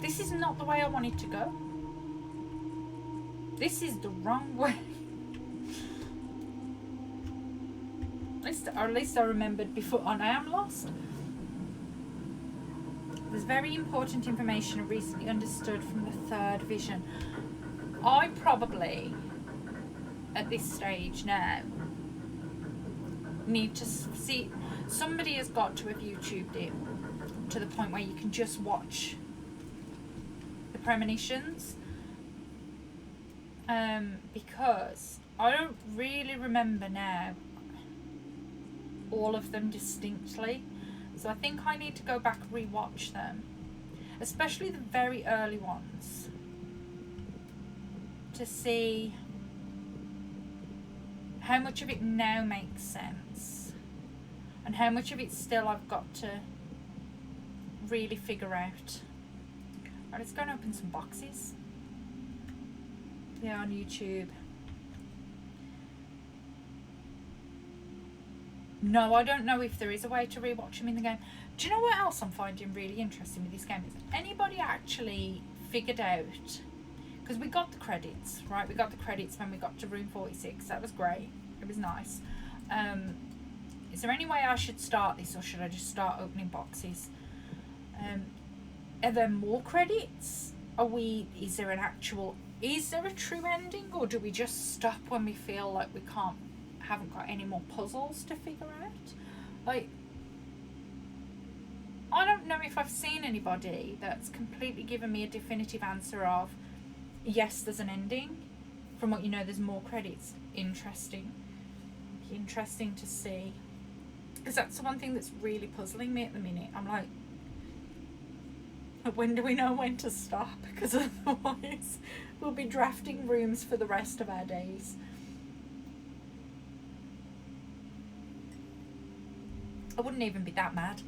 This is not the way I wanted to go. This is the wrong way. At least I remembered before, and I am lost. There's very important information I recently understood from the third vision. I probably, at this stage now, need to see, somebody has got to have YouTubed it to the point where you can just watch the premonitions, because I don't really remember now all of them distinctly, so I think I need to go back and rewatch them, especially the very early ones, to see how much of it now makes sense and how much of it still I've got to really figure out. Right, let's go and open some boxes. Yeah, on YouTube. No, I don't know if there is a way to rewatch them in the game. Do you know what else I'm finding really interesting with this game? Is anybody actually figured out, because we got the credits, right? We got the credits when we got to room 46. That was great. It was nice. Is there any way I should start this, or should I just start opening boxes? Are there more credits? Is there a true ending, or do we just stop when we feel like we haven't got any more puzzles to figure out? Like, I don't know if I've seen anybody that's completely given me a definitive answer of yes, there's an ending. From what you know, there's more credits. Interesting to see, because that's the one thing that's really puzzling me at the minute. I'm like, when do we know when to stop? Because otherwise we'll be drafting rooms for the rest of our days. I wouldn't even be that mad.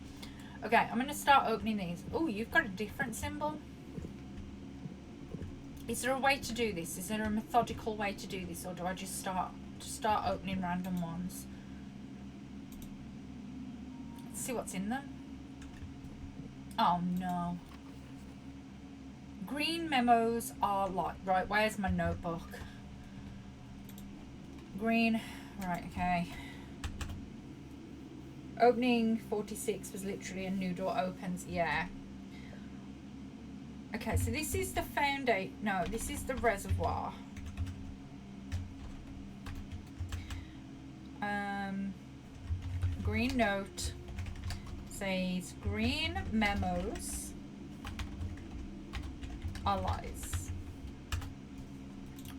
Okay, I'm going to start opening these. Oh, you've got a different symbol. Is there a way to do this? Is there a methodical way to do this, or do I just start opening random ones? Let's see what's in them. Oh no. Green memos are like, right, where's my notebook? Green, right, okay. Opening 46 was literally a new door opens, yeah. Okay, so this is the foundation. No, this is the reservoir. Green note says green memos are lies.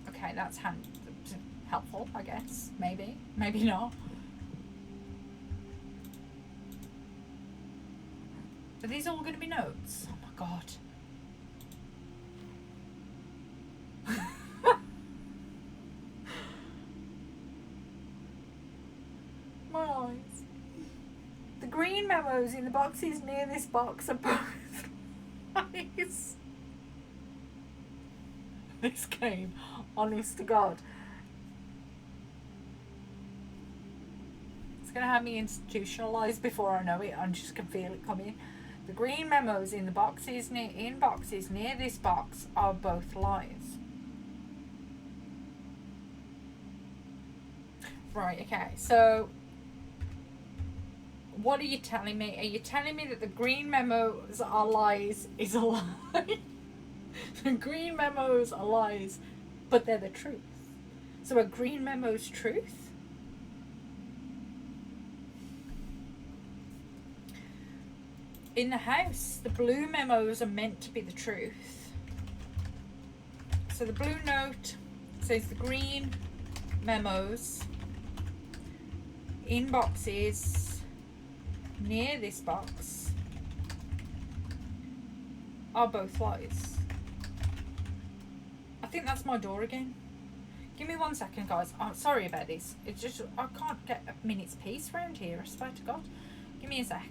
Okay, that's helpful, I guess. Maybe not. Are these all going to be notes? Oh my god. My eyes. The green memos in the boxes near this box are both lies. This game, honest to God. It's going to have me institutionalized before I know it. I just can feel it coming. The green memos in the boxes near this box are both lies. Right, okay, so what are you telling me? Are you telling me that the green memos are lies is a lie? The green memos are lies, but they're the truth. So are green memos truth? In the house, the blue memos are meant to be the truth. So the blue note says the green memos in boxes near this box are both lies. I think that's my door again. Give me 1 second, guys. I'm sorry about this. It's just, I can't get a minute's peace around here, I swear to God. Give me a sec.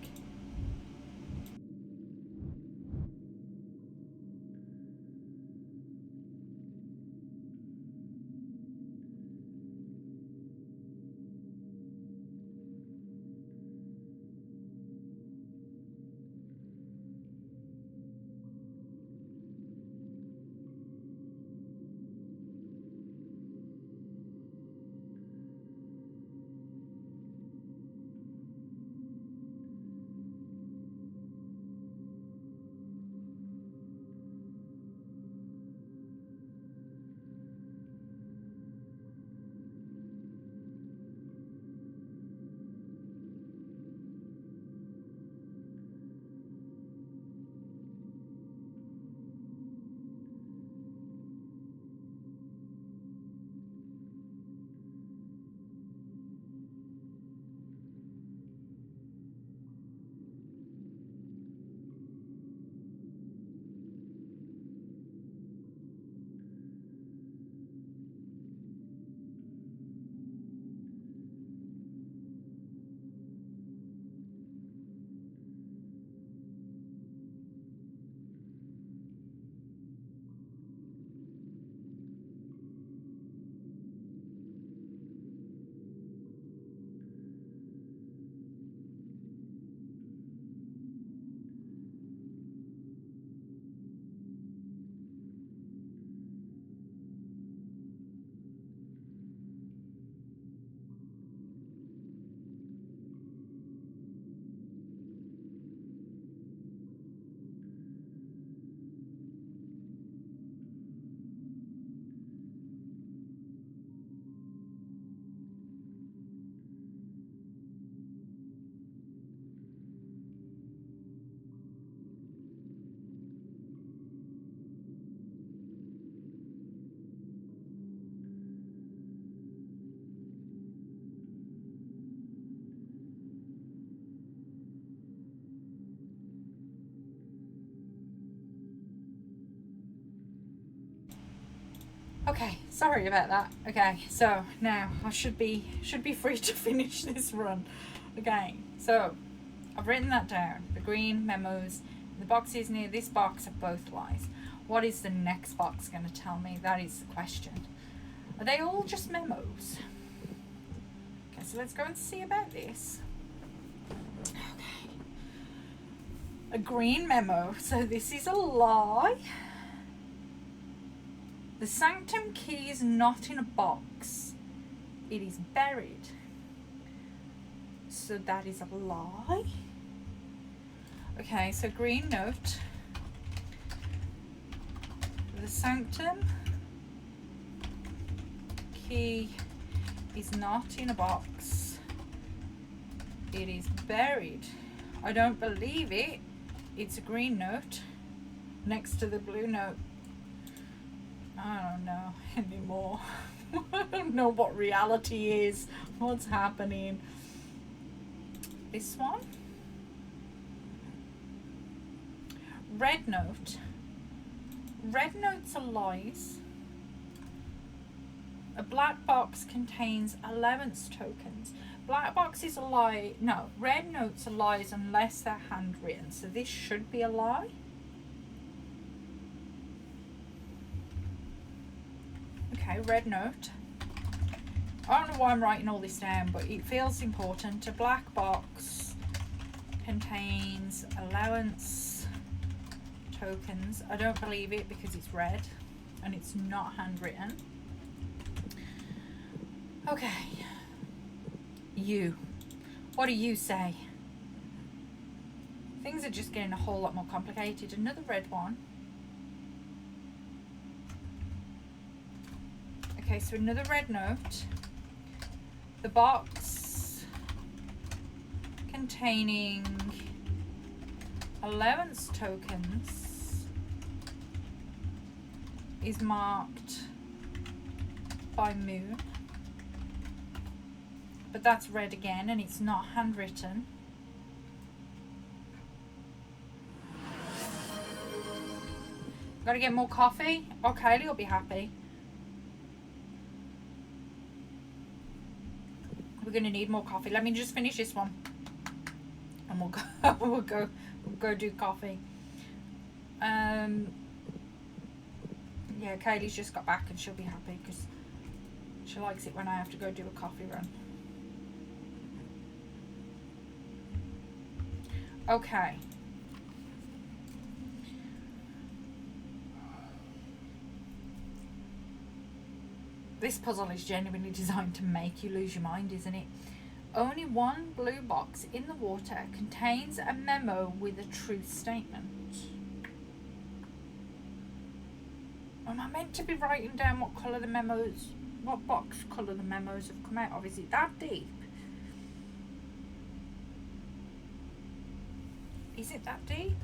Okay, sorry about that. Okay, so now I should be free to finish this run. Okay, so I've written that down. The green memos, the boxes near this box are both lies. What is the next box going to tell me? That is the question. Are they all just memos? Okay, so let's go and see about this. Okay. A green memo. So this is a lie. The sanctum key is not in a box. It is buried. So that is a lie. Okay, so green note. The sanctum key is not in a box. It is buried. I don't believe it. It's a green note next to the blue note. I don't know anymore. I don't know what reality is. What's happening? This one. Red note. Red notes are lies. A black box contains allowance tokens. Black box is a lie. No, red notes are lies unless they're handwritten. So this should be a lie. Okay, red note. I don't know why I'm writing all this down, but it feels important. A black box contains allowance tokens. I don't believe it because it's red and it's not handwritten. Okay. You. What do you say? Things are just getting a whole lot more complicated. Another red one. Okay, so another red note. The box containing allowance tokens is marked by moon. But that's red again and it's not handwritten. Gotta get more coffee? Oh, Kaylee will be happy. We're gonna need more coffee. Let me just finish this one, and we'll go do coffee. Yeah, Kaylee's just got back and she'll be happy because she likes it when I have to go do a coffee run. Okay. This puzzle is genuinely designed to make you lose your mind, isn't it? Only one blue box in the water contains a memo with a true statement. Am I meant to be writing down what colour the memos, what box colour the memos have come out of? Is it that deep? Is it that deep?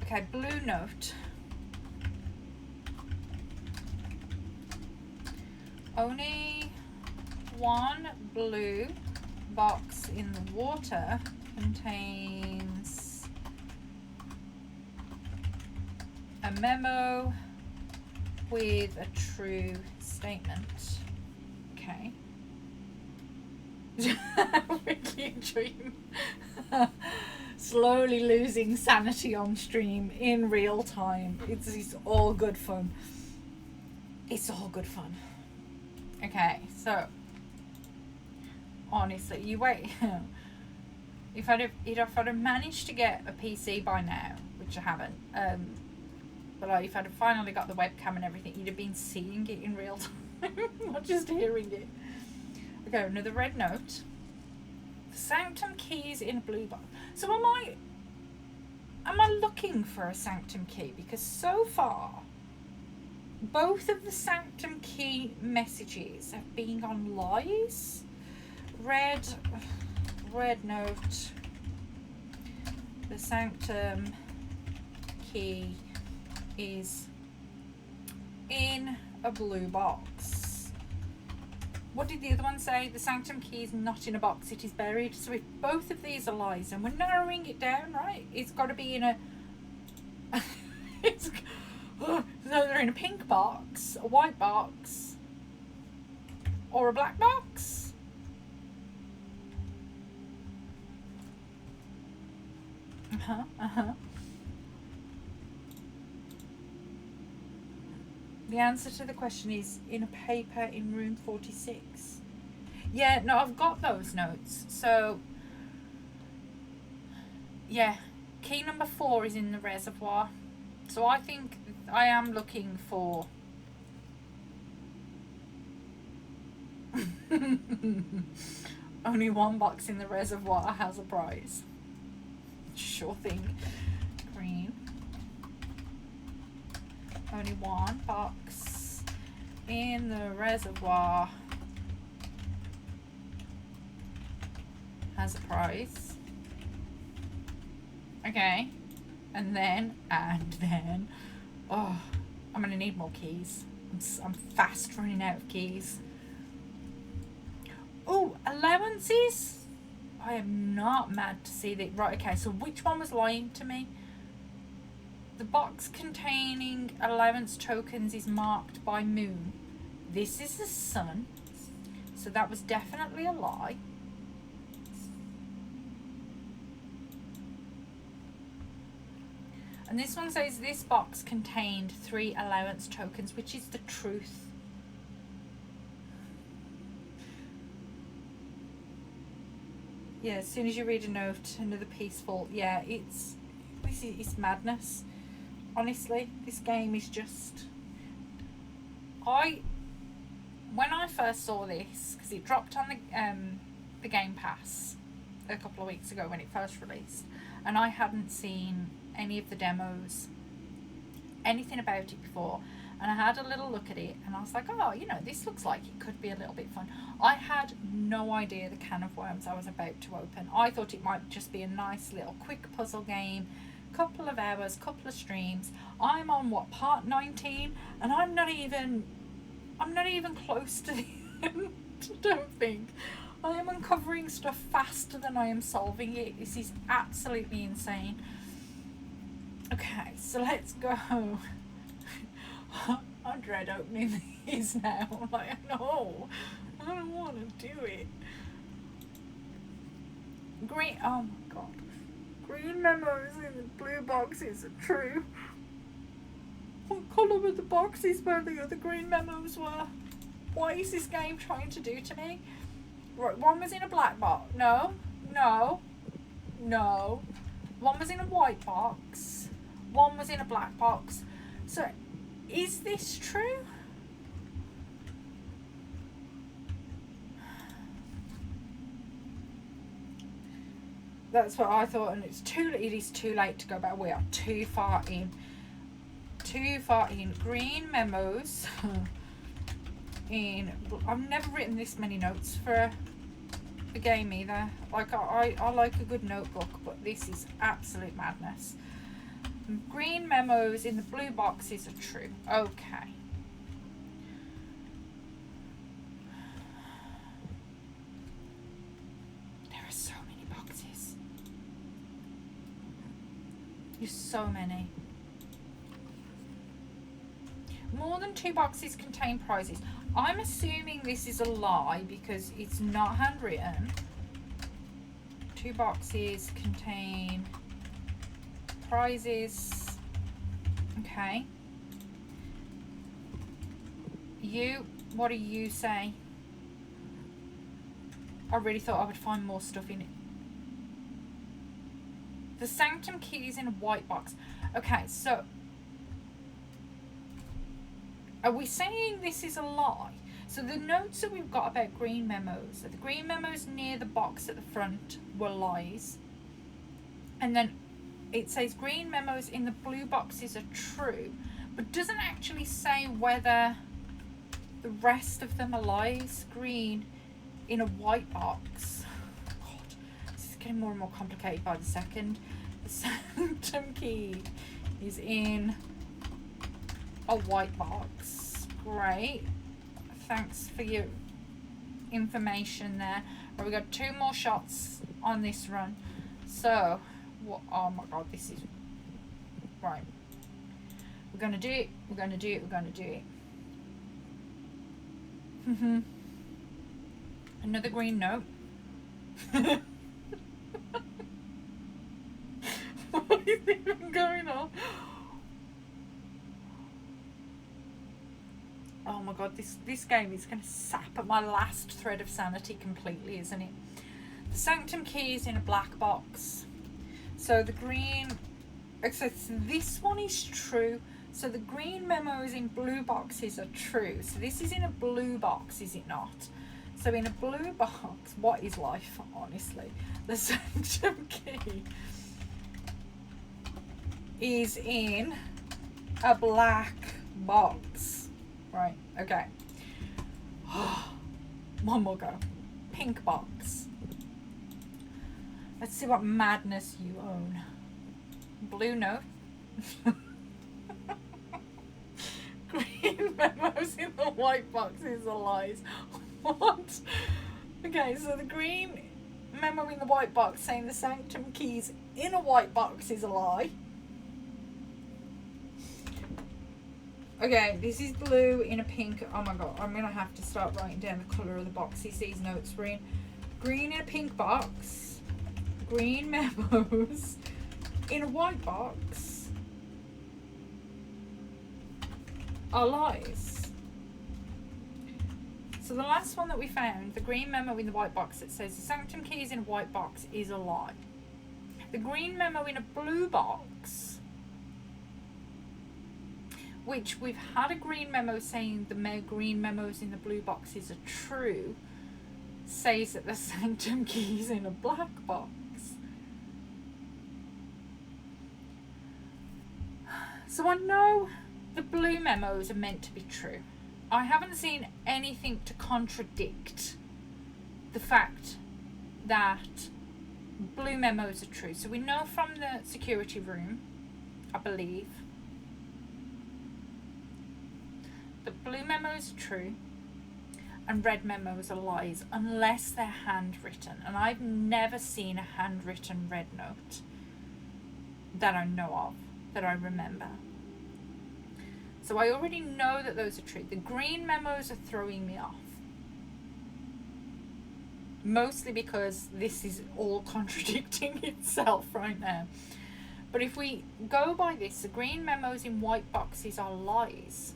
Okay, blue note. Only one blue box in the water contains a memo with a true statement. Okay. Really enjoying slowly losing sanity on stream in real time. It's all good fun. It's all good fun. Okay, so honestly, you wait. if I'd have managed to get a PC by now, which I haven't, but if I'd have finally got the webcam and everything, you'd have been seeing it in real time, not just hearing it. Okay, another red note. The sanctum keys in a blue box. So am I looking for a sanctum key? Because so far, both of the sanctum key messages have been on lies. Red note. The sanctum key is in a blue box. What did the other one say? The sanctum key is not in a box, it is buried. So if both of these are lies, and we're narrowing it down, right? It's got to be in a... So they're in a pink box, a white box, or a black box? The answer to the question is in a paper in room 46. Yeah, no, I've got those notes. So, yeah, key number 4 is in the reservoir. So I think I am looking for... Only one box in the reservoir has a prize. Sure thing. Green. Only one box in the reservoir has a prize. Okay. And then, oh, I'm going to need more keys. I'm fast running out of keys. Oh, allowances? I am not mad to see that. Right, okay, so which one was lying to me? The box containing allowance tokens is marked by moon. This is the sun, so that was definitely a lie. And this one says this box contained 3 allowance tokens, which is the truth. Yeah, as soon as you read a note, another peaceful. Yeah, it's madness. Honestly, this game is just... When I first saw this, because it dropped on the Game Pass a couple of weeks ago when it first released, and I hadn't seen any of the demos, anything about it before, and I had a little look at it and I was like, oh, you know, this looks like it could be a little bit fun. I had no idea the can of worms I was about to open. I thought it might just be a nice little quick puzzle game, couple of hours, couple of streams. I'm on what, part 19, and I'm not even close to the end. I don't think. I am uncovering stuff faster than I am solving it. This is absolutely insane. Okay, so let's go. I dread opening these now. I'm like, no, I don't want to do it. Green, oh my god. Green memos in the blue boxes are true. What colour were the boxes where the other green memos were? What is this game trying to do to me? Right, one was in a black box. No. One was in a white box. One was in a black box. So, is this true? That's what I thought, and it is too late to go back. We are too far in. Green memos. I've never written this many notes for a game either. Like I like a good notebook, but this is absolute madness. Green memos in the blue boxes are true. Okay. There are so many boxes. There's so many. More than 2 boxes contain prizes. I'm assuming this is a lie because it's not handwritten. 2 boxes contain prizes. Okay. What do you say? I really thought I would find more stuff in it. The Sanctum key is in a white box. Okay, so are we saying this is a lie? So the notes that we've got about green memos, so the green memos near the box at the front were lies. And then it says green memos in the blue boxes are true, but doesn't actually say whether the rest of them are lies. Green in a white box. God, this is getting more and more complicated by the second. The Sanctum key is in a white box. Great. Thanks for your information there. Right, we got 2 more shots on this run. So, oh my god, this is right. We're going to do it. We're going to do it. We're going to do it. Another green note. What is even going on? Oh my god, this game is going to sap at my last thread of sanity completely, isn't it? The sanctum key is in a black box. So the green... So this one is true. So the green memos in blue boxes are true. So this is in a blue box, is it not? So in a blue box, what is life, honestly? The sanctum key is in a black box. Right, okay. One more go. Pink box. Let's see what madness you own. Blue note. Green memos in the white boxes are lies. What? Okay, so the green memo in the white box saying the sanctum keys in a white box is a lie. Okay, this is blue in a pink. Oh my god, I'm gonna have to start writing down the colour of the boxes these notes were in. Green in a pink box. Green memos in a white box are lies. So the last one that we found, the green memo in the white box that says the sanctum key is in a white box is a lie. The green memo in a blue box, which we've had a green memo saying the green memos in the blue boxes are true, says that the sanctum key is in a black box. So I know the blue memos are meant to be true. I haven't seen anything to contradict the fact that blue memos are true. So we know from the security room, I believe, that blue memos are true and red memos are lies unless they're handwritten. And I've never seen a handwritten red note that I know of, that I remember. So I already know that those are true. The green memos are throwing me off. Mostly because this is all contradicting itself right now. But if we go by this, the green memos in white boxes are lies.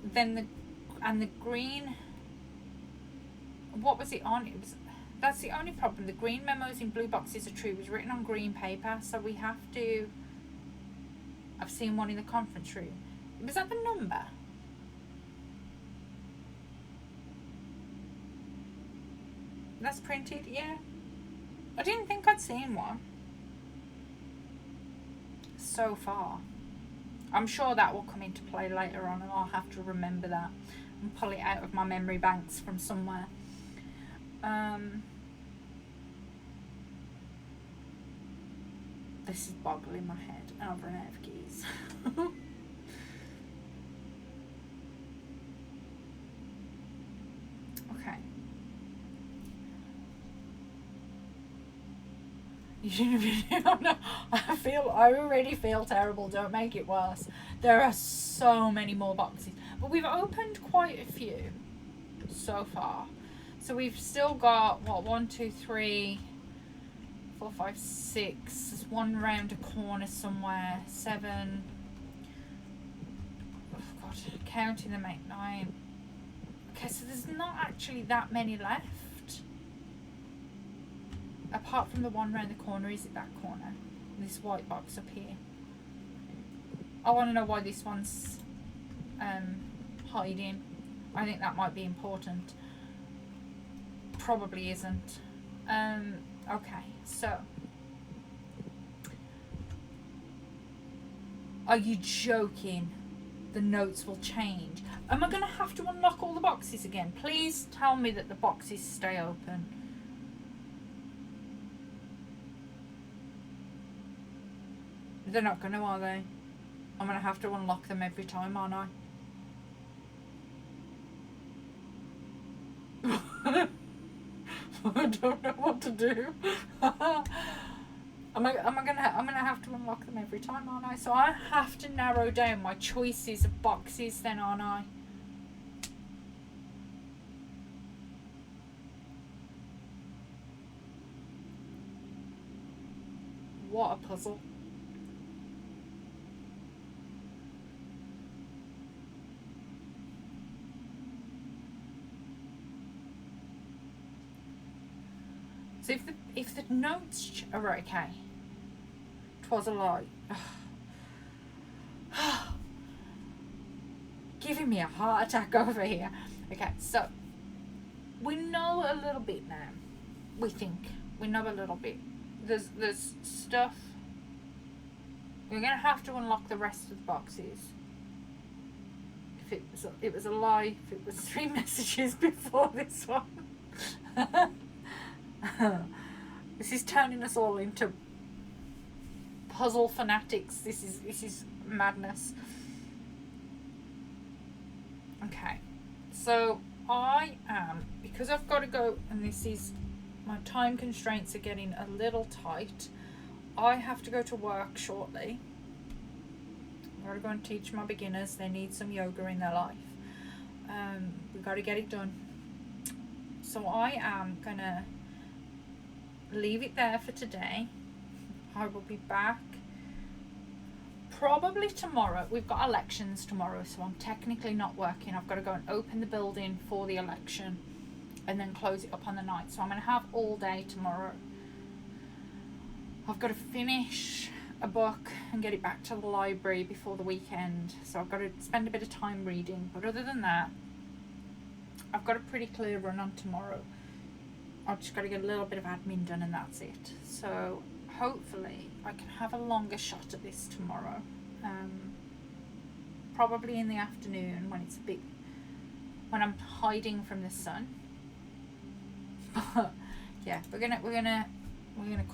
Then the green, what was it on? That's the only problem. The green memos in blue boxes are true. It was written on green paper, so we have to... I've seen one in the conference room. Was that the number? That's printed, yeah. I didn't think I'd seen one so far. I'm sure that will come into play later on and I'll have to remember that and pull it out of my memory banks from somewhere. This is boggling my head and I've run out of keys. Okay. You shouldn't have been. I already feel terrible. Don't make it worse. There are so many more boxes, but we've opened quite a few so far. So we've still got what, 1, 2, 3, 4, 5, 6. There's one round a corner somewhere. 7. Oh God, counting them 8, 9. Okay, so there's not actually that many left. Apart from the one round the corner, is it that corner? This white box up here. I want to know why this one's hiding. I think that might be important. Probably isn't. Okay, so. Are you joking? The notes will change. Am I going to have to unlock all the boxes again? Please tell me that the boxes stay open. They're not going to, are they? I'm going to have to unlock them every time, aren't I? I don't know what to do. I'm gonna have to unlock them every time, aren't I? So I have to narrow down my choices of boxes then, aren't I? What a puzzle. So if the notes are okay, 'twas a lie. Giving me a heart attack over here. Okay, so we know a little bit now. We think we know a little bit. There's stuff. We're gonna have to unlock the rest of the boxes. If it was a lie, if it was 3 messages before this one. This is turning us all into puzzle fanatics. This is madness. Okay, so I am, because I've got to go, and this is, my time constraints are getting a little tight. I have to go to work shortly. I've got to go and teach my beginners. They need some yoga in their life. We've got to get it done. So I am gonna leave it there for today. I will be back probably tomorrow. We've got elections tomorrow, so I'm technically not working. I've got to go and open the building for the election and then close it up on the night. So I'm going to have all day tomorrow. I've got to finish a book and get it back to the library before the weekend. So I've got to spend a bit of time reading. But other than that, I've got a pretty clear run on tomorrow. I've just got to get a little bit of admin done and that's it. So hopefully I can have a longer shot at this tomorrow. Probably in the afternoon when it's when I'm hiding from the sun. Yeah, we're gonna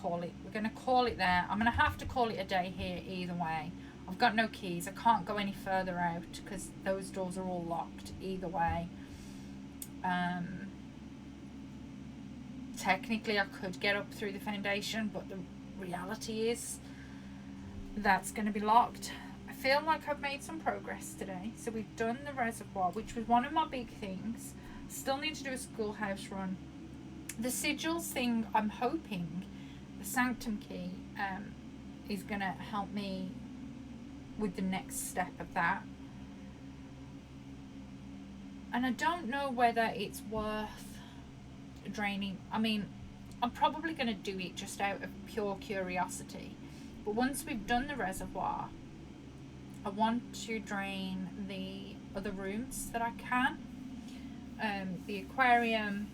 call it. We're gonna call it there. I'm gonna have to call it a day here either way. I've got no keys. I can't go any further out because those doors are all locked either way. Technically I could get up through the foundation, but the reality is that's going to be locked. I feel like I've made some progress today. So we've done the reservoir, which was one of my big things. Still need to do a schoolhouse run. The sigils thing, I'm hoping the sanctum key is going to help me with the next step of that. And I don't know whether it's worth draining. I mean, I'm probably going to do it just out of pure curiosity. But once we've done the reservoir, I want to drain the other rooms that I can. The aquarium,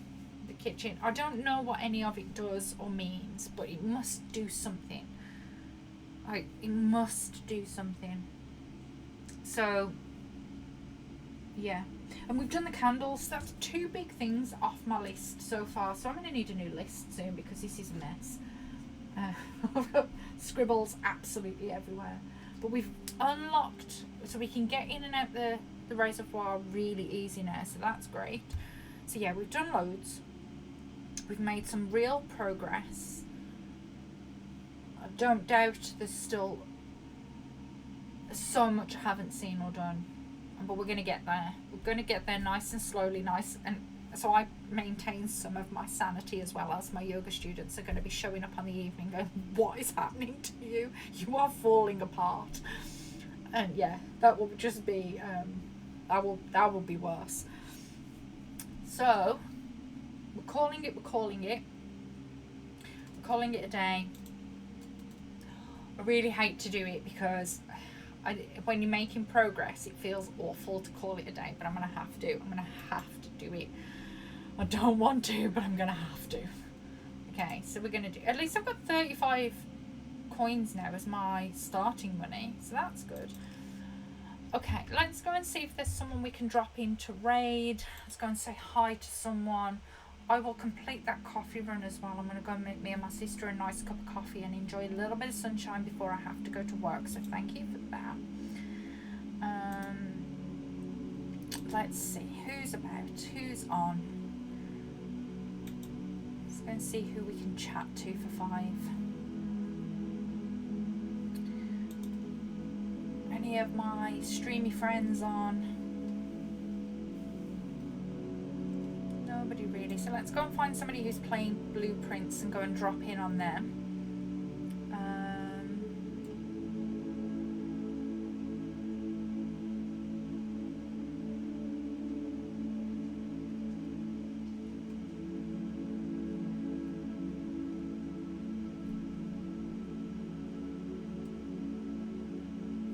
the kitchen. I don't know what any of it does or means, but it must do something. It must do something. So, yeah. And we've done the candles. That's 2 big things off my list so far. So I'm going to need a new list soon because this is a mess. I've got scribbles absolutely everywhere. But we've unlocked, so we can get in and out the reservoir really easy now. So that's great. So yeah, we've done loads. We've made some real progress. I don't doubt there's still so much I haven't seen or done. But we're going to get there. We're going to get there nice and slowly, and so I maintain some of my sanity as well as my yoga students are going to be showing up on the evening going, what is happening to you? You are falling apart. And yeah, that will just be, that will be worse. So, we're calling it a day. I really hate to do it because when you're making progress, it feels awful to call it a day, but I'm going to have to. I'm going to have to do it. I don't want to, but I'm going to have to. Okay, so we're going to do... At least I've got 35 coins now as my starting money, so that's good. Okay, let's go and see if there's someone we can drop in to raid. Let's go and say hi to someone. I will complete that coffee run as well. I'm going to go and make me and my sister a nice cup of coffee and enjoy a little bit of sunshine before I have to go to work. So thank you for that. Let's see who's about, who's on. Let's go and see who we can chat to for 5. any of my streamy friends on? Nobody really. So let's go and find somebody who's playing Blueprints and go and drop in on them.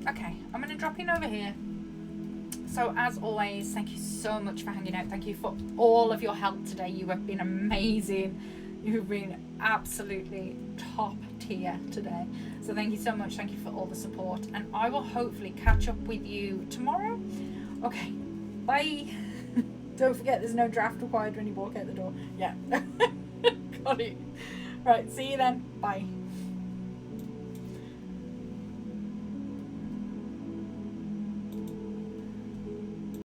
Okay, I'm going to drop in over here. So as always, thank you so much for hanging out. Thank you for all of your help today. You have been amazing. You've been absolutely top tier today. So thank you so much. Thank you for all the support. And I will hopefully catch up with you tomorrow. Okay, bye. Don't forget there's no draft required when you walk out the door. Yeah, got it. Right, see you then. Bye.